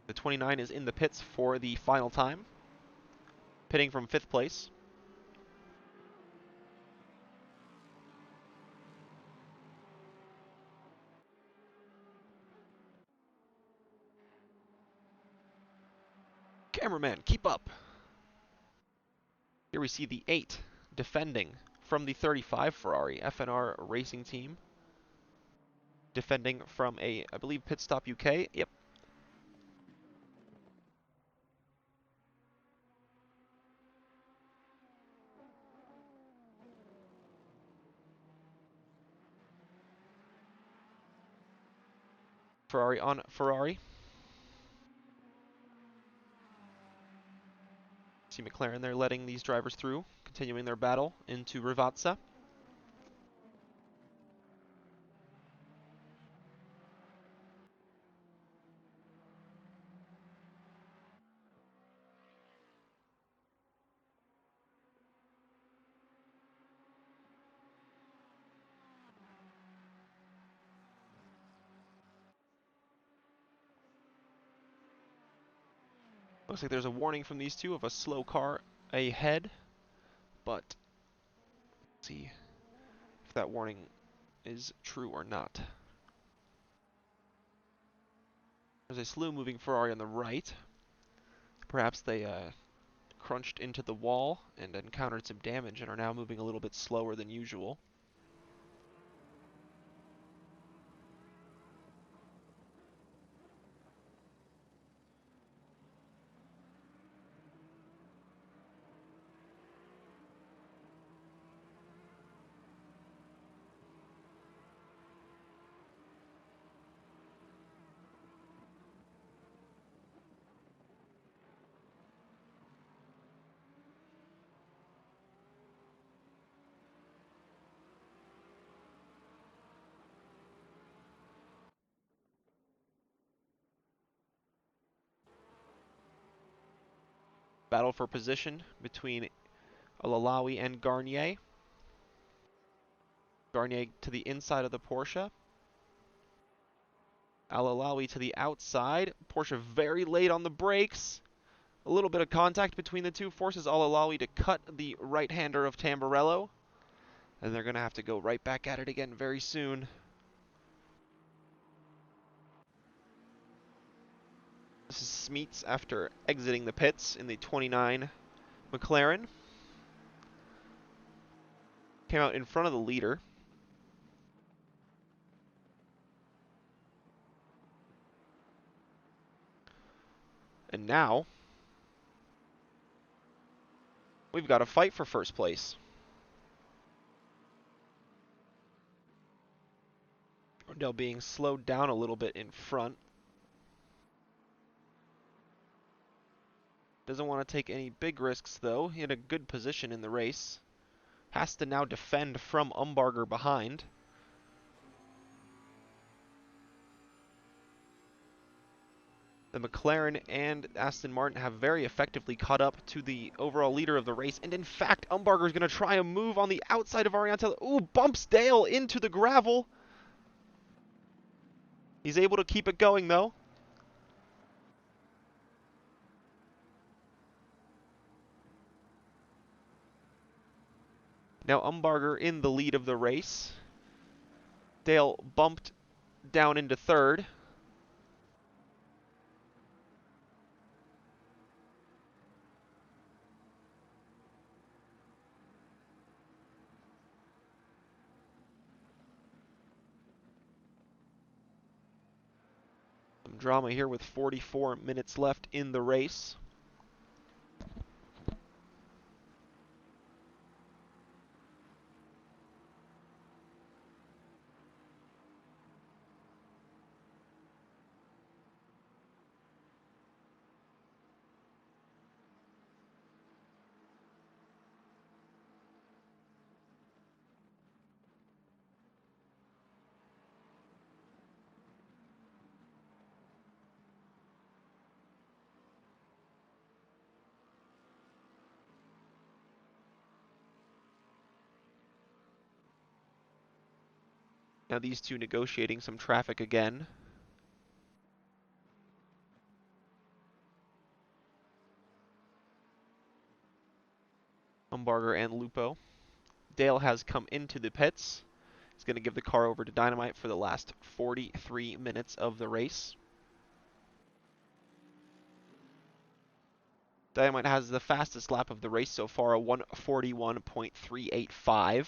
The 29 is in the pits for the final time, pitting from 5th place. Cameraman, keep up. Here we see the 8 defending from the 35 Ferrari FNR Racing Team. Defending from I believe, Pit Stop UK. Yep. Ferrari on Ferrari. See McLaren there letting these drivers through, continuing their battle into Rivazza. Looks like there's a warning from these two of a slow car ahead, but let's see if that warning is true or not. There's a slow-moving Ferrari on the right. Perhaps they crunched into the wall and encountered some damage and are now moving a little bit slower than usual. Battle for position between Alalawi and Garnier. Garnier to the inside of the Porsche. Alalawi to the outside. Porsche very late on the brakes. A little bit of contact between the two forces Alalawi to cut the right-hander of Tamburello. And they're going to have to go right back at it again very soon. This is Smeets after exiting the pits in the 29 McLaren. Came out in front of the leader. And now, we've got a fight for first place. Ordell being slowed down a little bit in front. Doesn't want to take any big risks, though. He had a good position in the race. Has to now defend from Umbarger behind. The McLaren and Aston Martin have very effectively caught up to the overall leader of the race. And in fact, Umbarger is going to try a move on the outside of Ariantelli. Ooh, bumps Dale into the gravel. He's able to keep it going, though. Now Umbarger in the lead of the race. Dale bumped down into third. Some drama here with 44 minutes left in the race. Now these two negotiating some traffic again. Umbarger and Lupo. Dale has come into the pits. He's going to give the car over to Dynamite for the last 43 minutes of the race. Dynamite has the fastest lap of the race so far, a 1:41.385.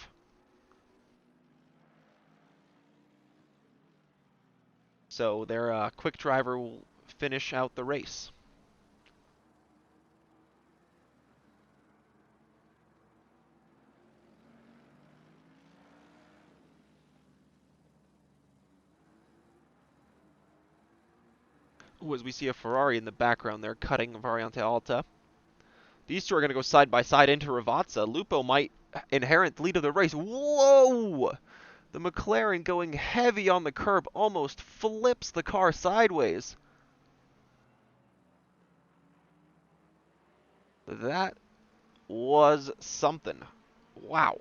So their quick driver will finish out the race. Ooh, as we see a Ferrari in the background there cutting Variante Alta. These two are going to go side by side into Ravazza. Lupo might inherit the lead of the race. Whoa! The McLaren going heavy on the curb almost flips the car sideways. That was something. Wow.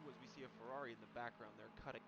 As we see a Ferrari in the background there cutting.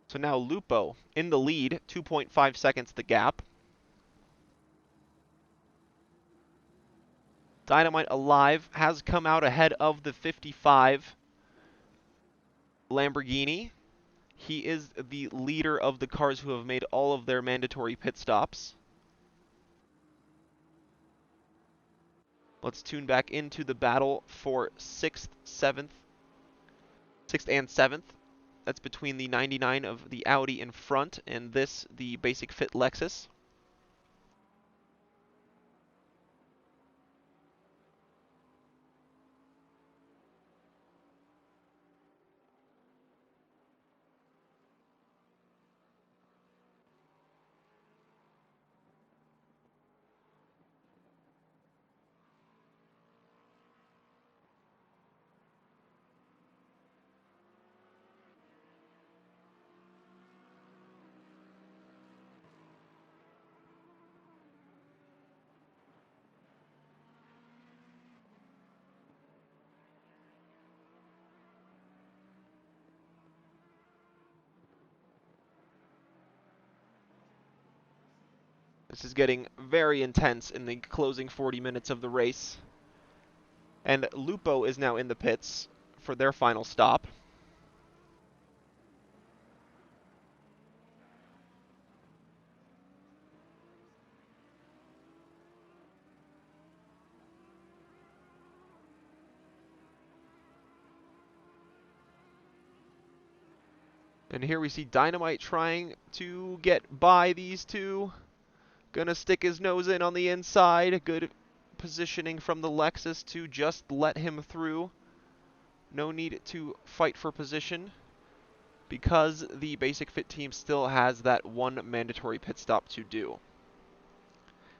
So now Lupo in the lead, 2.5 seconds the gap. Dynamite Alive has come out ahead of the 55 Lamborghini. He is the leader of the cars who have made all of their mandatory pit stops. Let's tune back into the battle for 6th, 7th, 6th and 7th. That's between the 99 of the Audi in front and this, the basic fit Lexus. This is getting very intense in the closing 40 minutes of the race. And Lupo is now in the pits for their final stop. And here we see Dynamite trying to get by these two. Gonna stick his nose in on the inside. Good positioning from the Lexus to just let him through. No need to fight for position because the basic fit team still has that one mandatory pit stop to do.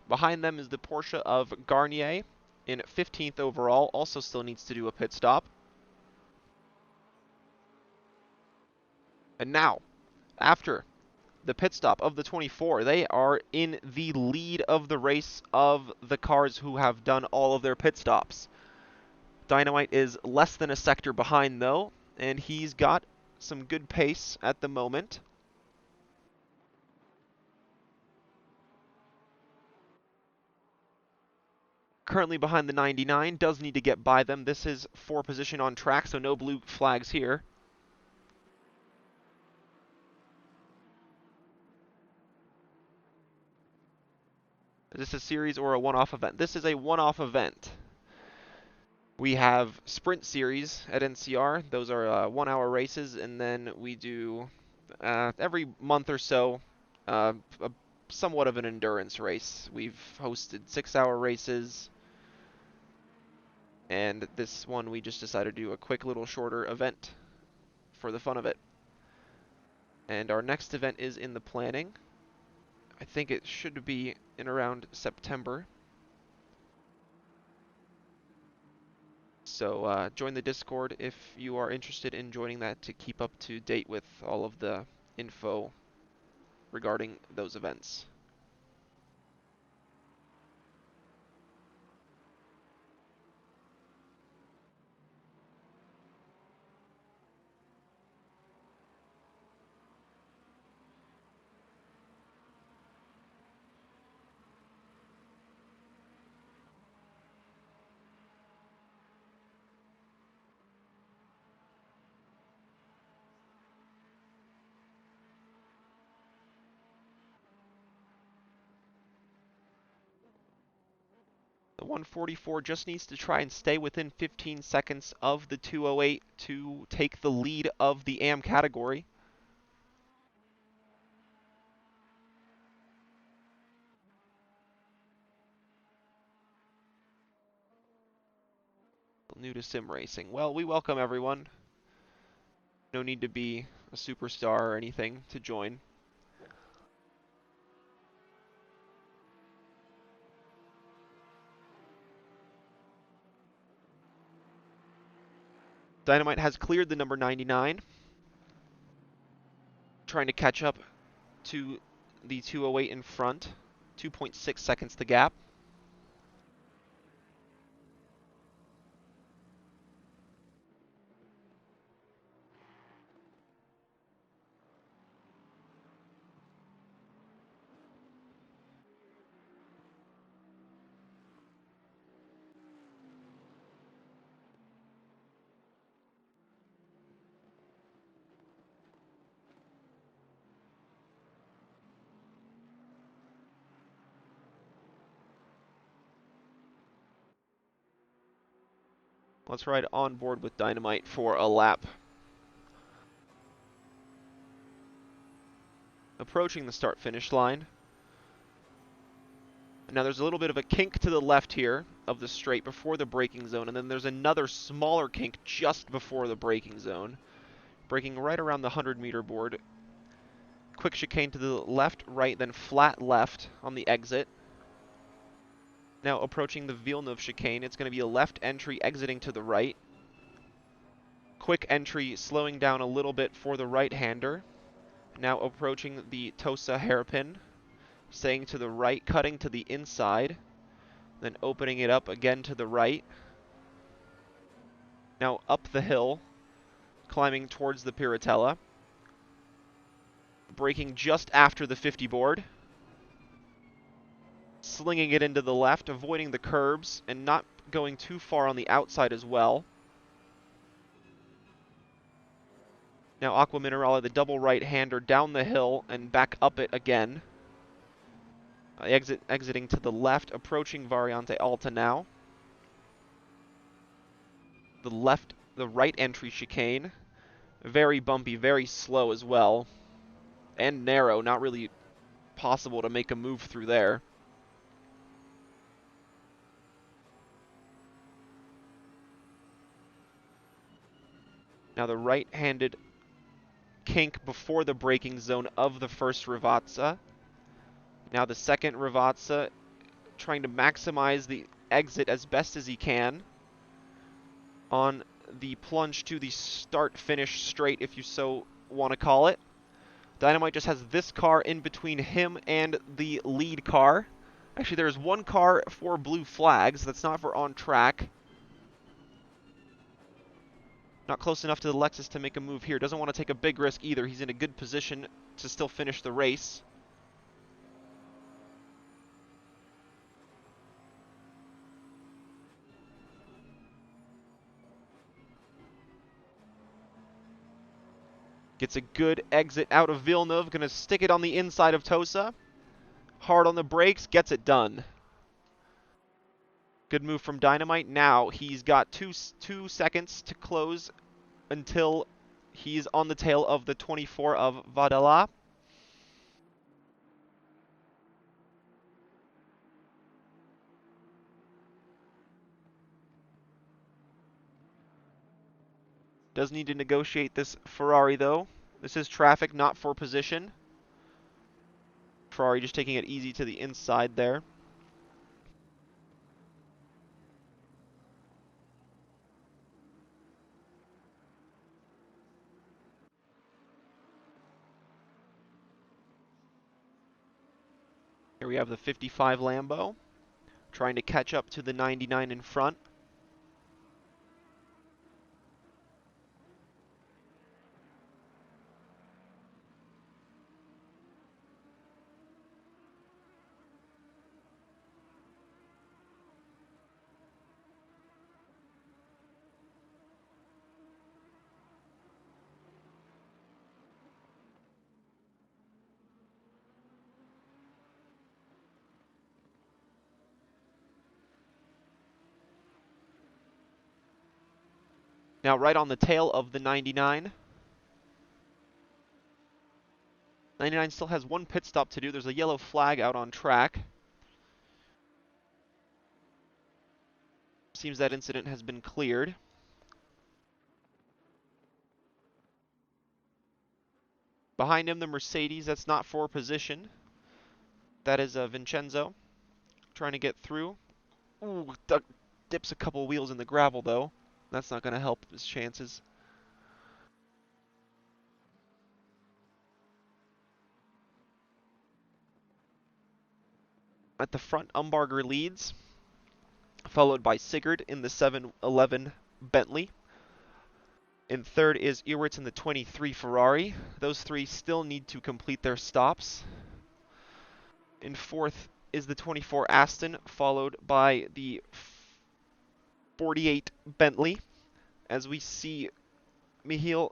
Behind them is the Porsche of Garnier in 15th overall, also still needs to do a pit stop. And now, after the pit stop of the 24, they are in the lead of the race of the cars who have done all of their pit stops. Dynamite is less than a sector behind though, and he's got some good pace at the moment. Currently behind the 99, does need to get by them. This is for position on track, so no blue flags here. Is this a series or a one-off event? This is a one-off event. We have sprint series at NCR. Those are 1-hour races, and then we do every month or so somewhat of an endurance race. We've hosted 6-hour races, and this one we just decided to do a quick little shorter event for the fun of it. And our next event is in the planning. I think it should be in around September. So join the Discord if you are interested in joining that to keep up to date with all of the info regarding those events. The 144 just needs to try and stay within 15 seconds of the 208 to take the lead of the AM category. New to sim racing. Well, we welcome everyone. No need to be a superstar or anything to join. Dynamite has cleared the number 99. Trying to catch up to the 208 in front. 2.6 seconds the gap. Let's ride on board with Dynamite for a lap. Approaching the start-finish line. Now there's a little bit of a kink to the left here of the straight before the braking zone, and then there's another smaller kink just before the braking zone. Braking right around the 100-meter board. Quick chicane to the left, right, then flat left on the exit. Now approaching the Villeneuve chicane, it's going to be a left entry exiting to the right. Quick entry slowing down a little bit for the right-hander. Now approaching the Tosa hairpin, staying to the right, cutting to the inside, then opening it up again to the right. Now up the hill, climbing towards the Piratella. Braking just after the 50 board. Slinging it into the left, avoiding the curbs, and not going too far on the outside as well. Now Aqua Minerale, the double right-hander, down the hill and back up it again. Exiting to the left, approaching Variante Alta now. The right entry chicane. Very bumpy, very slow as well. And narrow, not really possible to make a move through there. Now the right-handed kink before the braking zone of the first Ravazza. Now the second Ravazza trying to maximize the exit as best as he can on the plunge to the start-finish straight, if you so want to call it. Dynamite just has this car in between him and the lead car. Actually, there's one car for blue flags. That's not for on track. Not close enough to the Lexus to make a move here. Doesn't want to take a big risk either. He's in a good position to still finish the race. Gets a good exit out of Villeneuve. Going to stick it on the inside of Tosa. Hard on the brakes. Gets it done. Good move from Dynamite. Now he's got two seconds to close until he's on the tail of the 24 of Vadala. Does need to negotiate this Ferrari, though. This is traffic, not for position. Ferrari just taking it easy to the inside there. Here we have the 55 Lambo, trying to catch up to the 99 in front. Now right on the tail of the 99. 99 still has one pit stop to do. There's a yellow flag out on track. Seems that incident has been cleared. Behind him, the Mercedes. That's not for position. That is Vincenzo trying to get through. Ooh, dips a couple wheels in the gravel, though. That's not going to help his chances. At the front, Umbarger leads, followed by Sigurd in the 711 Bentley. In third is Ewitz in the 23 Ferrari. Those three still need to complete their stops. In fourth is the 24 Aston, followed by the 48 Bentley. As we see Michiel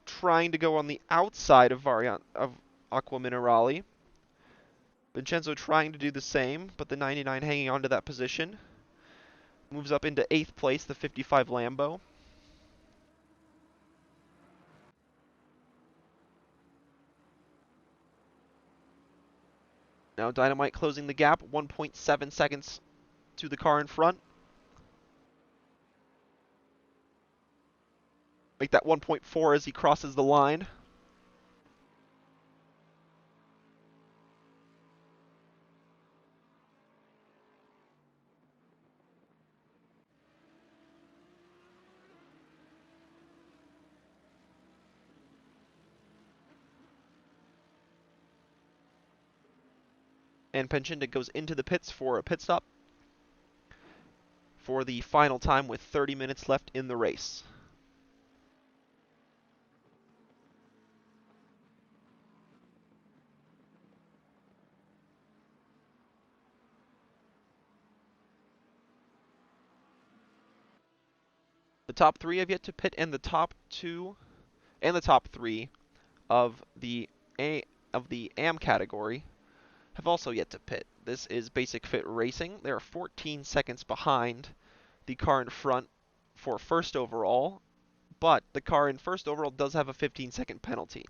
trying to go on the outside of Aqua Minerale. Vincenzo trying to do the same, but the 99 hanging on to that position. Moves up into 8th place, the 55 Lambo. Now Dynamite closing the gap, 1.7 seconds to the car in front. Make that 1.4 as he crosses the line. And Penchinda goes into the pits for a pit stop for the final time with 30 minutes left in the race. The top three have yet to pit, and the top two and the top three of the AM category have also yet to pit. This is Basic Fit Racing. They are 14 seconds behind the car in front for first overall, but the car in first overall does have a 15-second penalty.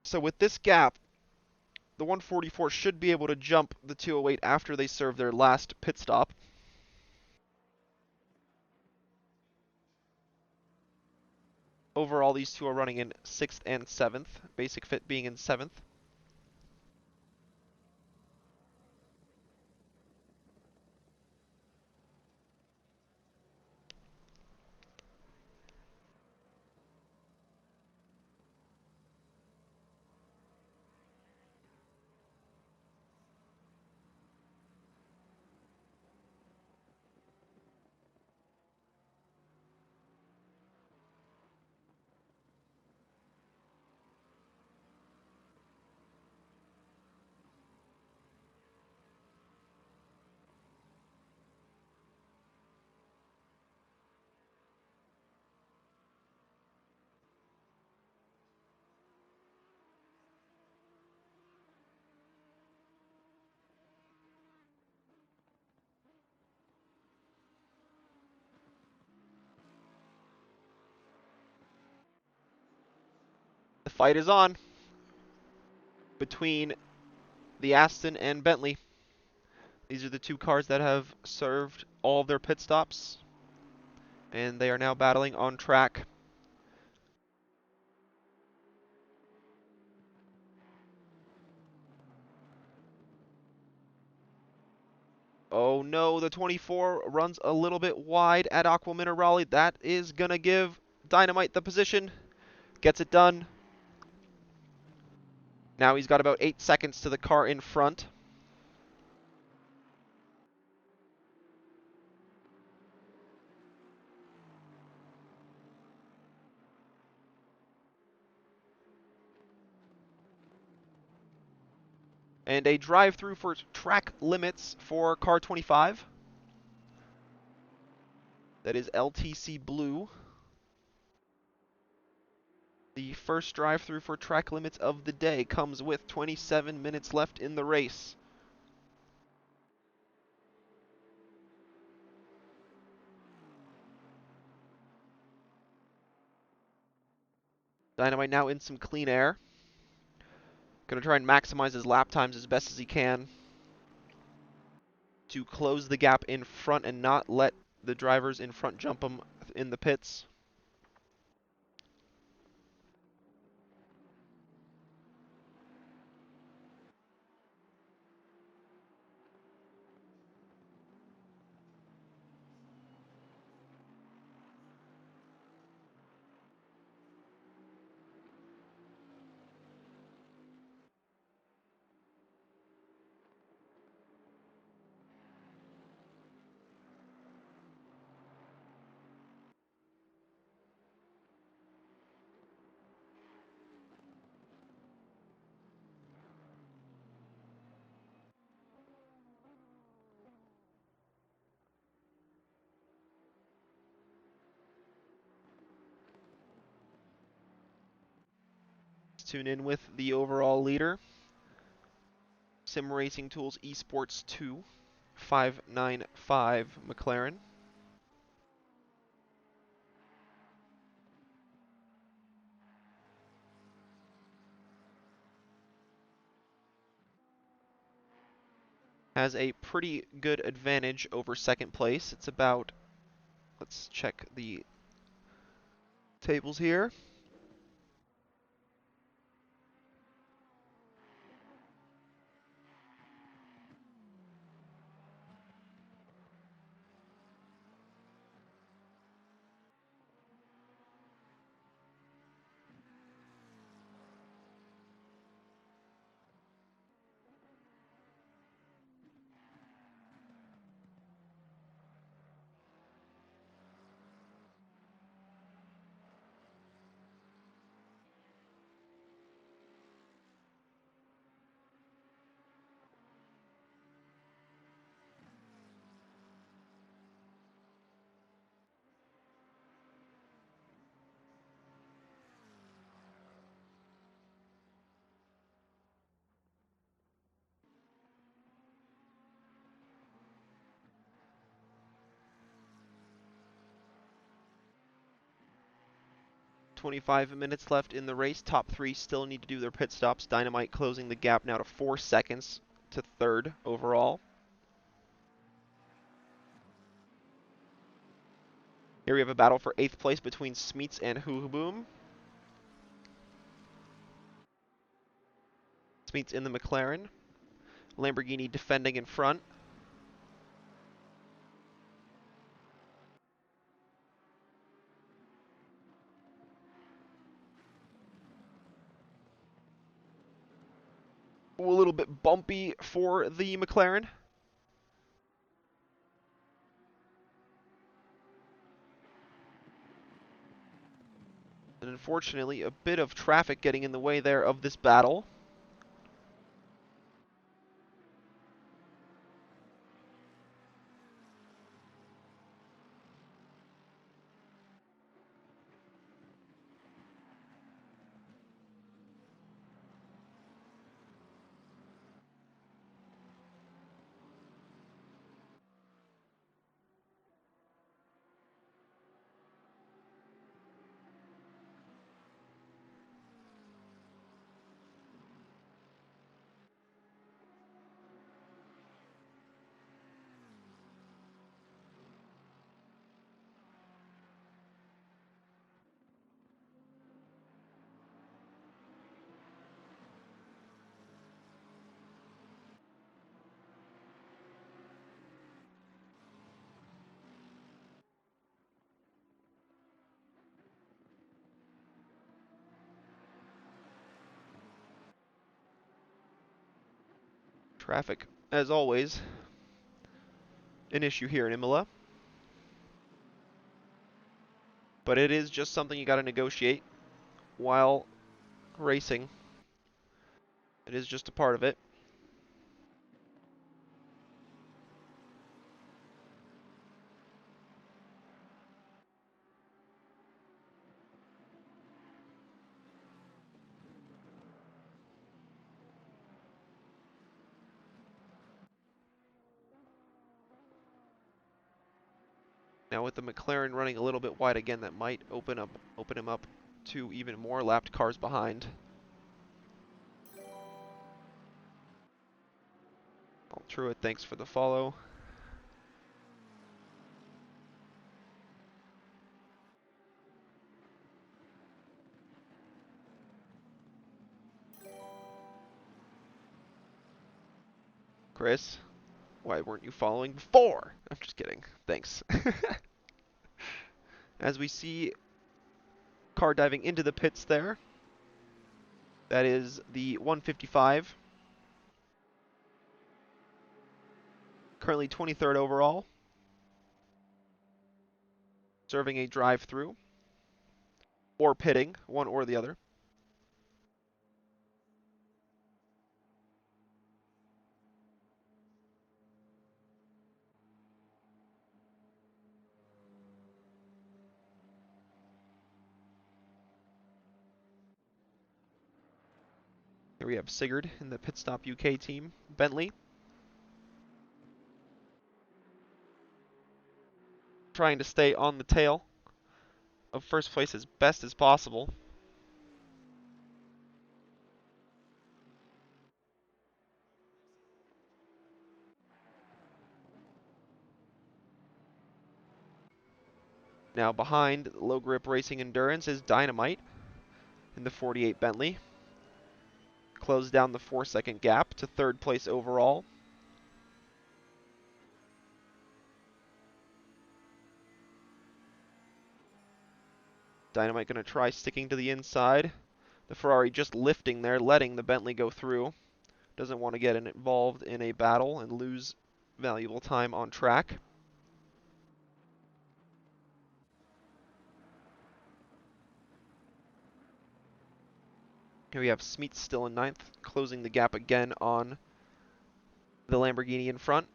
So with this gap, the 144 should be able to jump the 208 after they serve their last pit stop. Overall, these two are running in 6th and 7th, Basic Fit being in 7th. The fight is on between the Aston and Bentley. These are the two cars that have served all of their pit stops, and they are now battling on track. Oh no, the 24 runs a little bit wide at Aqua Minerale. That is going to give Dynamite the position. Gets it done. Now he's got about 8 seconds to the car in front. And a drive-through for track limits for car 25. That is LTC Blue. The first drive-through for track limits of the day comes with 27 minutes left in the race. Dynamite now in some clean air. Going to try and maximize his lap times as best as he can to close the gap in front and not let the drivers in front jump him in the pits. Let's tune in with the overall leader. Sim Racing Tools Esports 2, 595 McLaren. Has a pretty good advantage over second place. It's about, let's check the tables here. .25 minutes left in the race. Top three still need to do their pit stops. Dynamite closing the gap now to 4 seconds to third overall. Here we have a battle for 8th place between Smeets and Hooboom. Smeets in the McLaren. Lamborghini defending in front. Ooh, a little bit bumpy for the McLaren. And unfortunately, a bit of traffic getting in the way there of this battle. Traffic, as always, an issue here in Imola. But it is just something you got to negotiate while racing. It is just a part of it. Now with the McLaren running a little bit wide again, that might open him up 2 even more lapped cars behind. Truett, thanks for the follow. Chris, why weren't you following before? I'm just kidding. Thanks. As we see car diving into the pits there, that is the 155. Currently 23rd overall. Serving a drive-through. Or pitting, one or the other. Here we have Sigurd in the Pit Stop UK team. Bentley. Trying to stay on the tail of first place as best as possible. Now behind Low Grip Racing Endurance is Dynamite in the 48 Bentley. Closed down the 4-second gap to 3rd place overall. Dynamite going to try sticking to the inside. The Ferrari just lifting there, letting the Bentley go through. Doesn't want to get involved in a battle and lose valuable time on track. Here we have Smeets still in 9th, closing the gap again on the Lamborghini in front.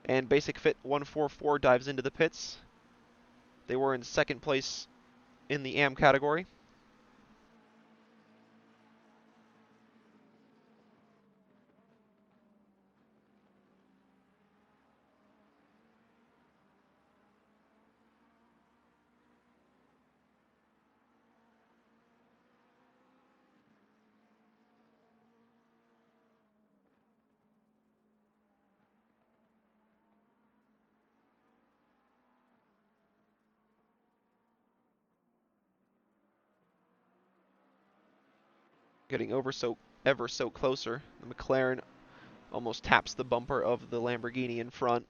And Basic Fit 144 dives into the pits. They were in 2nd place in the AM category. Getting ever so closer. The McLaren almost taps the bumper of the Lamborghini in front.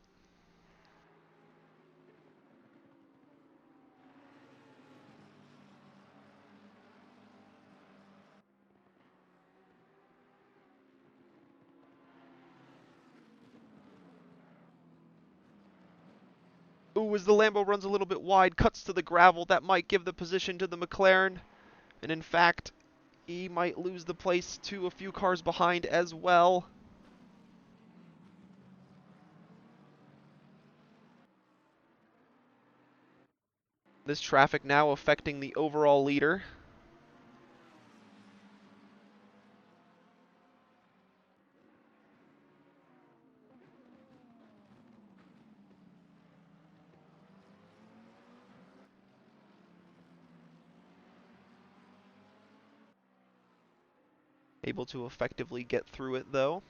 Ooh, as the Lambo runs a little bit wide, cuts to the gravel, that might give the position to the McLaren. And in fact, he might lose the place to a few cars behind as well. This traffic now affecting the overall leader. Able to effectively get through it though.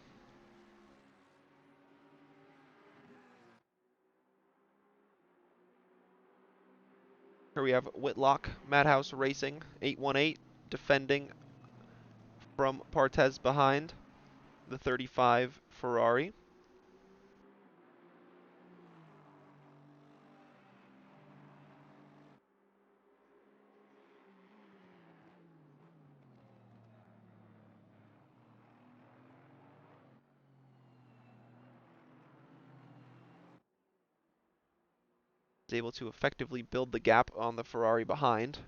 Here we have Whitlock, Madhouse Racing, 818, defending from Partez behind the 35 Ferrari. Is able to effectively build the gap on the Ferrari behind.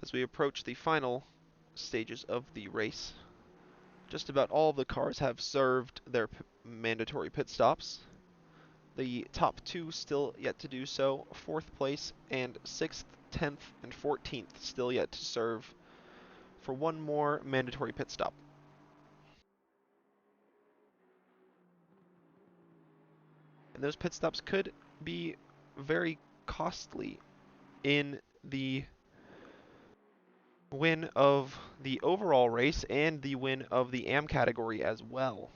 as we approach the final stages of the race. Just about all of the cars have served their mandatory pit stops. The top two still yet to do so, 4th place and 6th, 10th, and 14th still yet to serve for one more mandatory pit stop. And those pit stops could be very costly in the win of the overall race and the win of the AM category as well.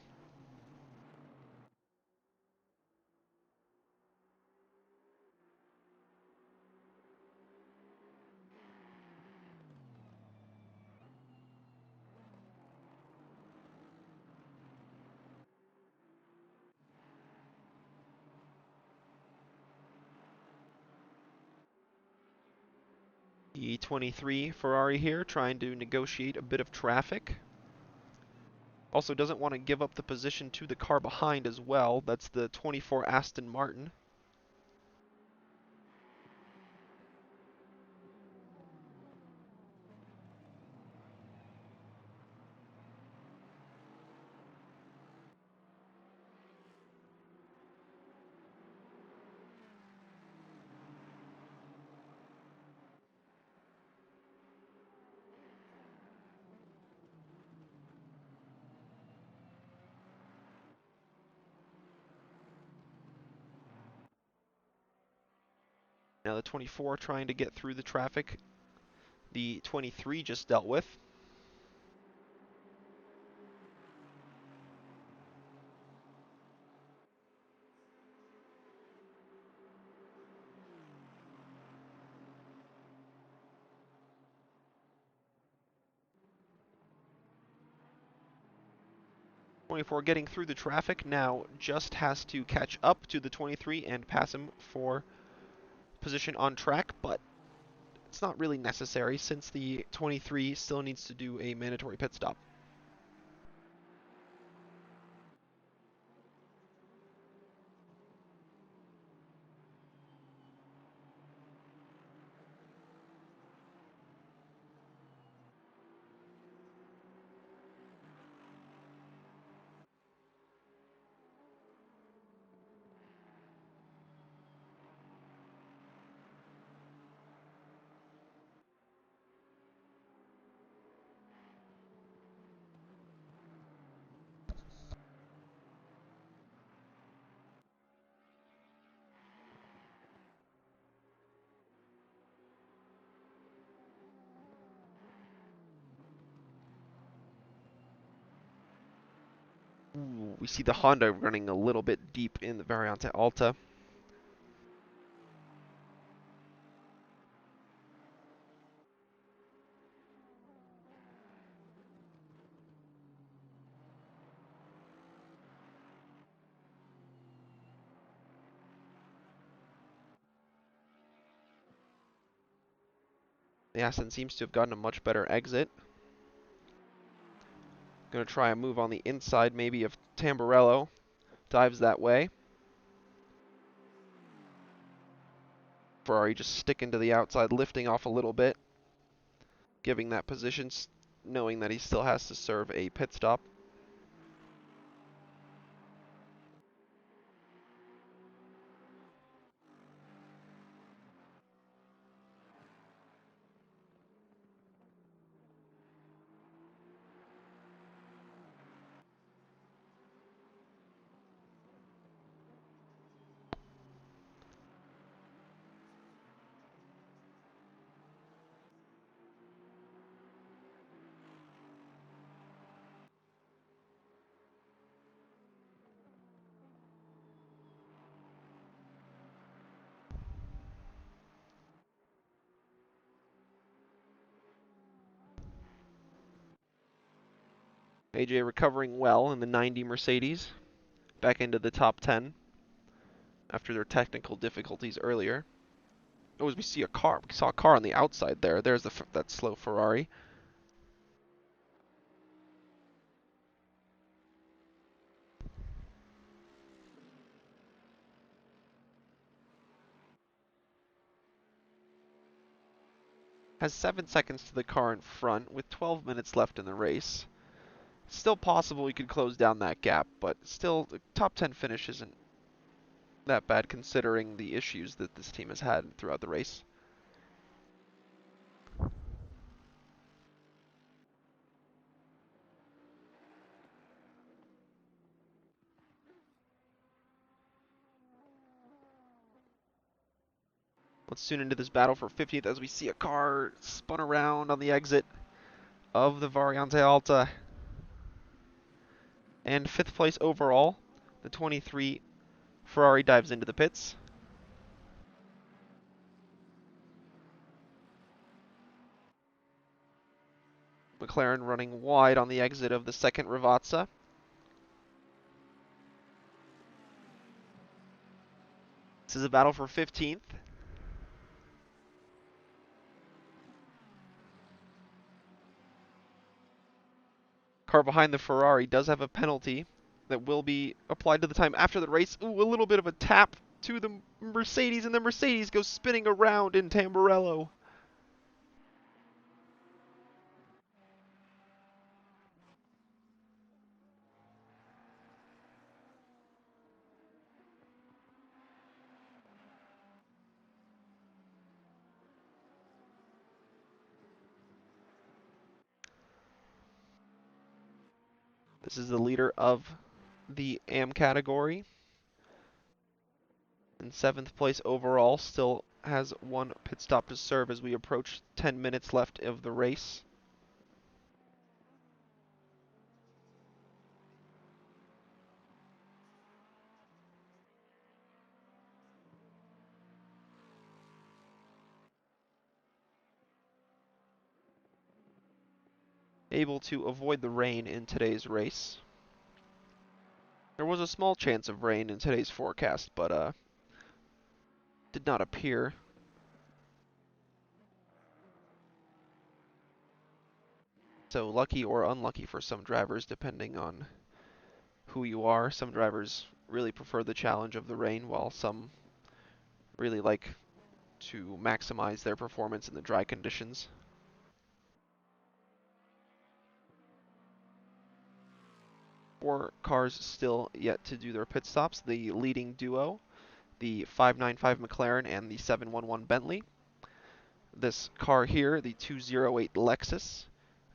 The 23 Ferrari here trying to negotiate a bit of traffic. Also doesn't want to give up the position to the car behind as well. That's the 24 Aston Martin. Now the 24 trying to get through the traffic the 23 just dealt with. 24 getting through the traffic now just has to catch up to the 23 and pass him for position on track, but it's not really necessary since the 23 still needs to do a mandatory pit stop. Ooh, we see the Honda running a little bit deep in the Variante Alta. The Aston seems to have gotten a much better exit. Going to try a move on the inside maybe of Tamburello. Dives that way. Ferrari just sticking to the outside, lifting off a little bit. Giving that position, knowing that he still has to serve a pit stop. AJ recovering well in the 90 Mercedes. Back into the top 10 after their technical difficulties earlier. Oh, as we see a car. We saw a car on the outside there. There's that slow Ferrari. has 7 seconds to the car in front with 12 minutes left in the race. Still possible we could close down that gap, but still, the top 10 finish isn't that bad considering the issues that this team has had throughout the race. Let's tune into this battle for 15th as we see a car spun around on the exit of the Variante Alta. And 5th place overall, the 23 Ferrari dives into the pits. McLaren running wide on the exit of the 2nd Ravazza. This is a battle for 15th. Car behind the Ferrari does have a penalty that will be applied to the time after the race. Ooh, a little bit of a tap to the Mercedes, and the Mercedes goes spinning around in Tamburello. This is the leader of the AM category. In 7th place overall, still has 1 pit stop to serve as we approach 10 minutes left of the race. Able to avoid the rain in today's race. There was a small chance of rain in today's forecast, but did not appear. So lucky or unlucky for some drivers, depending on who you are. Some drivers really prefer the challenge of the rain, while some really like to maximize their performance in the dry conditions. Four cars still yet to do their pit stops. The leading duo, the 595 McLaren and the 711 Bentley. This car here, the 208 Lexus,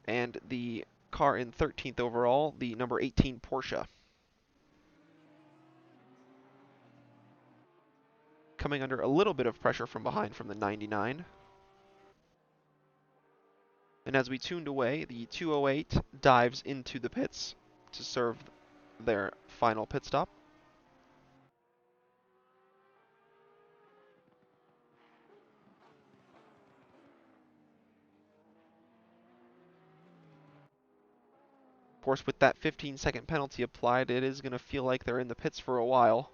and the car in 13th overall, the number 18 Porsche. Coming under a little bit of pressure from behind from the 99. And as we tuned away, the 208 dives into the pits to serve their final pit stop. Of course, with that 15-second penalty applied, it is going to feel like they're in the pits for a while.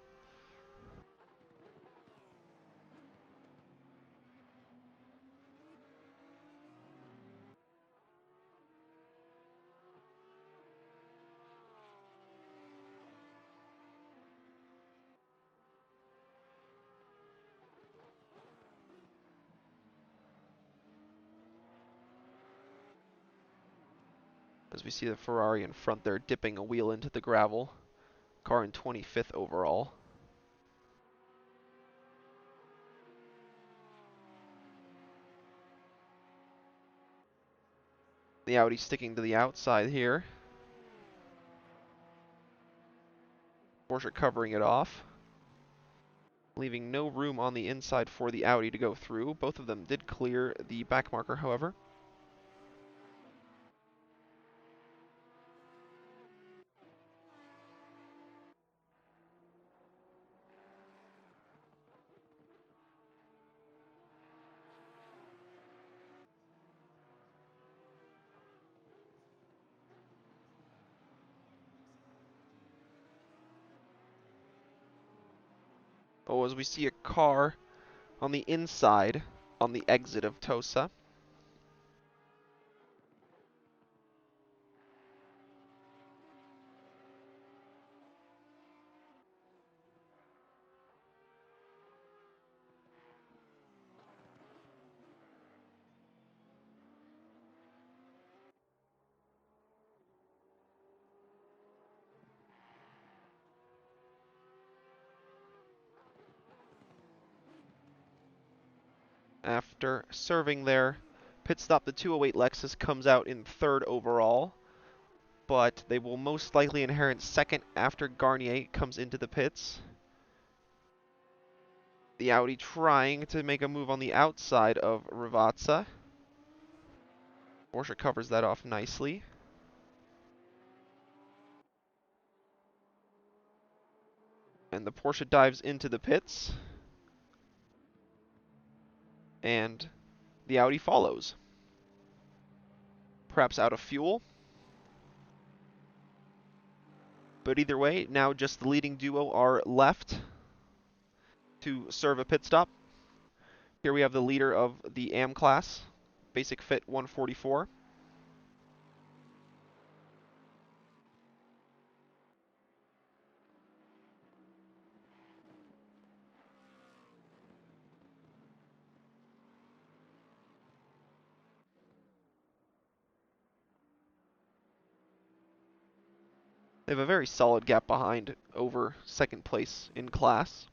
As we see the Ferrari in front there dipping a wheel into the gravel. Car in 25th overall. The Audi sticking to the outside here. Porsche covering it off, leaving no room on the inside for the Audi to go through. Both of them did clear the back marker, however. Oh, as we see a car on the inside on the exit of Tosa. After serving their pit stop, the 208 Lexus comes out in third overall, but they will most likely inherit second after Garnier comes into the pits. The Audi trying to make a move on the outside of Ravazza. Porsche covers that off nicely. And the Porsche dives into the pits. And the Audi follows. Perhaps out of fuel. But either way, now just the leading duo are left to serve a pit stop. Here we have the leader of the AM class, basic fit 144. They have a very solid gap behind over second place in class.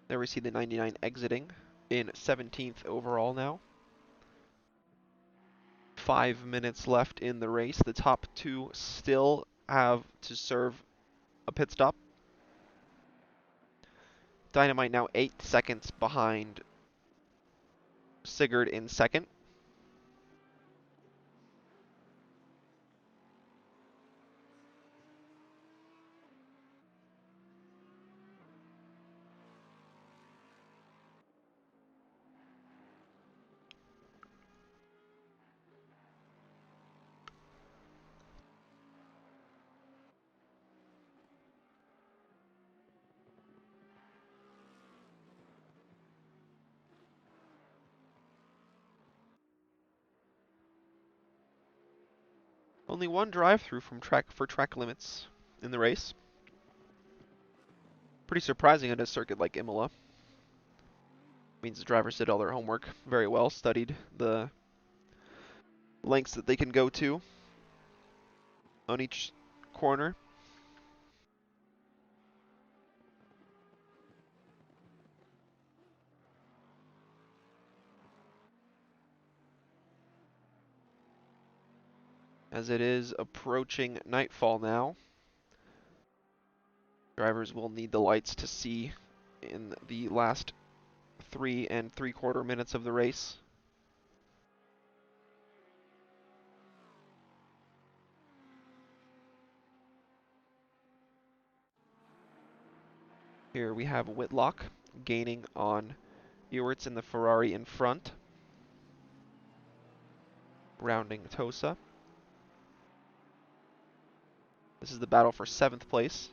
There we see the 99 exiting in 17th overall now. 5 minutes left in the race. The top two still have to serve a pit stop. Dynamite now 8 seconds behind Sigurd in second. Only one drive-through for track limits in the race. Pretty surprising at a circuit like Imola. Means the drivers did all their homework very well, studied the lengths that they can go to on each corner. As it is approaching nightfall now, drivers will need the lights to see in the last 3 3/4 minutes of the race. Here we have Whitlock gaining on Ewerts in the Ferrari in front, rounding Tosa. This is the battle for 7th place.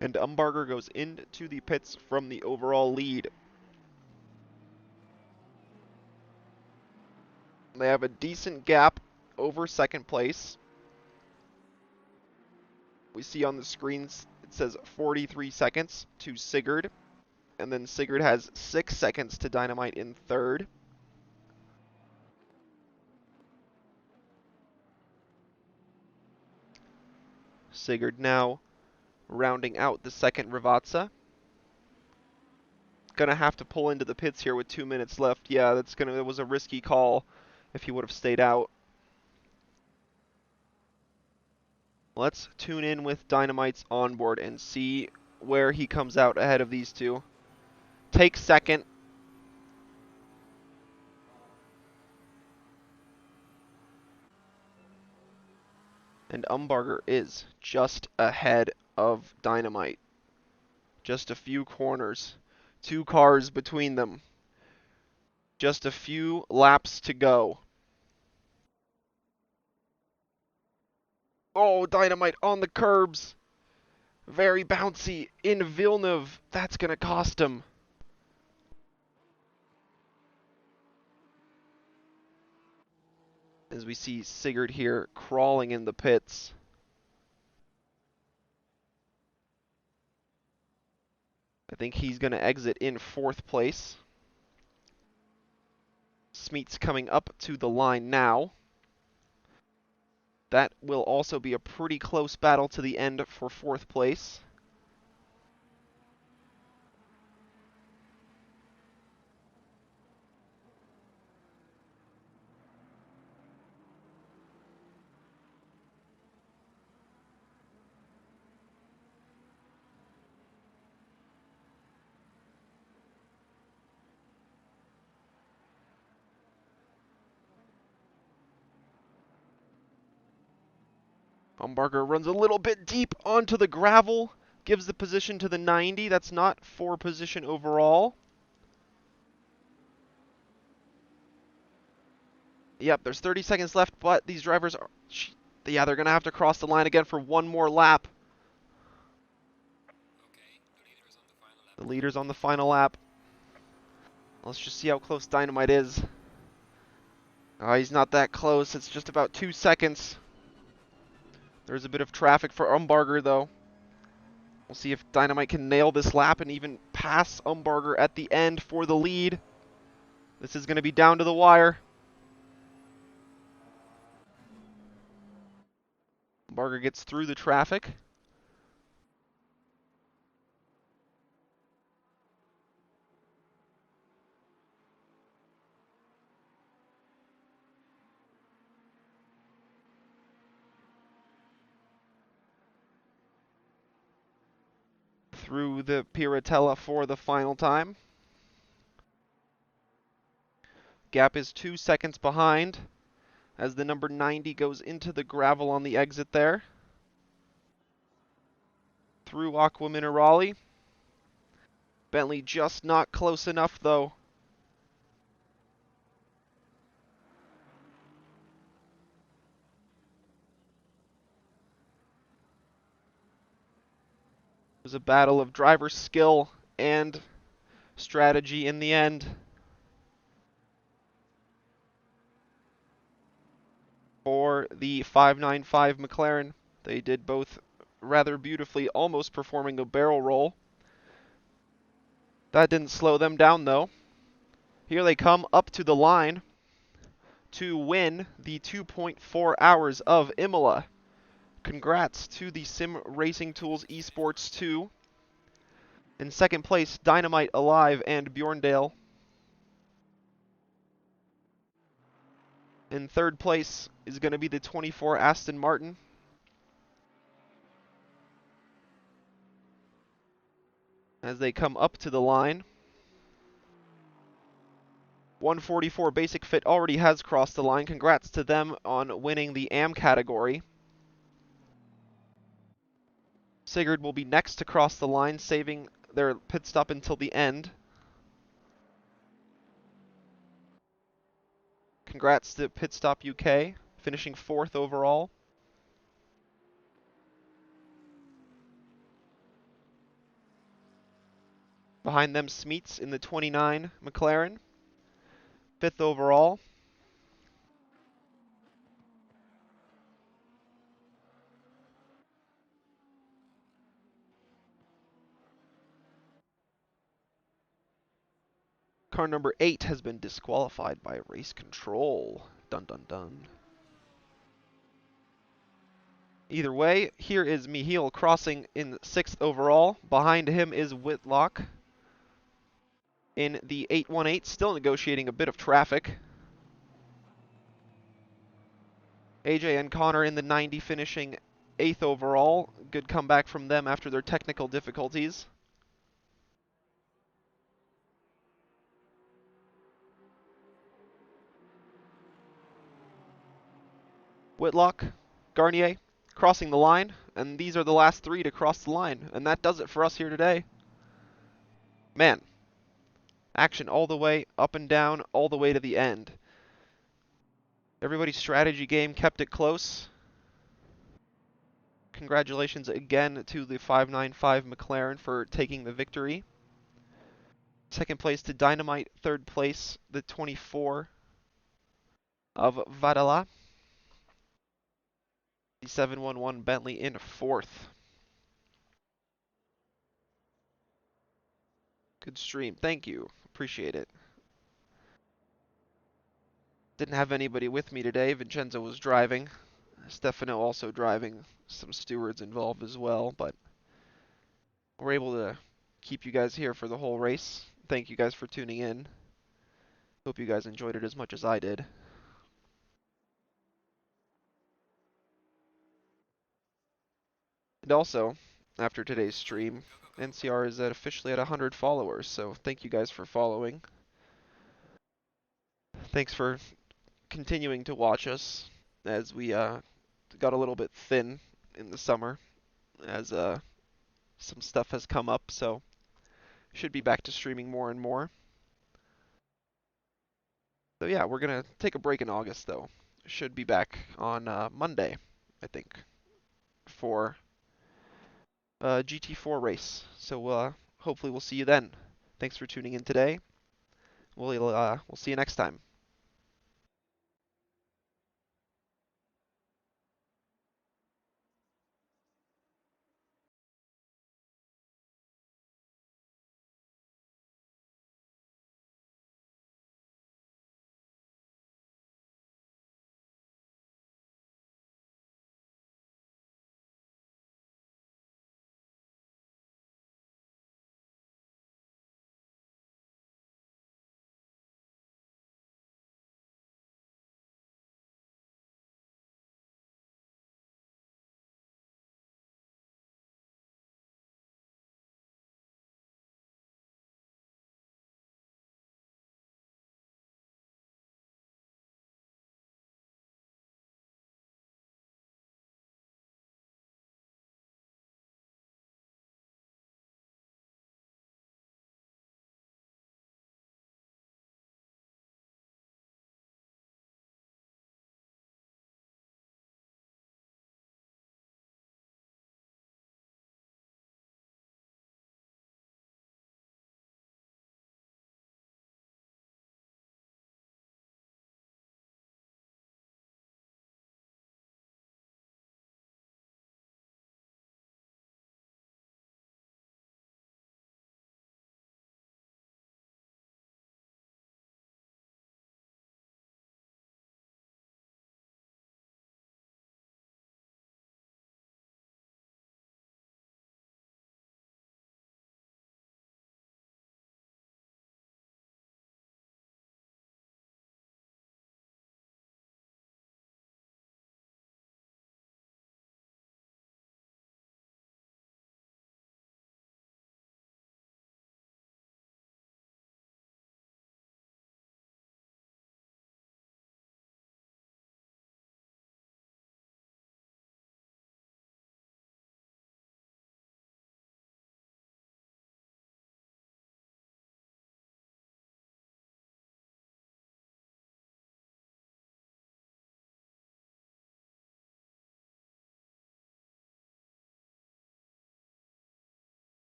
And Umbarger goes into the pits from the overall lead. They have a decent gap over second place. We see on the screens it says 43 seconds to Sigurd, and then Sigurd has 6 seconds to Dynamite in third. Sigurd now rounding out the second Ravazza. Gonna have to pull into the pits here with 2 minutes left. Yeah, that was a risky call if he would have stayed out. Let's tune in with Dynamite's onboard and see where he comes out ahead of these two. Take second. And Umbarger is just ahead of Dynamite. Just a few corners. 2 cars between them. Just a few laps to go. Oh, Dynamite on the curbs. Very bouncy in Villeneuve. That's going to cost him. As we see Sigurd here crawling in the pits. I think he's going to exit in 4th place. Smeets coming up to the line now. That will also be a pretty close battle to the end for 4th place. Umbarger runs a little bit deep onto the gravel, gives the position to the 90. That's not for position overall. Yep, there's 30 seconds left, but these drivers are... Yeah, they're going to have to cross the line again for one more lap. The leader's on the final lap. Let's just see how close Dynamite is. Oh, he's not that close. It's just about 2 seconds. There's a bit of traffic for Umbarger, though. We'll see if Dynamite can nail this lap and even pass Umbarger at the end for the lead. This is going to be down to the wire. Umbarger gets through the traffic. Through the Piratella for the final time. Gap is 2 seconds behind as the number 90 goes into the gravel on the exit there. Through Aqua Minerale. Bentley just not close enough though. It was a battle of driver skill and strategy in the end. For the 595 McLaren, they did both rather beautifully, almost performing a barrel roll. That didn't slow them down though. Here they come up to the line to win the 2.4 hours of Imola. Congrats to the Sim Racing Tools Esports 2. In second place, Dynamite Alive and Bjorndale. In third place is going to be the 24 Aston Martin. As they come up to the line. 144 Basic Fit already has crossed the line. Congrats to them on winning the AM category. Sigurd will be next to cross the line, saving their pit stop until the end. Congrats to Pit Stop UK, finishing 4th overall. Behind them, Smeets in the 29 McLaren, 5th overall. Car number 8 has been disqualified by race control. Dun dun dun. Either way, here is Michiel crossing in 6th overall. Behind him is Whitlock in the 818, still negotiating a bit of traffic. AJ and Connor in the 90 finishing 8th overall. Good comeback from them after their technical difficulties. Whitlock, Garnier, crossing the line, and these are the last 3 to cross the line, and that does it for us here today. Man, action all the way, up and down, all the way to the end. Everybody's strategy game kept it close. Congratulations again to the 595 McLaren for taking the victory. Second place to Dynamite, third place the 24 of Vadala. The 711 Bentley in fourth. Good stream. Thank you. Appreciate it. Didn't have anybody with me today. Vincenzo was driving. Stefano also driving. Some stewards involved as well, but we're able to keep you guys here for the whole race. Thank you guys for tuning in. Hope you guys enjoyed it as much as I did. And also, after today's stream, NCR is officially at 100 followers, so thank you guys for following. Thanks for continuing to watch us as we got a little bit thin in the summer as some stuff has come up, so should be back to streaming more and more. So yeah, we're gonna take a break in August though. Should be back on Monday, I think, for GT4 race. So hopefully we'll see you then. Thanks for tuning in today. We'll see you next time.